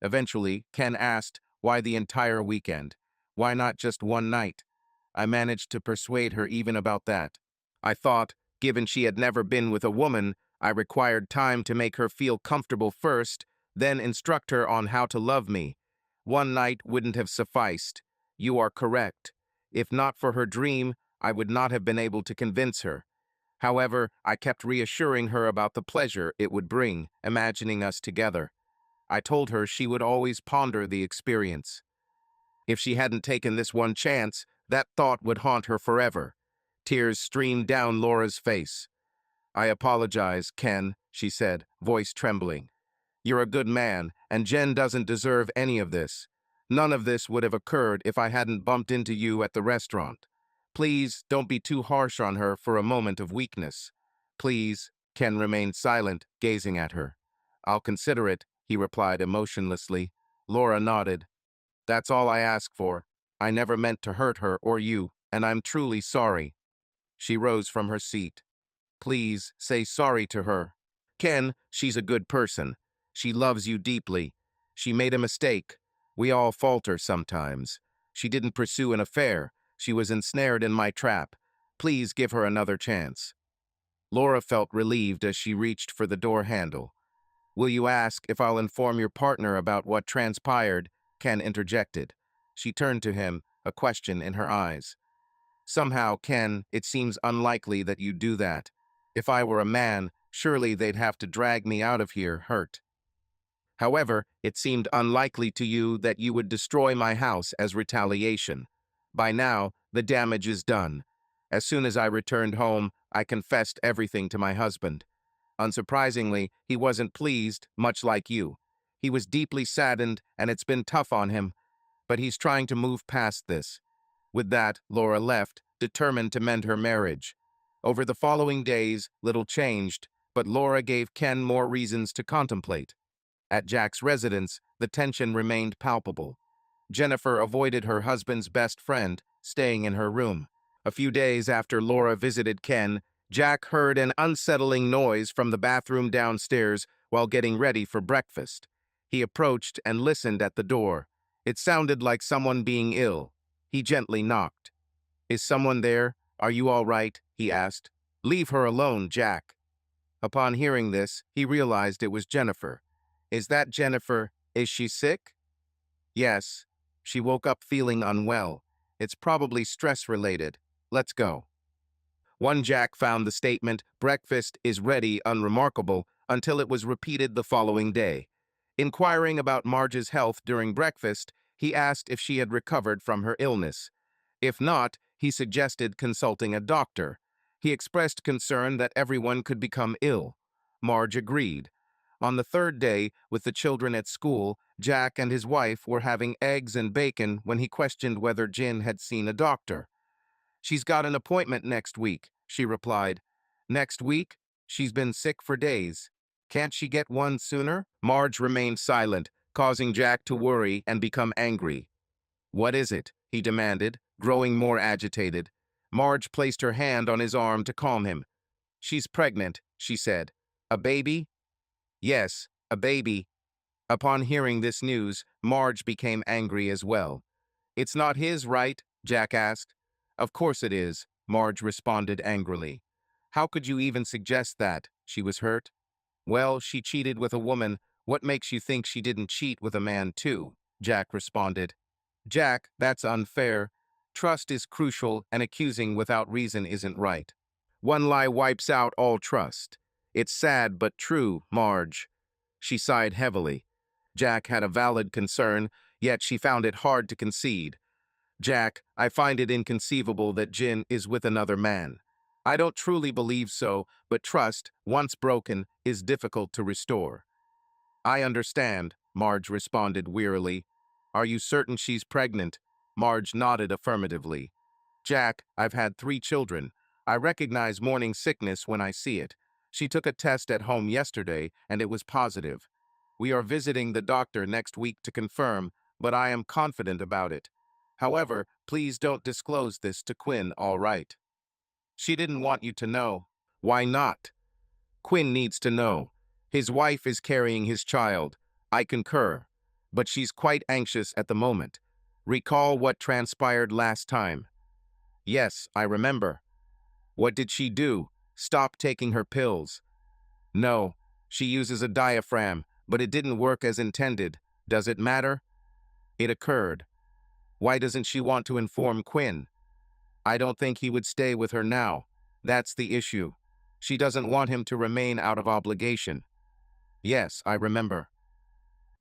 Eventually, Ken asked, why the entire weekend? Why not just one night? I managed to persuade her even about that. I thought, given she had never been with a woman, I required time to make her feel comfortable first, then instruct her on how to love me. One night wouldn't have sufficed. You are correct. If not for her dream, I would not have been able to convince her. However, I kept reassuring her about the pleasure it would bring, imagining us together. I told her she would always ponder the experience. If she hadn't taken this one chance, that thought would haunt her forever. Tears streamed down Laura's face. I apologize, Ken, she said, voice trembling. You're a good man, and Jen doesn't deserve any of this. None of this would have occurred if I hadn't bumped into you at the restaurant. Please don't be too harsh on her for a moment of weakness. Please, Ken remained silent, gazing at her. I'll consider it, he replied emotionlessly. Laura nodded. That's all I ask for. I never meant to hurt her or you, and I'm truly sorry. She rose from her seat. Please, say sorry to her. Ken, she's a good person. She loves you deeply. She made a mistake. We all falter sometimes. She didn't pursue an affair. She was ensnared in my trap. Please give her another chance. Laura felt relieved as she reached for the door handle. Will you ask if I'll inform your partner about what transpired? Ken interjected. She turned to him, a question in her eyes. Somehow, Ken, it seems unlikely that you'd do that. If I were a man, surely they'd have to drag me out of here hurt. However, it seemed unlikely to you that you would destroy my house as retaliation. By now, the damage is done. As soon as I returned home, I confessed everything to my husband. Unsurprisingly, he wasn't pleased, much like you. He was deeply saddened, and it's been tough on him, but he's trying to move past this. With that, Laura left, determined to mend her marriage. Over the following days, little changed, but Laura gave Ken more reasons to contemplate. At Jack's residence, the tension remained palpable. Jennifer avoided her husband's best friend, staying in her room. A few days after Laura visited Ken, Jack heard an unsettling noise from the bathroom downstairs while getting ready for breakfast. He approached and listened at the door. It sounded like someone being ill. He gently knocked. "Is someone there? Are you all right?" he asked. "Leave her alone, Jack." Upon hearing this, he realized it was Jennifer. "Is that Jennifer? Is she sick?" "Yes. She woke up feeling unwell. It's probably stress-related. Let's go." One Jack found the statement, "Breakfast is ready," unremarkable until it was repeated the following day. Inquiring about Marge's health during breakfast, he asked if she had recovered from her illness. If not, he suggested consulting a doctor. He expressed concern that everyone could become ill. Marge agreed. On the third day, with the children at school, Jack and his wife were having eggs and bacon when he questioned whether Jin had seen a doctor. "She's got an appointment next week," she replied. "Next week? She's been sick for days. Can't she get one sooner?" Marge remained silent, causing Jack to worry and become angry. "What is it?" he demanded, growing more agitated. Marge placed her hand on his arm to calm him. "She's pregnant," she said. "A baby?" "Yes, a baby." Upon hearing this news, Marge became angry as well. "It's not his, right?" Jack asked. "Of course it is," Marge responded angrily. "How could you even suggest that?" She was hurt. "Well, she cheated with a woman. What makes you think she didn't cheat with a man too?" Jack responded. "Jack, that's unfair. Trust is crucial, and accusing without reason isn't right. One lie wipes out all trust. It's sad but true, Marge." She sighed heavily. Jack had a valid concern, yet she found it hard to concede. "Jack, I find it inconceivable that Jin is with another man. I don't truly believe so, but trust, once broken, is difficult to restore." "I understand," Marge responded wearily. "Are you certain she's pregnant?" Marge nodded affirmatively. "Jack, I've had 3 children. I recognize morning sickness when I see it. She took a test at home yesterday, and it was positive. We are visiting the doctor next week to confirm, but I am confident about it. However, please don't disclose this to Quinn, all right?" "She didn't want you to know." "Why not?" "Quinn needs to know. His wife is carrying his child. I concur. But she's quite anxious at the moment. Recall what transpired last time." "Yes, I remember." "What did she do? Stop taking her pills?" "No, she uses a diaphragm, but it didn't work as intended. Does it matter?" "It occurred." "Why doesn't she want to inform Quinn?" "I don't think he would stay with her now. That's the issue. She doesn't want him to remain out of obligation." "Yes, I remember."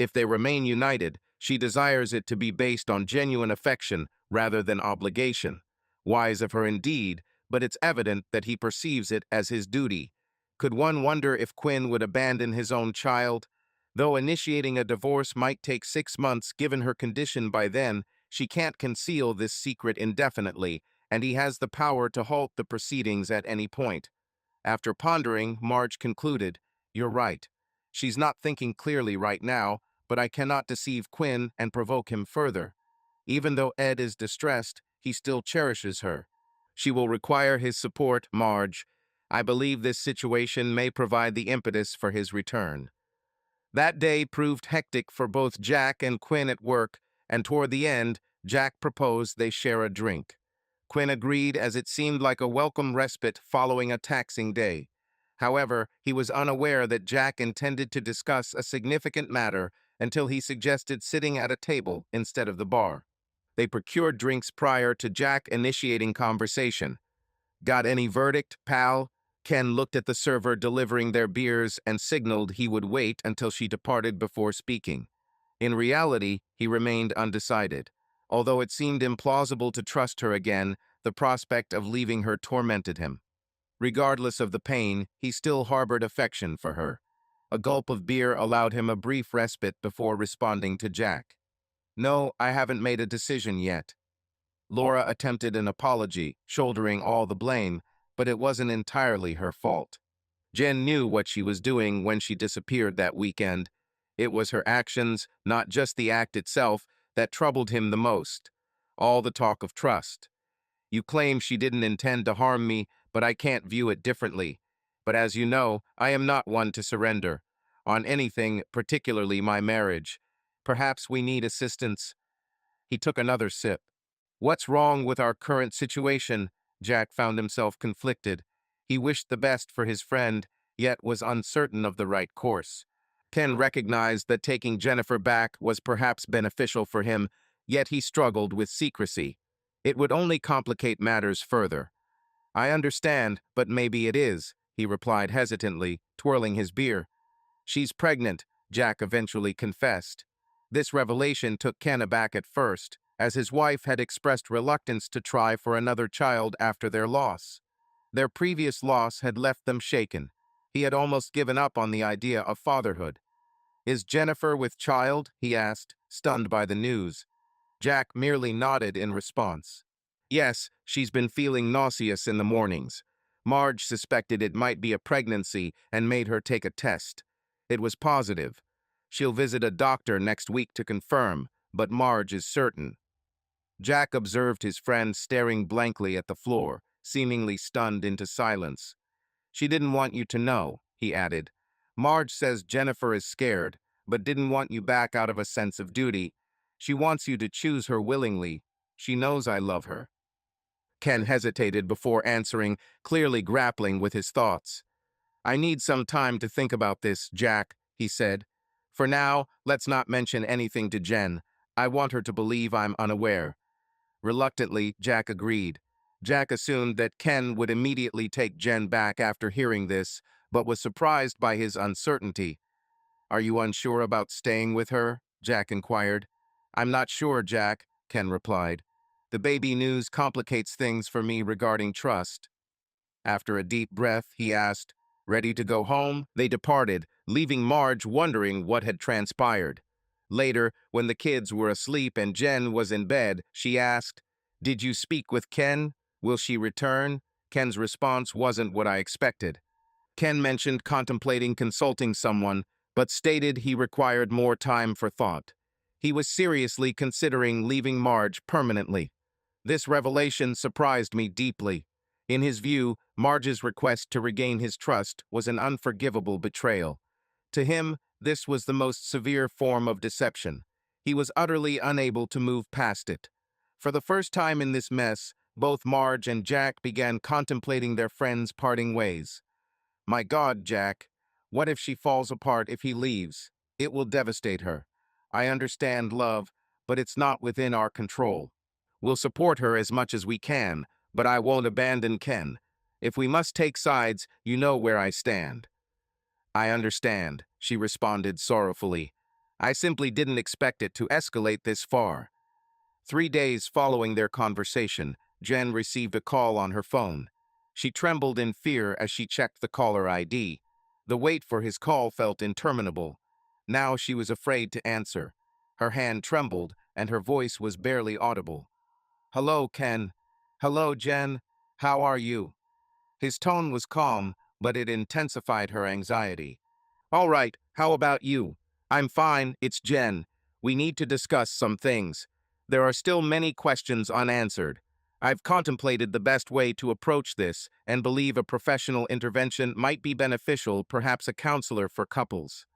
"If they remain united, she desires it to be based on genuine affection rather than obligation. Wise of her indeed, but it's evident that he perceives it as his duty. Could one wonder if Quinn would abandon his own child? Though initiating a divorce might take 6 months given her condition by then, she can't conceal this secret indefinitely, and he has the power to halt the proceedings at any point. After pondering, Marge concluded, "You're right. She's not thinking clearly right now, but I cannot deceive Quinn and provoke him further. Even though Ed is distressed, he still cherishes her. She will require his support, Marge. I believe this situation may provide the impetus for his return." That day proved hectic for both Jack and Quinn at work, and toward the end, Jack proposed they share a drink. Quinn agreed as it seemed like a welcome respite following a taxing day. However, he was unaware that Jack intended to discuss a significant matter until he suggested sitting at a table instead of the bar. They procured drinks prior to Jack initiating conversation. "Got any verdict, pal?" Ken looked at the server delivering their beers and signaled he would wait until she departed before speaking. In reality, he remained undecided. Although it seemed implausible to trust her again, the prospect of leaving her tormented him. Regardless of the pain, he still harbored affection for her. A gulp of beer allowed him a brief respite before responding to Jack. "No, I haven't made a decision yet." Laura attempted an apology, shouldering all the blame. but it wasn't entirely her fault. Jen knew what she was doing when she disappeared that weekend. It was her actions, not just the act itself, that troubled him the most. All the talk of trust. You claim she didn't intend to harm me, but I can't view it differently. But as you know, I am not one to surrender. On anything, particularly my marriage. Perhaps we need assistance. He took another sip. What's wrong with our current situation? Jack found himself conflicted. He wished the best for his friend, yet was uncertain of the right course. Ken recognized that taking Jennifer back was perhaps beneficial for him, yet he struggled with secrecy. It would only complicate matters further. I understand, but maybe it is, he replied hesitantly, twirling his beer. She's pregnant, Jack eventually confessed. This revelation took Ken aback at first, as his wife had expressed reluctance to try for another child after their loss. Their previous loss had left them shaken. He had almost given up on the idea of fatherhood. Is Jennifer with child? He asked, stunned by the news. Jack merely nodded in response. Yes, she's been feeling nauseous in the mornings. Marge suspected it might be a pregnancy and made her take a test. It was positive. She'll visit a doctor next week to confirm, but Marge is certain. Jack observed his friend staring blankly at the floor, seemingly stunned into silence. She didn't want you to know, he added. Marge says Jennifer is scared, but didn't want you back out of a sense of duty. She wants you to choose her willingly. She knows I love her. Ken hesitated before answering, clearly grappling with his thoughts. I need some time to think about this, Jack, he said. For now, let's not mention anything to Jen. I want her to believe I'm unaware. Reluctantly, Jack agreed. Jack assumed that Ken would immediately take Jen back after hearing this, but was surprised by his uncertainty. Are you unsure about staying with her? Jack inquired. I'm not sure, Jack, Ken replied. The baby news complicates things for me regarding trust. After a deep breath, he asked, ready to go home? They departed, leaving Marge wondering what had transpired. Later, when the kids were asleep and Jen was in bed, she asked, Did you speak with Ken? Will she return? Ken's response wasn't what I expected. Ken mentioned contemplating consulting someone, but stated he required more time for thought. He was seriously considering leaving Marge permanently. This revelation surprised me deeply. In his view, Marge's request to regain his trust was an unforgivable betrayal. To him, this was the most severe form of deception. He was utterly unable to move past it. For the first time in this mess, both Marge and Jack began contemplating their friends' parting ways. My God, Jack, what if she falls apart if he leaves? It will devastate her. I understand love, but it's not within our control. We'll support her as much as we can, but I won't abandon Ken. If we must take sides, you know where I stand. I understand, she responded sorrowfully. I simply didn't expect it to escalate this far. 3 days following their conversation, Jen received a call on her phone. She trembled in fear as she checked the caller ID. The wait for his call felt interminable. Now she was afraid to answer. Her hand trembled, and her voice was barely audible. Hello, Ken. Hello, Jen. How are you? His tone was calm, but it intensified her anxiety. All right, how about you? I'm fine, it's Jen. We need to discuss some things. There are still many questions unanswered. I've contemplated the best way to approach this and believe a professional intervention might be beneficial, perhaps a counselor for couples.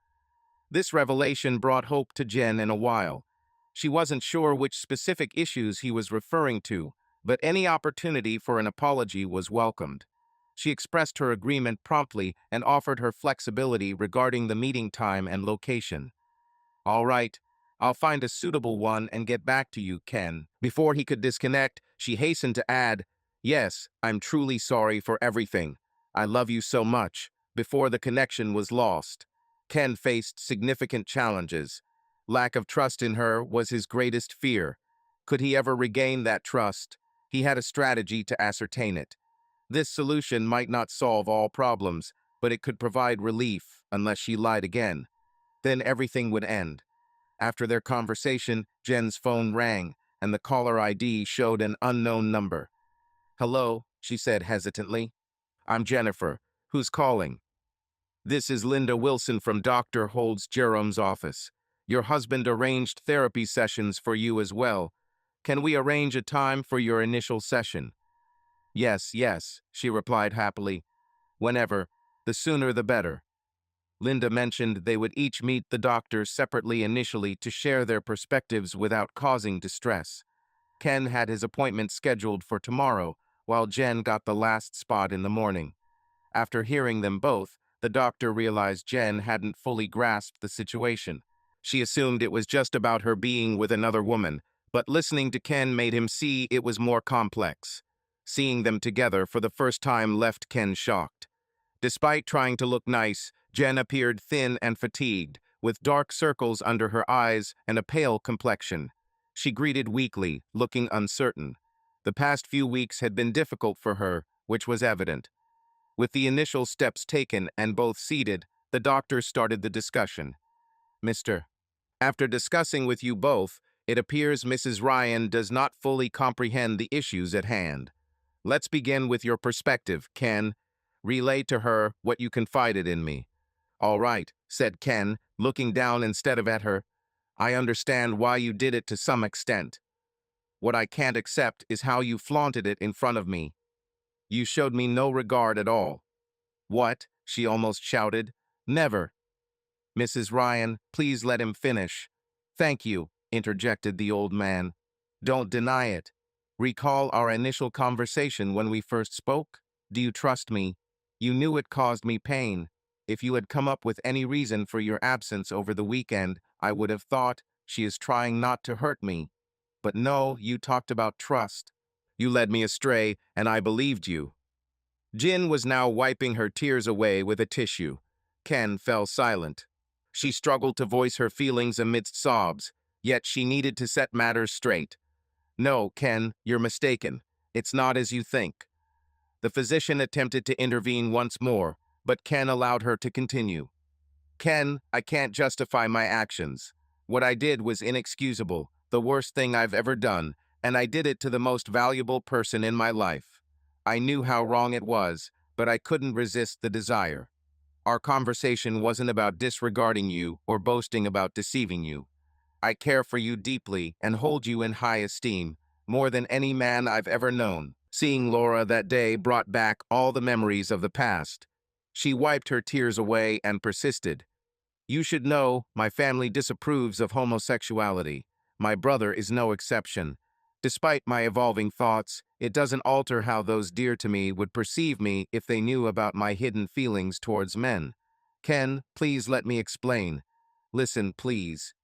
This revelation brought hope to Jen in a while. She wasn't sure which specific issues he was referring to, but any opportunity for an apology was welcomed. She expressed her agreement promptly and offered her flexibility regarding the meeting time and location. All right, I'll find a suitable one and get back to you, Ken. Before he could disconnect, she hastened to add, Yes, I'm truly sorry for everything. I love you so much. Before the connection was lost, Ken faced significant challenges. Lack of trust in her was his greatest fear. Could he ever regain that trust? He had a strategy to ascertain it. This solution might not solve all problems, but it could provide relief unless she lied again. Then everything would end. After their conversation, Jen's phone rang, and the caller ID showed an unknown number. Hello, she said hesitantly. I'm Jennifer. Who's calling? This is Linda Wilson from Dr. Holds Jerome's office. Your husband arranged therapy sessions for you as well. Can we arrange a time for your initial session? Yes, yes, she replied happily. Whenever, the sooner the better. Linda mentioned they would each meet the doctor separately initially to share their perspectives without causing distress. Ken had his appointment scheduled for tomorrow, while Jen got the last spot in the morning. After hearing them both, the doctor realized Jen hadn't fully grasped the situation. She assumed it was just about her being with another woman, but listening to Ken made him see it was more complex. Seeing them together for the first time left Ken shocked. Despite trying to look nice, Jen appeared thin and fatigued, with dark circles under her eyes and a pale complexion. She greeted weakly, looking uncertain. The past few weeks had been difficult for her, which was evident. With the initial steps taken and both seated, the doctor started the discussion. Mr. After discussing with you both, it appears Mrs. Ryan does not fully comprehend the issues at hand. Let's begin with your perspective, Ken. Relay to her what you confided in me. All right, said Ken, looking down instead of at her. I understand why you did it to some extent. What I can't accept is how you flaunted it in front of me. You showed me no regard at all. What? She almost shouted. Never. Mrs. Ryan, please let him finish. Thank you, interjected the old man. Don't deny it. Recall our initial conversation when we first spoke? Do you trust me? You knew it caused me pain. If you had come up with any reason for your absence over the weekend, I would have thought, she is trying not to hurt me. But no, you talked about trust. You led me astray, and I believed you. Jin was now wiping her tears away with a tissue. Ken fell silent. She struggled to voice her feelings amidst sobs, yet she needed to set matters straight. No, Ken, you're mistaken. It's not as you think. The physician attempted to intervene once more, but Ken allowed her to continue. Ken, I can't justify my actions. What I did was inexcusable, the worst thing I've ever done, and I did it to the most valuable person in my life. I knew how wrong it was, but I couldn't resist the desire. Our conversation wasn't about disregarding you or boasting about deceiving you. I care for you deeply and hold you in high esteem, more than any man I've ever known. Seeing Laura that day brought back all the memories of the past. She wiped her tears away and persisted. You should know, my family disapproves of homosexuality. My brother is no exception. Despite my evolving thoughts, it doesn't alter how those dear to me would perceive me if they knew about my hidden feelings towards men. Ken, please let me explain. Listen, please.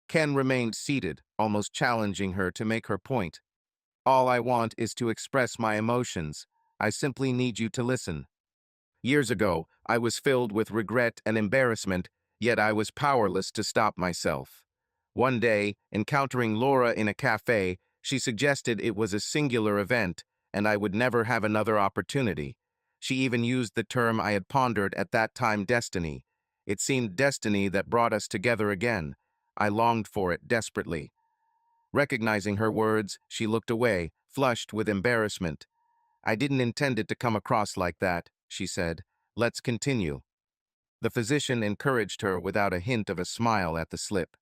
Ken remained seated, almost challenging her to make her point. All I want is to express my emotions. I simply need you to listen. Years ago, I was filled with regret and embarrassment, yet I was powerless to stop myself. One day, encountering Laura in a cafe, she suggested it was a singular event, and I would never have another opportunity. She even used the term I had pondered at that time, destiny. It seemed destiny that brought us together again. I longed for it desperately. Recognizing her words, she looked away, flushed with embarrassment. I didn't intend it to come across like that, she said. Let's continue. The physician encouraged her without a hint of a smile at the slip.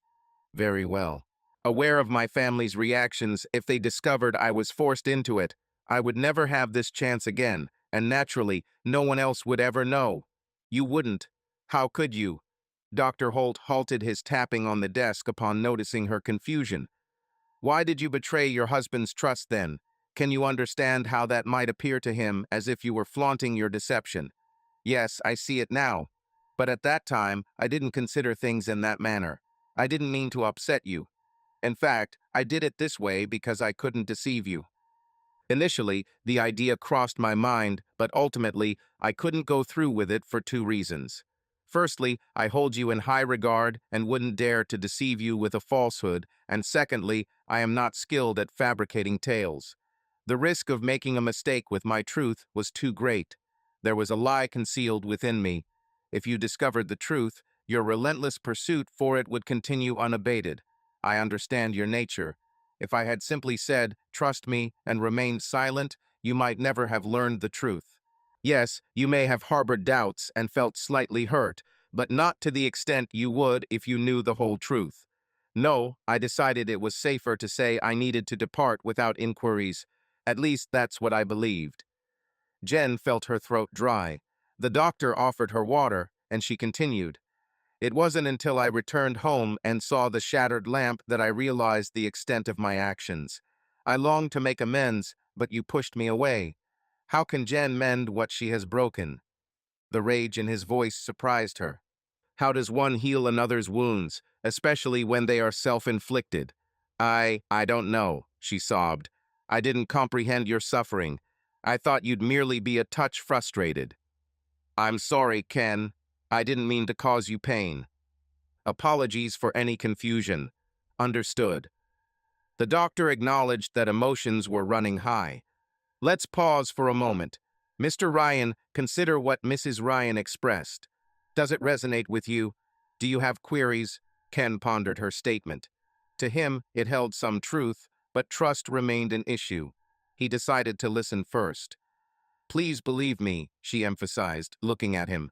Very well. Aware of my family's reactions if they discovered I was forced into it, I would never have this chance again, and naturally, no one else would ever know. You wouldn't. How could you? Dr. Holt halted his tapping on the desk upon noticing her confusion. Why did you betray your husband's trust then? Can you understand how that might appear to him as if you were flaunting your deception? Yes, I see it now. But at that time, I didn't consider things in that manner. I didn't mean to upset you. In fact, I did it this way because I couldn't deceive you. Initially, the idea crossed my mind, but ultimately, I couldn't go through with it for two reasons. Firstly, I hold you in high regard and wouldn't dare to deceive you with a falsehood, and secondly, I am not skilled at fabricating tales. The risk of making a mistake with my truth was too great. There was a lie concealed within me. If you discovered the truth, your relentless pursuit for it would continue unabated. I understand your nature. If I had simply said, trust me, and remained silent, you might never have learned the truth. Yes, you may have harbored doubts and felt slightly hurt, but not to the extent you would if you knew the whole truth. No, I decided it was safer to say I needed to depart without inquiries. At least that's what I believed. Jen felt her throat dry. The doctor offered her water, and she continued. It wasn't until I returned home and saw the shattered lamp that I realized the extent of my actions. I longed to make amends, but you pushed me away. How can Jen mend what she has broken? The rage in his voice surprised her. How does one heal another's wounds, especially when they are self-inflicted? I don't know, she sobbed. I didn't comprehend your suffering. I thought you'd merely be a touch frustrated. I'm sorry, Ken. I didn't mean to cause you pain. Apologies for any confusion. Understood. The doctor acknowledged that emotions were running high. Let's pause for a moment. Mr. Ryan, consider what Mrs. Ryan expressed. Does it resonate with you? Do you have queries? Ken pondered her statement. To him, it held some truth, but trust remained an issue. He decided to listen first. Please believe me, she emphasized, looking at him.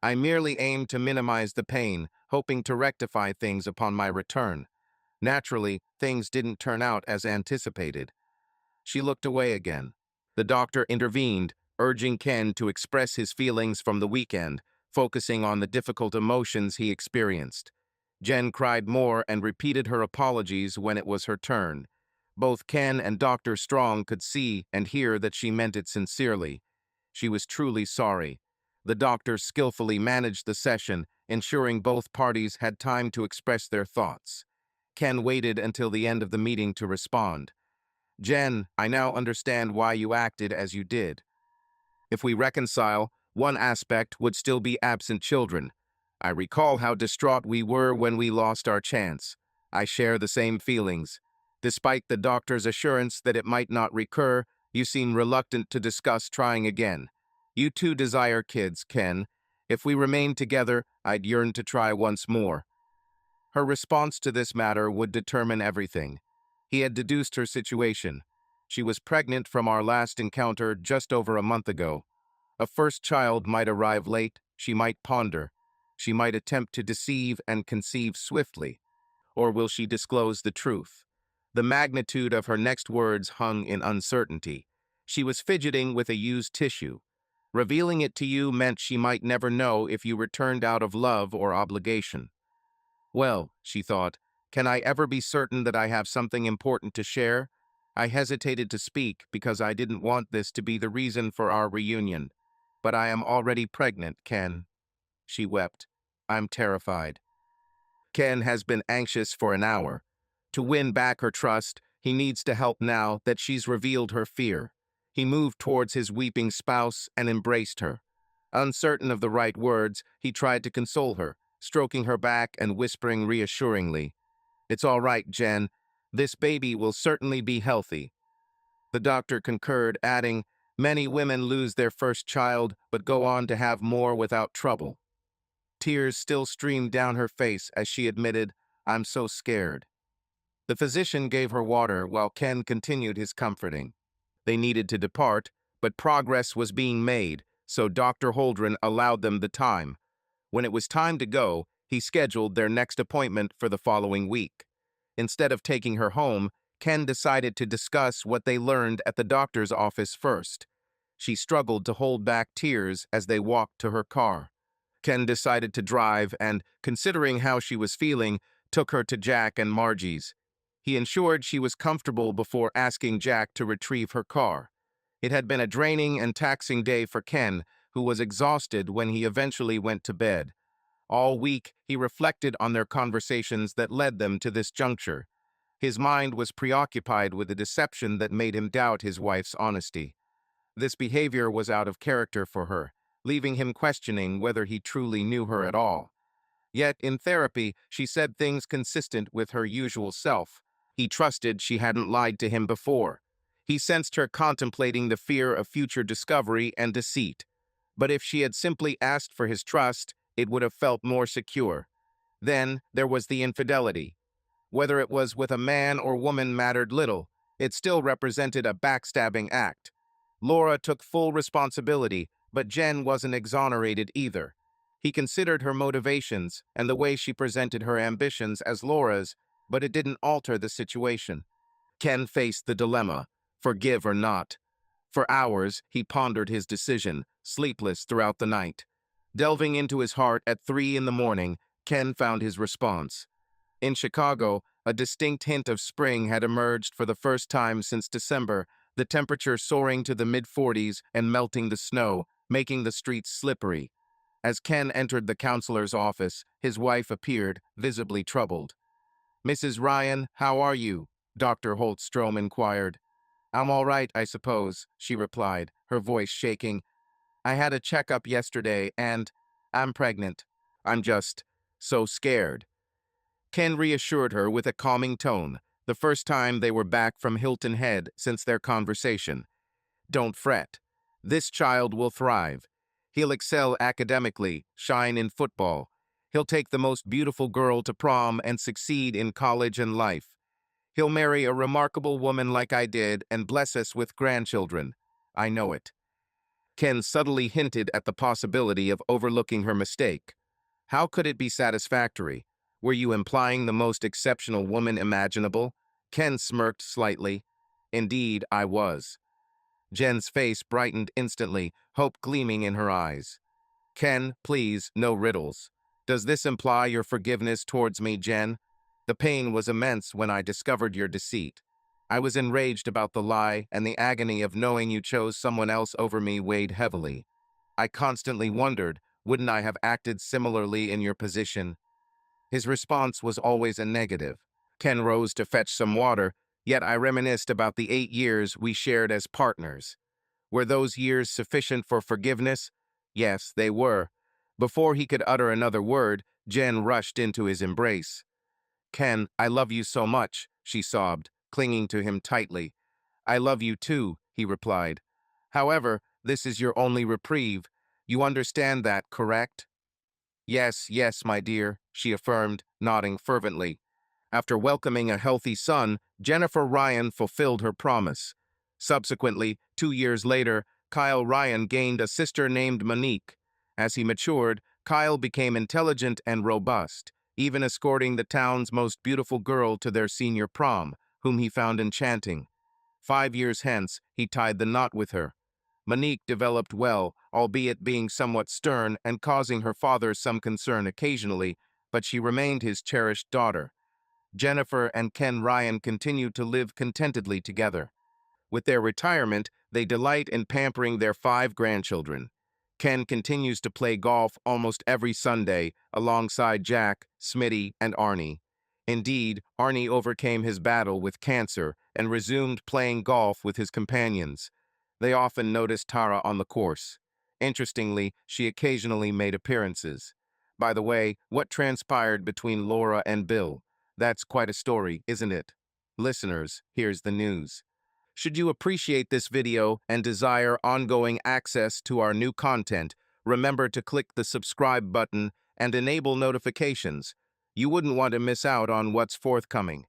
I merely aimed to minimize the pain, hoping to rectify things upon my return. Naturally, things didn't turn out as anticipated. She looked away again. The doctor intervened, urging Ken to express his feelings from the weekend, focusing on the difficult emotions he experienced. Jen cried more and repeated her apologies when it was her turn. Both Ken and Dr. Strong could see and hear that she meant it sincerely. She was truly sorry. The doctor skillfully managed the session, ensuring both parties had time to express their thoughts. Ken waited until the end of the meeting to respond. Jen, I now understand why you acted as you did. If we reconcile, one aspect would still be absent children. I recall how distraught we were when we lost our chance. I share the same feelings. Despite the doctor's assurance that it might not recur, you seem reluctant to discuss trying again. You too desire kids, Ken. If we remained together, I'd yearn to try once more. Her response to this matter would determine everything. He had deduced her situation. She was pregnant from our last encounter just over a month ago. A first child might arrive late, she might ponder. She might attempt to deceive and conceive swiftly. Or will she disclose the truth? The magnitude of her next words hung in uncertainty. She was fidgeting with a used tissue. Revealing it to you meant she might never know if you returned out of love or obligation. Well, she thought, can I ever be certain that I have something important to share? I hesitated to speak because I didn't want this to be the reason for our reunion. But I am already pregnant, Ken. She wept. I'm terrified. Ken has been anxious for an hour. To win back her trust, he needs to help now that she's revealed her fear. He moved towards his weeping spouse and embraced her. Uncertain of the right words, he tried to console her, stroking her back and whispering reassuringly, It's all right, Jen. This baby will certainly be healthy. The doctor concurred, adding, Many women lose their first child, but go on to have more without trouble. Tears still streamed down her face as she admitted, I'm so scared. The physician gave her water while Ken continued his comforting. They needed to depart, but progress was being made, so Dr. Holdren allowed them the time. When it was time to go, he scheduled their next appointment for the following week. Instead of taking her home, Ken decided to discuss what they learned at the doctor's office first. She struggled to hold back tears as they walked to her car. Ken decided to drive and, considering how she was feeling, took her to Jack and Margie's. He ensured she was comfortable before asking Jack to retrieve her car. It had been a draining and taxing day for Ken, who was exhausted when he eventually went to bed. All week, he reflected on their conversations that led them to this juncture. His mind was preoccupied with the deception that made him doubt his wife's honesty. This behavior was out of character for her, leaving him questioning whether he truly knew her at all. Yet, in therapy, she said things consistent with her usual self. He trusted she hadn't lied to him before. He sensed her contemplating the fear of future discovery and deceit. But if she had simply asked for his trust, it would have felt more secure. Then there was the infidelity. Whether it was with a man or woman mattered little. It still represented a backstabbing act. Laura took full responsibility, But Jen wasn't exonerated either. He considered her motivations and the way she presented her ambitions as Laura's, but it didn't alter the situation. Ken faced the dilemma, forgive or not. For hours, he pondered his decision, sleepless throughout the night. Delving into his heart at 3 in the morning, Ken found his response. In Chicago, a distinct hint of spring had emerged for the first time since December, the temperature soaring to the mid-40s and melting the snow, making the streets slippery. As Ken entered the counselor's office, his wife appeared, visibly troubled. "Mrs. Ryan, how are you?" Dr. Holtstrom inquired. "I'm all right, I suppose," she replied, her voice shaking. "I had a checkup yesterday and I'm pregnant. I'm just so scared." Ken reassured her with a calming tone, the first time they were back from Hilton Head since their conversation. "Don't fret. This child will thrive. He'll excel academically, shine in football. He'll take the most beautiful girl to prom and succeed in college and life. He'll marry a remarkable woman like I did and bless us with grandchildren. I know it." Ken subtly hinted at the possibility of overlooking her mistake. How could it be satisfactory? Were you implying the most exceptional woman imaginable? Ken smirked slightly. "Indeed, I was." Jen's face brightened instantly, hope gleaming in her eyes. "Ken, please, no riddles. Does this imply your forgiveness towards me, Jen? The pain was immense when I discovered your deceit. I was enraged about the lie, and the agony of knowing you chose someone else over me weighed heavily. I constantly wondered, wouldn't I have acted similarly in your position?" His response was always a negative. Ken rose to fetch some water, yet I reminisced about the 8 years we shared as partners. Were those years sufficient for forgiveness? Yes, they were. Before he could utter another word, Jen rushed into his embrace. "Ken, I love you so much," she sobbed, clinging to him tightly. "I love you too," he replied. "However, this is your only reprieve. You understand that, correct?" "Yes, yes, my dear," she affirmed, nodding fervently. After welcoming a healthy son, Jennifer Ryan fulfilled her promise. Subsequently, 2 years later, Kyle Ryan gained a sister named Monique. As he matured, Kyle became intelligent and robust, even escorting the town's most beautiful girl to their senior prom, whom he found enchanting. 5 years hence, he tied the knot with her. Monique developed well, albeit being somewhat stern and causing her father some concern occasionally, but she remained his cherished daughter. Jennifer and Ken Ryan continued to live contentedly together. With their retirement, they delight in pampering their 5 grandchildren. Ken continues to play golf almost every Sunday alongside Jack, Smitty, and Arnie. Indeed, Arnie overcame his battle with cancer and resumed playing golf with his companions. They often noticed Tara on the course. Interestingly, she occasionally made appearances. By the way, what transpired between Laura and Bill? That's quite a story, isn't it? Listeners, here's the news. Should you appreciate this video and desire ongoing access to our new content, remember to click the subscribe button and enable notifications. You wouldn't want to miss out on what's forthcoming.